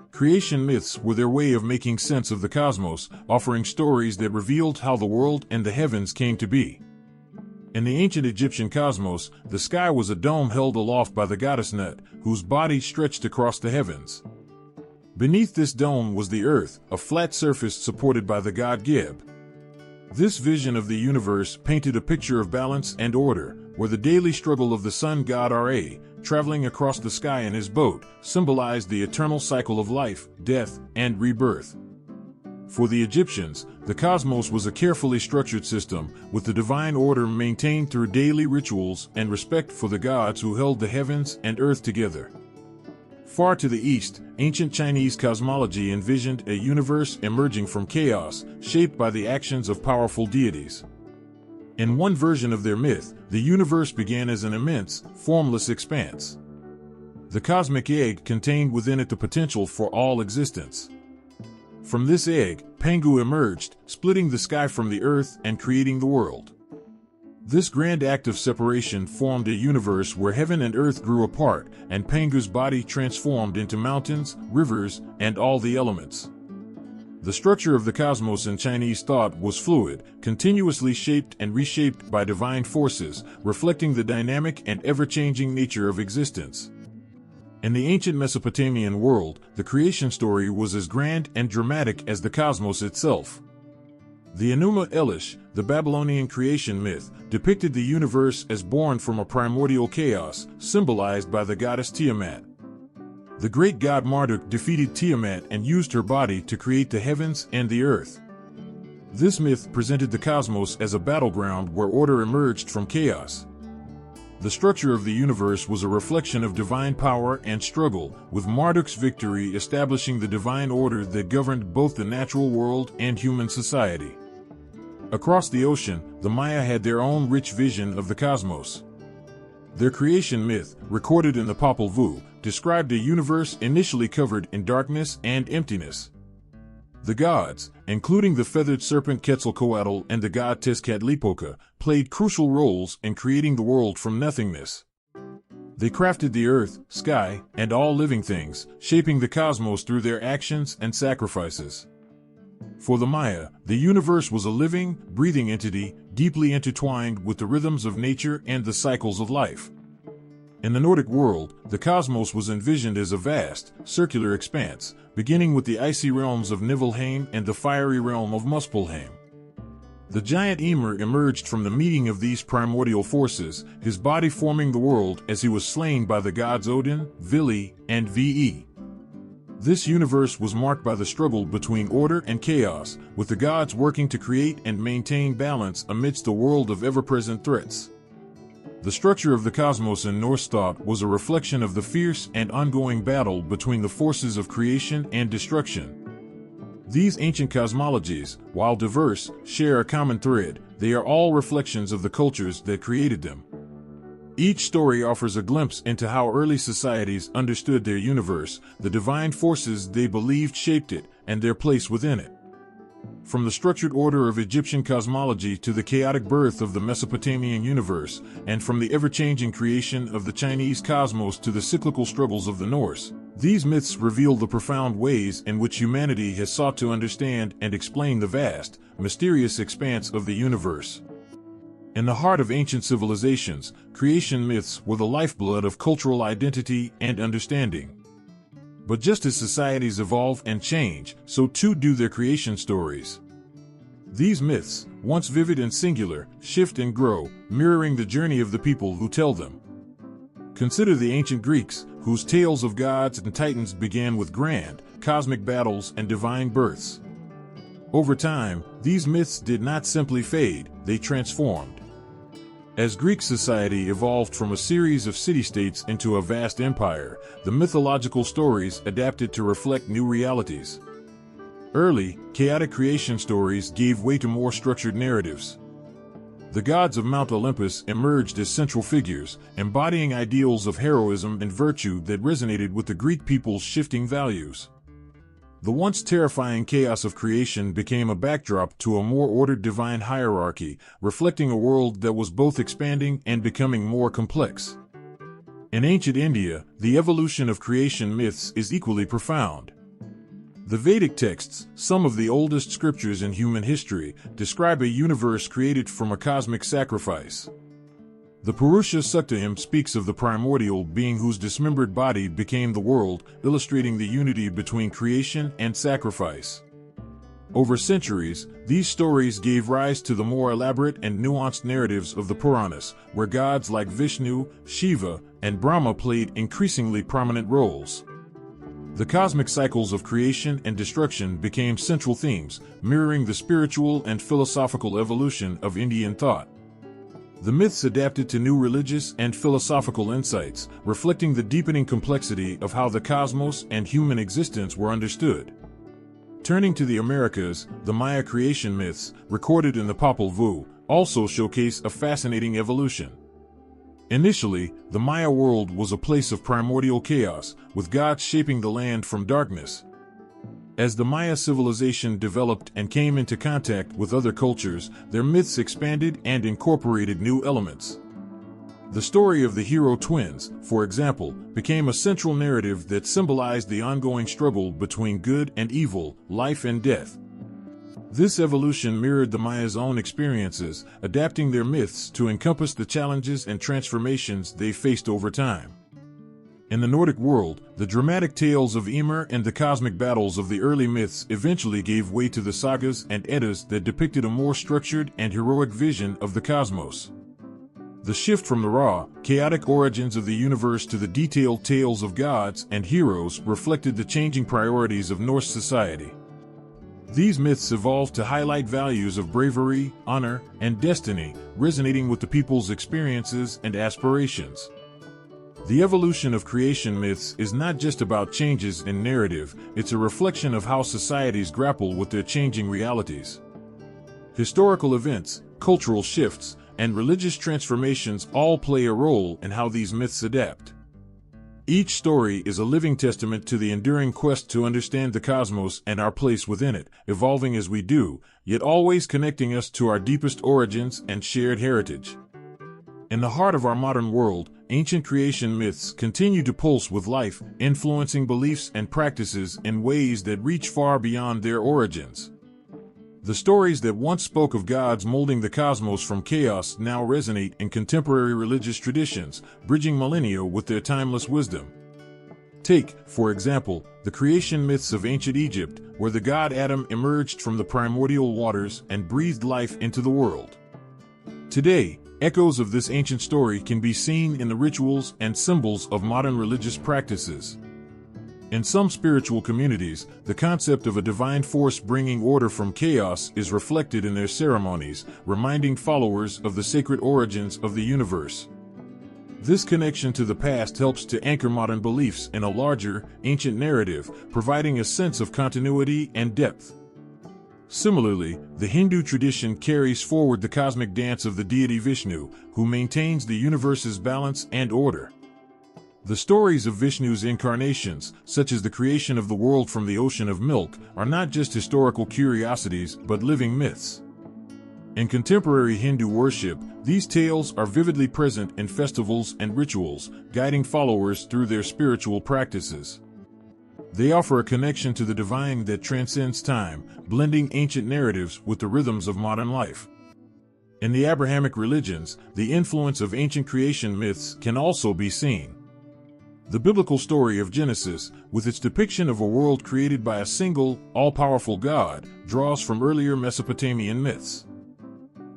Creation myths were their way of making sense of the cosmos, offering stories that revealed how the world and the heavens came to be. In the ancient Egyptian cosmos, the sky was a dome held aloft by the goddess Nut, whose body stretched across the heavens. Beneath this dome was the earth, a flat surface supported by the god Geb. This vision of the universe painted a picture of balance and order, where the daily struggle of the sun god Ra, traveling across the sky in his boat, symbolized the eternal cycle of life, death, and rebirth. For the Egyptians, the cosmos was a carefully structured system, with the divine order maintained through daily rituals and respect for the gods who held the heavens and earth together. Far to the east, ancient Chinese cosmology envisioned a universe emerging from chaos, shaped by the actions of powerful deities. In one version of their myth, the universe began as an immense, formless expanse. The cosmic egg contained within it the potential for all existence. From this egg, Pangu emerged, splitting the sky from the earth and creating the world. This grand act of separation formed a universe where heaven and earth grew apart, and Pangu's body transformed into mountains, rivers, and all the elements. The structure of the cosmos in Chinese thought was fluid, continuously shaped and reshaped by divine forces, reflecting the dynamic and ever-changing nature of existence. In the ancient Mesopotamian world, the creation story was as grand and dramatic as the cosmos itself. The Enuma Elish, the Babylonian creation myth, depicted the universe as born from a primordial chaos, symbolized by the goddess Tiamat. The great god Marduk defeated Tiamat and used her body to create the heavens and the earth. This myth presented the cosmos as a battleground where order emerged from chaos. The structure of the universe was a reflection of divine power and struggle, with Marduk's victory establishing the divine order that governed both the natural world and human society. Across the ocean, the Maya had their own rich vision of the cosmos. Their creation myth, recorded in the Popol Vuh, described a universe initially covered in darkness and emptiness. The gods, including the feathered serpent Quetzalcoatl and the god Tezcatlipoca, played crucial roles in creating the world from nothingness. They crafted the earth, sky, and all living things, shaping the cosmos through their actions and sacrifices. For the Maya, the universe was a living, breathing entity, deeply intertwined with the rhythms of nature and the cycles of life. In the Nordic world, the cosmos was envisioned as a vast, circular expanse, beginning with the icy realms of Niflheim and the fiery realm of Muspelheim. The giant Ymir emerged from the meeting of these primordial forces, his body forming the world as he was slain by the gods Odin, Vili, and Ve. This universe was marked by the struggle between order and chaos, with the gods working to create and maintain balance amidst a world of ever-present threats. The structure of the cosmos in Norse thought was a reflection of the fierce and ongoing battle between the forces of creation and destruction. These ancient cosmologies, while diverse, share a common thread. They are all reflections of the cultures that created them. Each story offers a glimpse into how early societies understood their universe, the divine forces they believed shaped it, and their place within it. From the structured order of Egyptian cosmology to the chaotic birth of the Mesopotamian universe, and from the ever-changing creation of the Chinese cosmos to the cyclical struggles of the Norse, these myths reveal the profound ways in which humanity has sought to understand and explain the vast, mysterious expanse of the universe. In the heart of ancient civilizations, creation myths were the lifeblood of cultural identity and understanding. But just as societies evolve and change, so too do their creation stories. These myths, once vivid and singular, shift and grow, mirroring the journey of the people who tell them. Consider the ancient Greeks, whose tales of gods and titans began with grand, cosmic battles and divine births. Over time, these myths did not simply fade, they transformed. As Greek society evolved from a series of city-states into a vast empire, the mythological stories adapted to reflect new realities. Early, chaotic creation stories gave way to more structured narratives. The gods of Mount Olympus emerged as central figures, embodying ideals of heroism and virtue that resonated with the Greek people's shifting values. The once terrifying chaos of creation became a backdrop to a more ordered divine hierarchy, reflecting a world that was both expanding and becoming more complex. In ancient India, the evolution of creation myths is equally profound. The Vedic texts, some of the oldest scriptures in human history, describe a universe created from a cosmic sacrifice. The Purusha Sukta hymn speaks of the primordial being whose dismembered body became the world, illustrating the unity between creation and sacrifice. Over centuries, these stories gave rise to the more elaborate and nuanced narratives of the Puranas, where gods like Vishnu, Shiva, and Brahma played increasingly prominent roles. The cosmic cycles of creation and destruction became central themes, mirroring the spiritual and philosophical evolution of Indian thought. The myths adapted to new religious and philosophical insights, reflecting the deepening complexity of how the cosmos and human existence were understood. Turning to the Americas, the Maya creation myths, recorded in the Popol Vuh, also showcase a fascinating evolution. Initially, the Maya world was a place of primordial chaos, with gods shaping the land from darkness. As the Maya civilization developed and came into contact with other cultures, their myths expanded and incorporated new elements. The story of the hero twins, for example, became a central narrative that symbolized the ongoing struggle between good and evil, life and death. This evolution mirrored the Maya's own experiences, adapting their myths to encompass the challenges and transformations they faced over time. In the Nordic world, the dramatic tales of Ymir and the cosmic battles of the early myths eventually gave way to the sagas and Eddas that depicted a more structured and heroic vision of the cosmos. The shift from the raw, chaotic origins of the universe to the detailed tales of gods and heroes reflected the changing priorities of Norse society. These myths evolved to highlight values of bravery, honor, and destiny, resonating with the people's experiences and aspirations. The evolution of creation myths is not just about changes in narrative, it's a reflection of how societies grapple with their changing realities. Historical events, cultural shifts, and religious transformations all play a role in how these myths adapt. Each story is a living testament to the enduring quest to understand the cosmos and our place within it, evolving as we do, yet always connecting us to our deepest origins and shared heritage. In the heart of our modern world, ancient creation myths continue to pulse with life, influencing beliefs and practices in ways that reach far beyond their origins. The stories that once spoke of gods molding the cosmos from chaos now resonate in contemporary religious traditions, bridging millennia with their timeless wisdom. Take, for example, the creation myths of ancient Egypt, where the god Adam emerged from the primordial waters and breathed life into the world. Today, echoes of this ancient story can be seen in the rituals and symbols of modern religious practices. In some spiritual communities, the concept of a divine force bringing order from chaos is reflected in their ceremonies, reminding followers of the sacred origins of the universe. This connection to the past helps to anchor modern beliefs in a larger, ancient narrative, providing a sense of continuity and depth. Similarly, the Hindu tradition carries forward the cosmic dance of the deity Vishnu, who maintains the universe's balance and order. The stories of Vishnu's incarnations, such as the creation of the world from the ocean of milk, are not just historical curiosities but living myths. In contemporary Hindu worship, these tales are vividly present in festivals and rituals, guiding followers through their spiritual practices. They offer a connection to the divine that transcends time, blending ancient narratives with the rhythms of modern life. In the Abrahamic religions, the influence of ancient creation myths can also be seen. The biblical story of Genesis, with its depiction of a world created by a single, all-powerful God, draws from earlier Mesopotamian myths.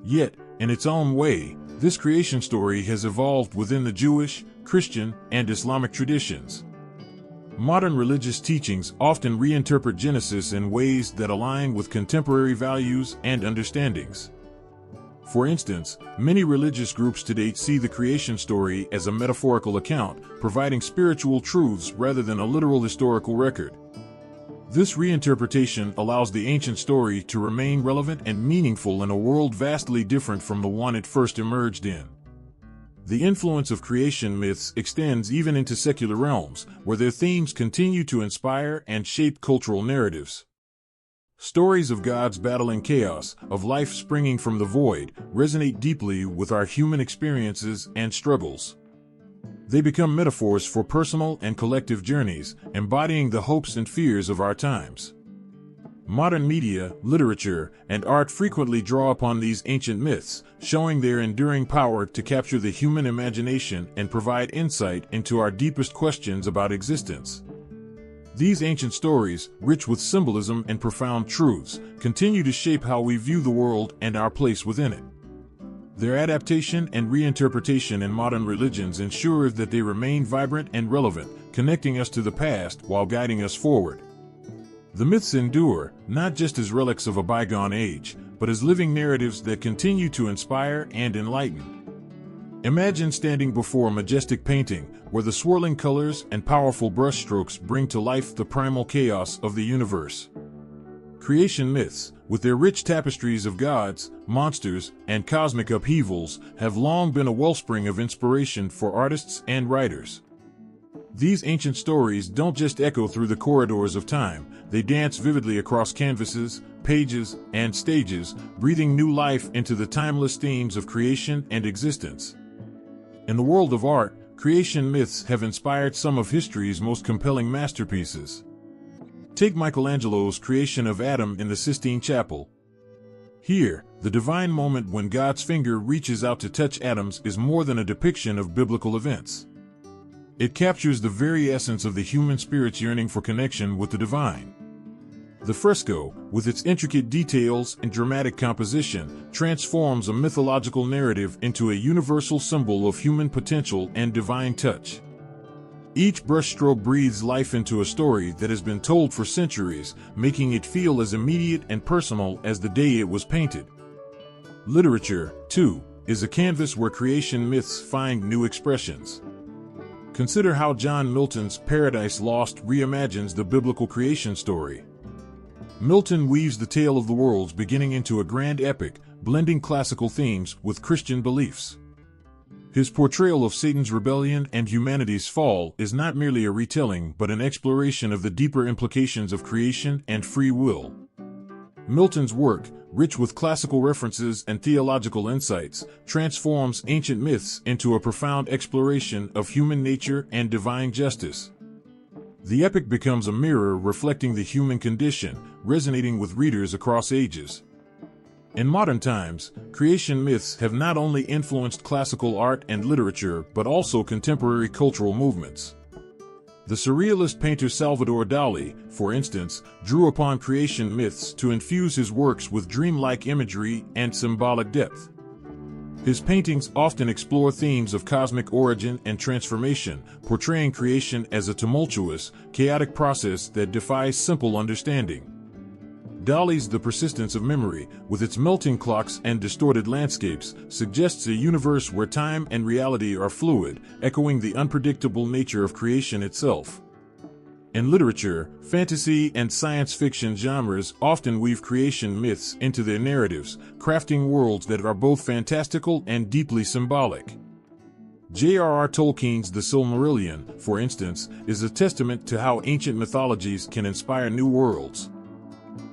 Yet, in its own way, this creation story has evolved within the Jewish, Christian, and Islamic traditions. Modern religious teachings often reinterpret Genesis in ways that align with contemporary values and understandings. For instance, many religious groups today see the creation story as a metaphorical account, providing spiritual truths rather than a literal historical record. This reinterpretation allows the ancient story to remain relevant and meaningful in a world vastly different from the one it first emerged in. The influence of creation myths extends even into secular realms, where their themes continue to inspire and shape cultural narratives. Stories of gods battling chaos, of life springing from the void, resonate deeply with our human experiences and struggles. They become metaphors for personal and collective journeys, embodying the hopes and fears of our times. Modern media, literature, and art frequently draw upon these ancient myths, showing their enduring power to capture the human imagination and provide insight into our deepest questions about existence. These ancient stories, rich with symbolism and profound truths, continue to shape how we view the world and our place within it. Their adaptation and reinterpretation in modern religions ensure that they remain vibrant and relevant, connecting us to the past while guiding us forward. The myths endure, not just as relics of a bygone age, but as living narratives that continue to inspire and enlighten. Imagine standing before a majestic painting, where the swirling colors and powerful brushstrokes bring to life the primal chaos of the universe. Creation myths, with their rich tapestries of gods, monsters, and cosmic upheavals, have long been a wellspring of inspiration for artists and writers. These ancient stories don't just echo through the corridors of time, they dance vividly across canvases, pages, and stages, breathing new life into the timeless themes of creation and existence. In the world of art, creation myths have inspired some of history's most compelling masterpieces. Take Michelangelo's creation of Adam in the Sistine Chapel. Here, the divine moment when God's finger reaches out to touch atoms is more than a depiction of biblical events. It captures the very essence of the human spirit's yearning for connection with the divine. The fresco, with its intricate details and dramatic composition, transforms a mythological narrative into a universal symbol of human potential and divine touch. Each brushstroke breathes life into a story that has been told for centuries, making it feel as immediate and personal as the day it was painted. Literature, too, is a canvas where creation myths find new expressions. Consider how John Milton's Paradise Lost reimagines the biblical creation story. Milton weaves the tale of the world's beginning into a grand epic, blending classical themes with Christian beliefs. His portrayal of Satan's rebellion and humanity's fall is not merely a retelling but an exploration of the deeper implications of creation and free will. Milton's work, rich with classical references and theological insights, transforms ancient myths into a profound exploration of human nature and divine justice. The epic becomes a mirror reflecting the human condition, resonating with readers across ages. In modern times, creation myths have not only influenced classical art and literature but also contemporary cultural movements. The surrealist painter Salvador Dali, for instance, drew upon creation myths to infuse his works with dreamlike imagery and symbolic depth. His paintings often explore themes of cosmic origin and transformation, portraying creation as a tumultuous, chaotic process that defies simple understanding. Dali's The Persistence of Memory, with its melting clocks and distorted landscapes, suggests a universe where time and reality are fluid, echoing the unpredictable nature of creation itself. In literature, fantasy and science fiction genres often weave creation myths into their narratives, crafting worlds that are both fantastical and deeply symbolic. J.R.R. Tolkien's The Silmarillion, for instance, is a testament to how ancient mythologies can inspire new worlds.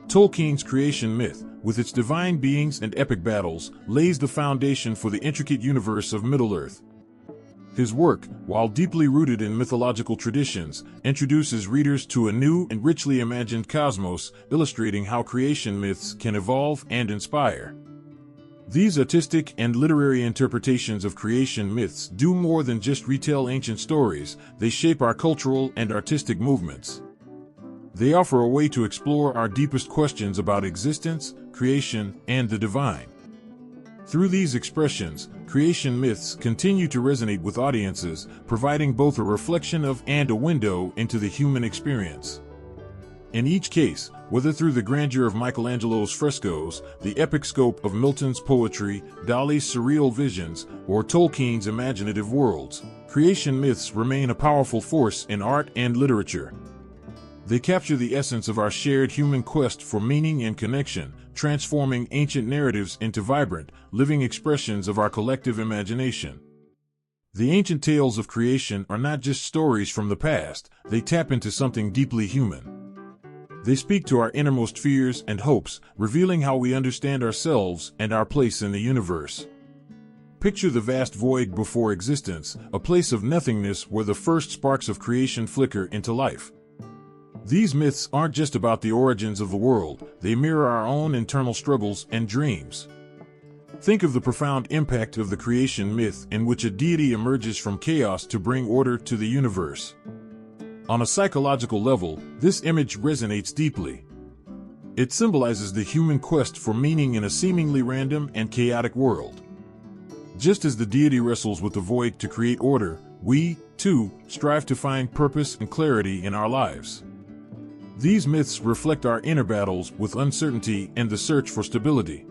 Tolkien's creation myth, with its divine beings and epic battles, lays the foundation for the intricate universe of Middle-earth. His work, while deeply rooted in mythological traditions, introduces readers to a new and richly imagined cosmos, illustrating how creation myths can evolve and inspire. These artistic and literary interpretations of creation myths do more than just retell ancient stories, they shape our cultural and artistic movements. They offer a way to explore our deepest questions about existence, creation, and the divine. Through these expressions, creation myths continue to resonate with audiences, providing both a reflection of and a window into the human experience. In each case, whether through the grandeur of Michelangelo's frescoes, the epic scope of Milton's poetry, Dali's surreal visions, or Tolkien's imaginative worlds, creation myths remain a powerful force in art and literature. They capture the essence of our shared human quest for meaning and connection, transforming ancient narratives into vibrant, living expressions of our collective imagination. The ancient tales of creation are not just stories from the past, they tap into something deeply human. They speak to our innermost fears and hopes, revealing how we understand ourselves and our place in the universe. Picture the vast void before existence, a place of nothingness where the first sparks of creation flicker into life. These myths aren't just about the origins of the world, they mirror our own internal struggles and dreams. Think of the profound impact of the creation myth in which a deity emerges from chaos to bring order to the universe. On a psychological level, this image resonates deeply. It symbolizes the human quest for meaning in a seemingly random and chaotic world. Just as the deity wrestles with the void to create order, we, too, strive to find purpose and clarity in our lives. These myths reflect our inner battles with uncertainty and the search for stability.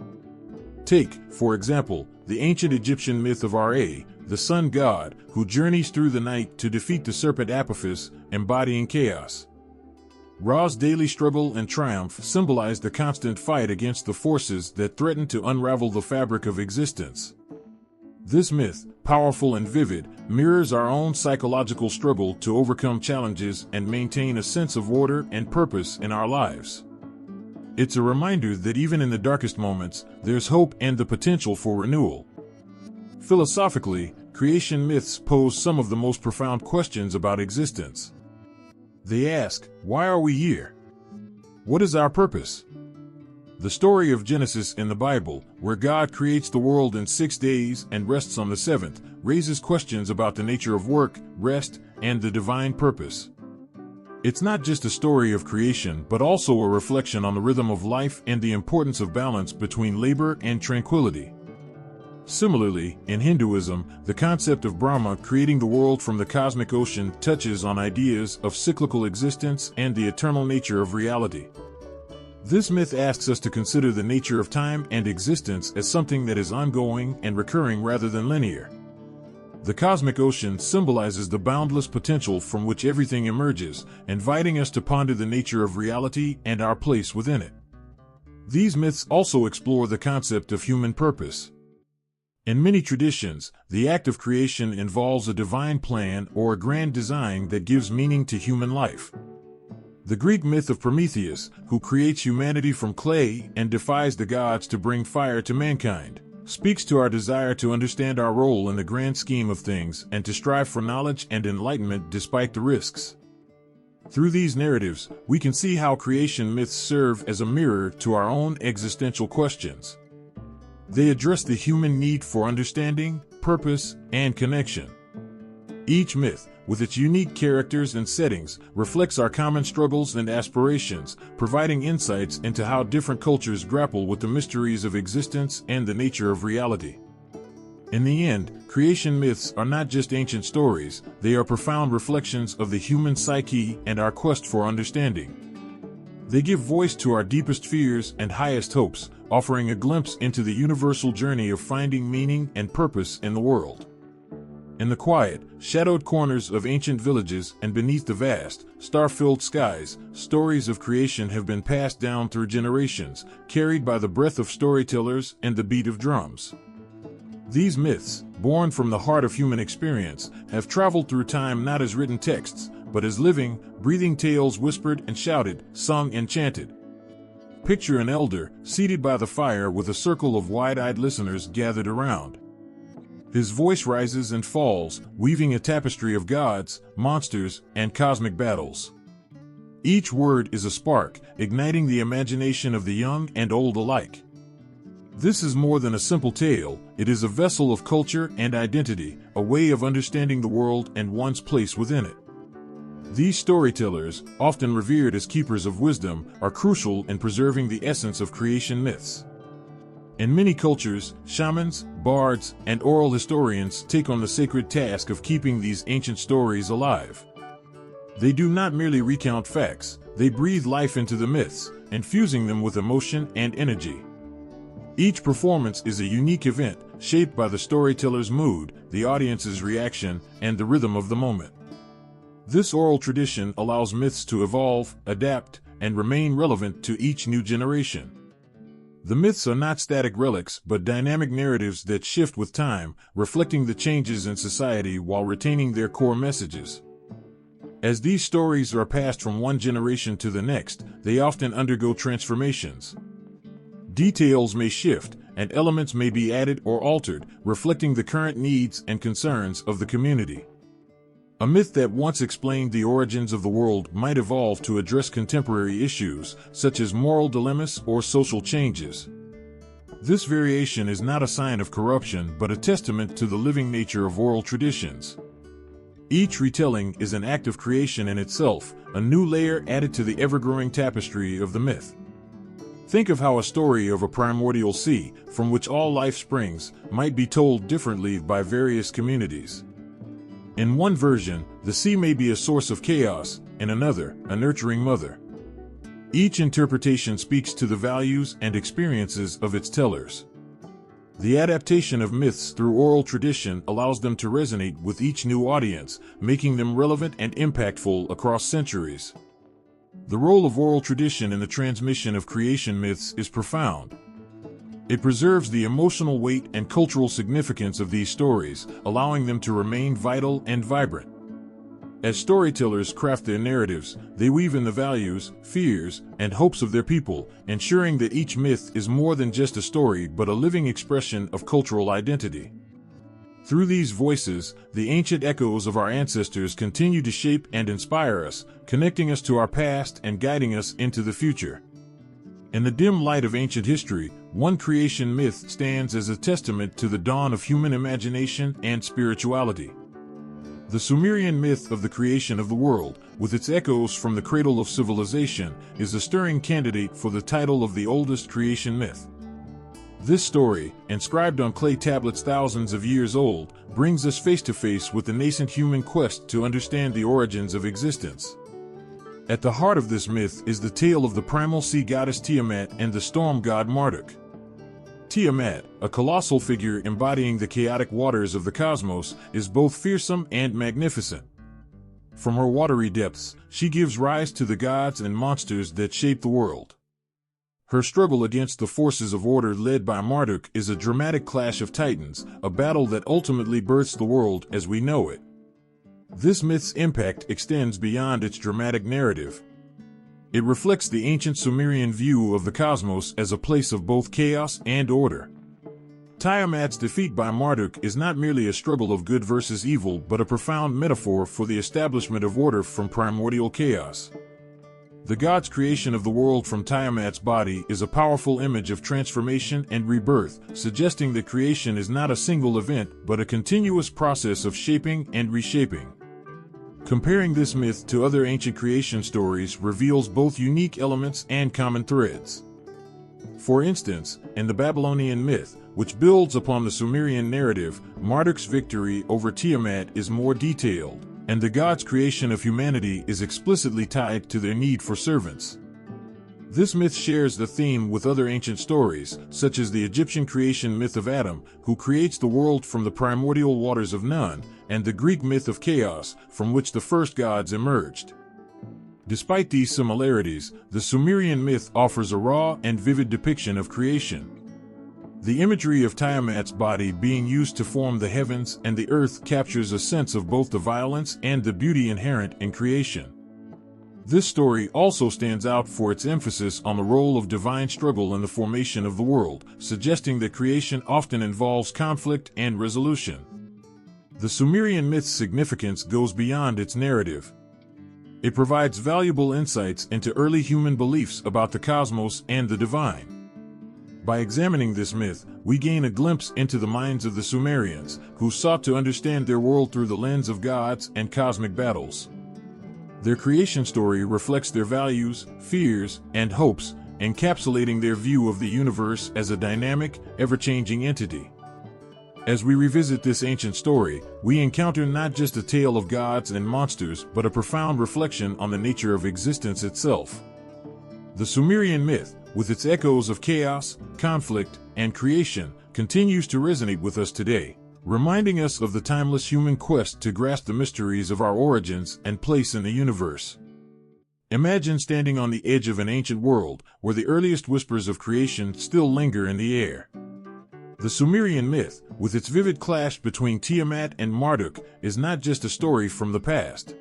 Take, for example, the ancient Egyptian myth of Ra, the sun god, who journeys through the night to defeat the serpent Apophis, embodying chaos. Ra's daily struggle and triumph symbolize the constant fight against the forces that threaten to unravel the fabric of existence. This myth, powerful and vivid, mirrors our own psychological struggle to overcome challenges and maintain a sense of order and purpose in our lives. It's a reminder that even in the darkest moments, there's hope and the potential for renewal. Philosophically, creation myths pose some of the most profound questions about existence. They ask, why are we here? What is our purpose? The story of Genesis in the Bible, where God creates the world in 6 days and rests on the seventh, raises questions about the nature of work, rest, and the divine purpose. It's not just a story of creation, but also a reflection on the rhythm of life and the importance of balance between labor and tranquility. Similarly, in Hinduism, the concept of Brahma creating the world from the cosmic ocean touches on ideas of cyclical existence and the eternal nature of reality. This myth asks us to consider the nature of time and existence as something that is ongoing and recurring rather than linear. The cosmic ocean symbolizes the boundless potential from which everything emerges, inviting us to ponder the nature of reality and our place within it. These myths also explore the concept of human purpose. In many traditions, the act of creation involves a divine plan or a grand design that gives meaning to human life. The Greek myth of Prometheus, who creates humanity from clay and defies the gods to bring fire to mankind, speaks to our desire to understand our role in the grand scheme of things and to strive for knowledge and enlightenment despite the risks. Through these narratives, we can see how creation myths serve as a mirror to our own existential questions. They address the human need for understanding, purpose, and connection. Each myth, with its unique characters and settings, reflects our common struggles and aspirations, providing insights into how different cultures grapple with the mysteries of existence and the nature of reality. In the end, creation myths are not just ancient stories, they are profound reflections of the human psyche and our quest for understanding. They give voice to our deepest fears and highest hopes, offering a glimpse into the universal journey of finding meaning and purpose in the world. In the quiet, shadowed corners of ancient villages and beneath the vast, star-filled skies, stories of creation have been passed down through generations, carried by the breath of storytellers and the beat of drums. These myths, born from the heart of human experience, have traveled through time not as written texts, but as living, breathing tales whispered and shouted, sung and chanted. Picture an elder, seated by the fire with a circle of wide-eyed listeners gathered around. His voice rises and falls, weaving a tapestry of gods, monsters, and cosmic battles. Each word is a spark, igniting the imagination of the young and old alike. This is more than a simple tale, it is a vessel of culture and identity, a way of understanding the world and one's place within it. These storytellers, often revered as keepers of wisdom, are crucial in preserving the essence of creation myths. In many cultures, shamans, bards, and oral historians take on the sacred task of keeping these ancient stories alive. They do not merely recount facts, they breathe life into the myths, infusing them with emotion and energy. Each performance is a unique event, shaped by the storyteller's mood, the audience's reaction, and the rhythm of the moment. This oral tradition allows myths to evolve, adapt, and remain relevant to each new generation. The myths are not static relics, but dynamic narratives that shift with time, reflecting the changes in society while retaining their core messages. As these stories are passed from one generation to the next, they often undergo transformations. Details may shift, and elements may be added or altered, reflecting the current needs and concerns of the community. A myth that once explained the origins of the world might evolve to address contemporary issues, such as moral dilemmas or social changes. This variation is not a sign of corruption but a testament to the living nature of oral traditions. Each retelling is an act of creation in itself, a new layer added to the ever-growing tapestry of the myth. Think of how a story of a primordial sea, from which all life springs, might be told differently by various communities. In one version, the sea may be a source of chaos, in another, a nurturing mother. Each interpretation speaks to the values and experiences of its tellers. The adaptation of myths through oral tradition allows them to resonate with each new audience, making them relevant and impactful across centuries. The role of oral tradition in the transmission of creation myths is profound. It preserves the emotional weight and cultural significance of these stories, allowing them to remain vital and vibrant. As storytellers craft their narratives, they weave in the values, fears, and hopes of their people, ensuring that each myth is more than just a story but a living expression of cultural identity. Through these voices, the ancient echoes of our ancestors continue to shape and inspire us, connecting us to our past and guiding us into the future. In the dim light of ancient history, one creation myth stands as a testament to the dawn of human imagination and spirituality. The Sumerian myth of the creation of the world, with its echoes from the cradle of civilization, is a stirring candidate for the title of the oldest creation myth. This story, inscribed on clay tablets thousands of years old, brings us face to face with the nascent human quest to understand the origins of existence. At the heart of this myth is the tale of the primal sea goddess Tiamat and the storm god Marduk. Tiamat, a colossal figure embodying the chaotic waters of the cosmos, is both fearsome and magnificent. From her watery depths, she gives rise to the gods and monsters that shape the world. Her struggle against the forces of order led by Marduk is a dramatic clash of titans, a battle that ultimately births the world as we know it. This myth's impact extends beyond its dramatic narrative. It reflects the ancient Sumerian view of the cosmos as a place of both chaos and order. Tiamat's defeat by Marduk is not merely a struggle of good versus evil, but a profound metaphor for the establishment of order from primordial chaos. The god's creation of the world from Tiamat's body is a powerful image of transformation and rebirth, suggesting that creation is not a single event, but a continuous process of shaping and reshaping. Comparing this myth to other ancient creation stories reveals both unique elements and common threads. For instance, in the Babylonian myth, which builds upon the Sumerian narrative, Marduk's victory over Tiamat is more detailed, and the god's creation of humanity is explicitly tied to their need for servants. This myth shares the theme with other ancient stories, such as the Egyptian creation myth of Adam, who creates the world from the primordial waters of none, and the Greek myth of chaos, from which the first gods emerged. Despite these similarities, the Sumerian myth offers a raw and vivid depiction of creation. The imagery of Tiamat's body being used to form the heavens and the earth captures a sense of both the violence and the beauty inherent in creation. This story also stands out for its emphasis on the role of divine struggle in the formation of the world, suggesting that creation often involves conflict and resolution. The Sumerian myth's significance goes beyond its narrative. It provides valuable insights into early human beliefs about the cosmos and the divine. By examining this myth, we gain a glimpse into the minds of the Sumerians, who sought to understand their world through the lens of gods and cosmic battles. Their creation story reflects their values, fears, and hopes, encapsulating their view of the universe as a dynamic, ever-changing entity. As we revisit this ancient story, we encounter not just a tale of gods and monsters, but a profound reflection on the nature of existence itself. The Sumerian myth, with its echoes of chaos, conflict, and creation, continues to resonate with us today, reminding us of the timeless human quest to grasp the mysteries of our origins and place in the universe. Imagine standing on the edge of an ancient world, where the earliest whispers of creation still linger in the air. The Sumerian myth, with its vivid clash between Tiamat and Marduk, is not just a story from the past.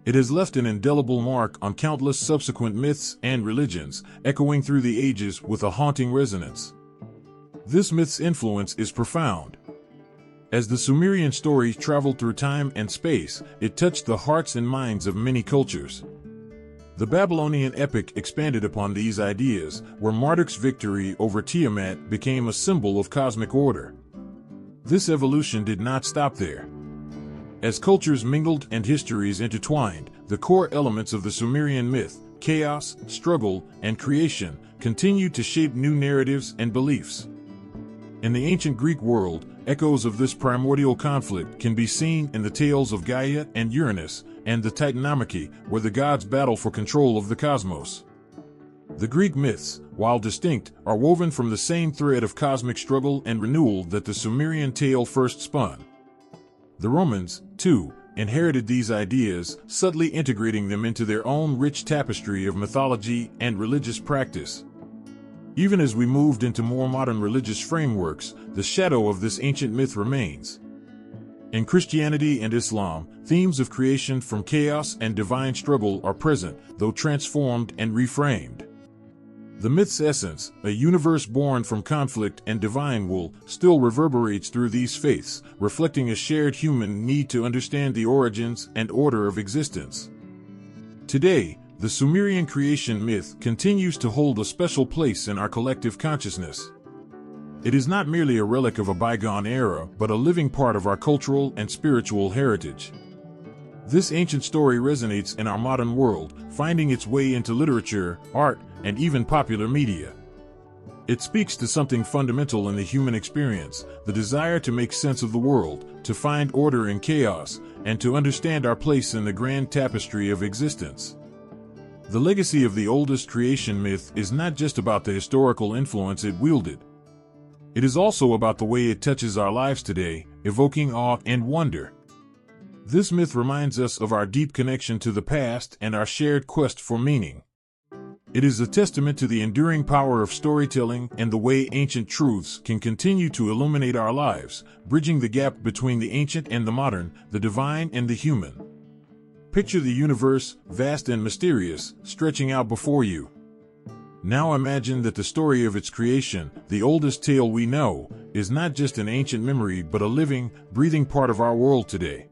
It has left an indelible mark on countless subsequent myths and religions, echoing through the ages with a haunting resonance. This myth's influence is profound. As the Sumerian story traveled through time and space, it touched the hearts and minds of many cultures. The Babylonian epic expanded upon these ideas, where Marduk's victory over Tiamat became a symbol of cosmic order. This evolution did not stop there. As cultures mingled and histories intertwined, the core elements of the Sumerian myth chaos, struggle, and creation, continue to shape new narratives and beliefs. In the ancient Greek world, echoes of this primordial conflict can be seen in the tales of Gaia and Uranus, and the Titanomachy, where the gods battle for control of the cosmos. The Greek myths, while distinct, are woven from the same thread of cosmic struggle and renewal that the Sumerian tale first spun. The Romans, too, inherited these ideas, subtly integrating them into their own rich tapestry of mythology and religious practice. Even as we moved into more modern religious frameworks, the shadow of this ancient myth remains. In Christianity and Islam, themes of creation from chaos and divine struggle are present, though transformed and reframed. The myth's essence, a universe born from conflict and divine will, still reverberates through these faiths, reflecting a shared human need to understand the origins and order of existence. Today, the Sumerian creation myth continues to hold a special place in our collective consciousness. It is not merely a relic of a bygone era, but a living part of our cultural and spiritual heritage. This ancient story resonates in our modern world, finding its way into literature, art, and even popular media. It speaks to something fundamental in the human experience, the desire to make sense of the world, to find order in chaos, and to understand our place in the grand tapestry of existence. The legacy of the oldest creation myth is not just about the historical influence it wielded. It is also about the way it touches our lives today, evoking awe and wonder. This myth reminds us of our deep connection to the past and our shared quest for meaning. It is a testament to the enduring power of storytelling and the way ancient truths can continue to illuminate our lives, bridging the gap between the ancient and the modern, the divine and the human. Picture the universe, vast and mysterious, stretching out before you. Now imagine that the story of its creation, the oldest tale we know, is not just an ancient memory but a living, breathing part of our world today.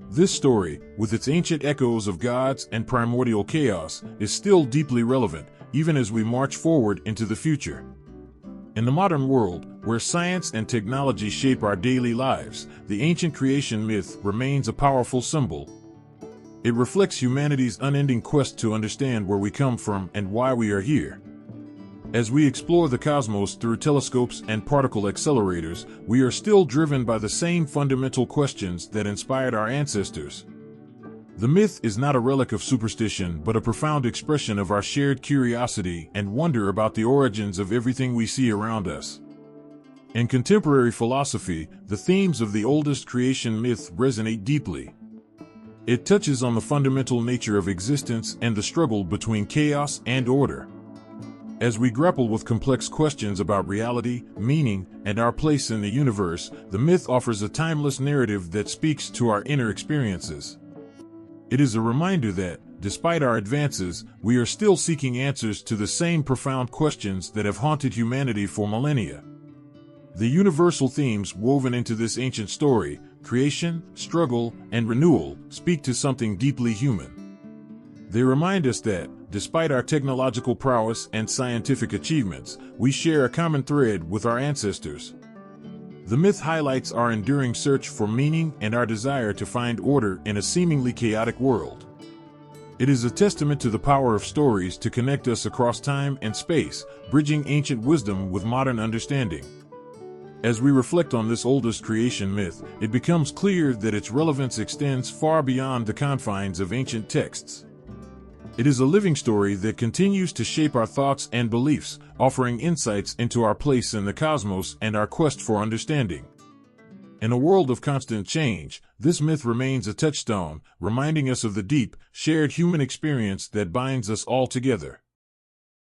This story, with its ancient echoes of gods and primordial chaos, is still deeply relevant, even as we march forward into the future. In the modern world, where science and technology shape our daily lives, the ancient creation myth remains a powerful symbol. It reflects humanity's unending quest to understand where we come from and why we are here. As we explore the cosmos through telescopes and particle accelerators, we are still driven by the same fundamental questions that inspired our ancestors. The myth is not a relic of superstition but a profound expression of our shared curiosity and wonder about the origins of everything we see around us. In contemporary philosophy, the themes of the oldest creation myth resonate deeply. It touches on the fundamental nature of existence and the struggle between chaos and order. As we grapple with complex questions about reality, meaning, and our place in the universe, the myth offers a timeless narrative that speaks to our inner experiences. It is a reminder that, despite our advances, we are still seeking answers to the same profound questions that have haunted humanity for millennia. The universal themes woven into this ancient story, creation, struggle, and renewal, speak to something deeply human. They remind us that, despite our technological prowess and scientific achievements, we share a common thread with our ancestors. The myth highlights our enduring search for meaning and our desire to find order in a seemingly chaotic world. It is a testament to the power of stories to connect us across time and space, bridging ancient wisdom with modern understanding. As we reflect on this oldest creation myth, it becomes clear that its relevance extends far beyond the confines of ancient texts. It is a living story that continues to shape our thoughts and beliefs, offering insights into our place in the cosmos and our quest for understanding. In a world of constant change, this myth remains a touchstone, reminding us of the deep, shared human experience that binds us all together.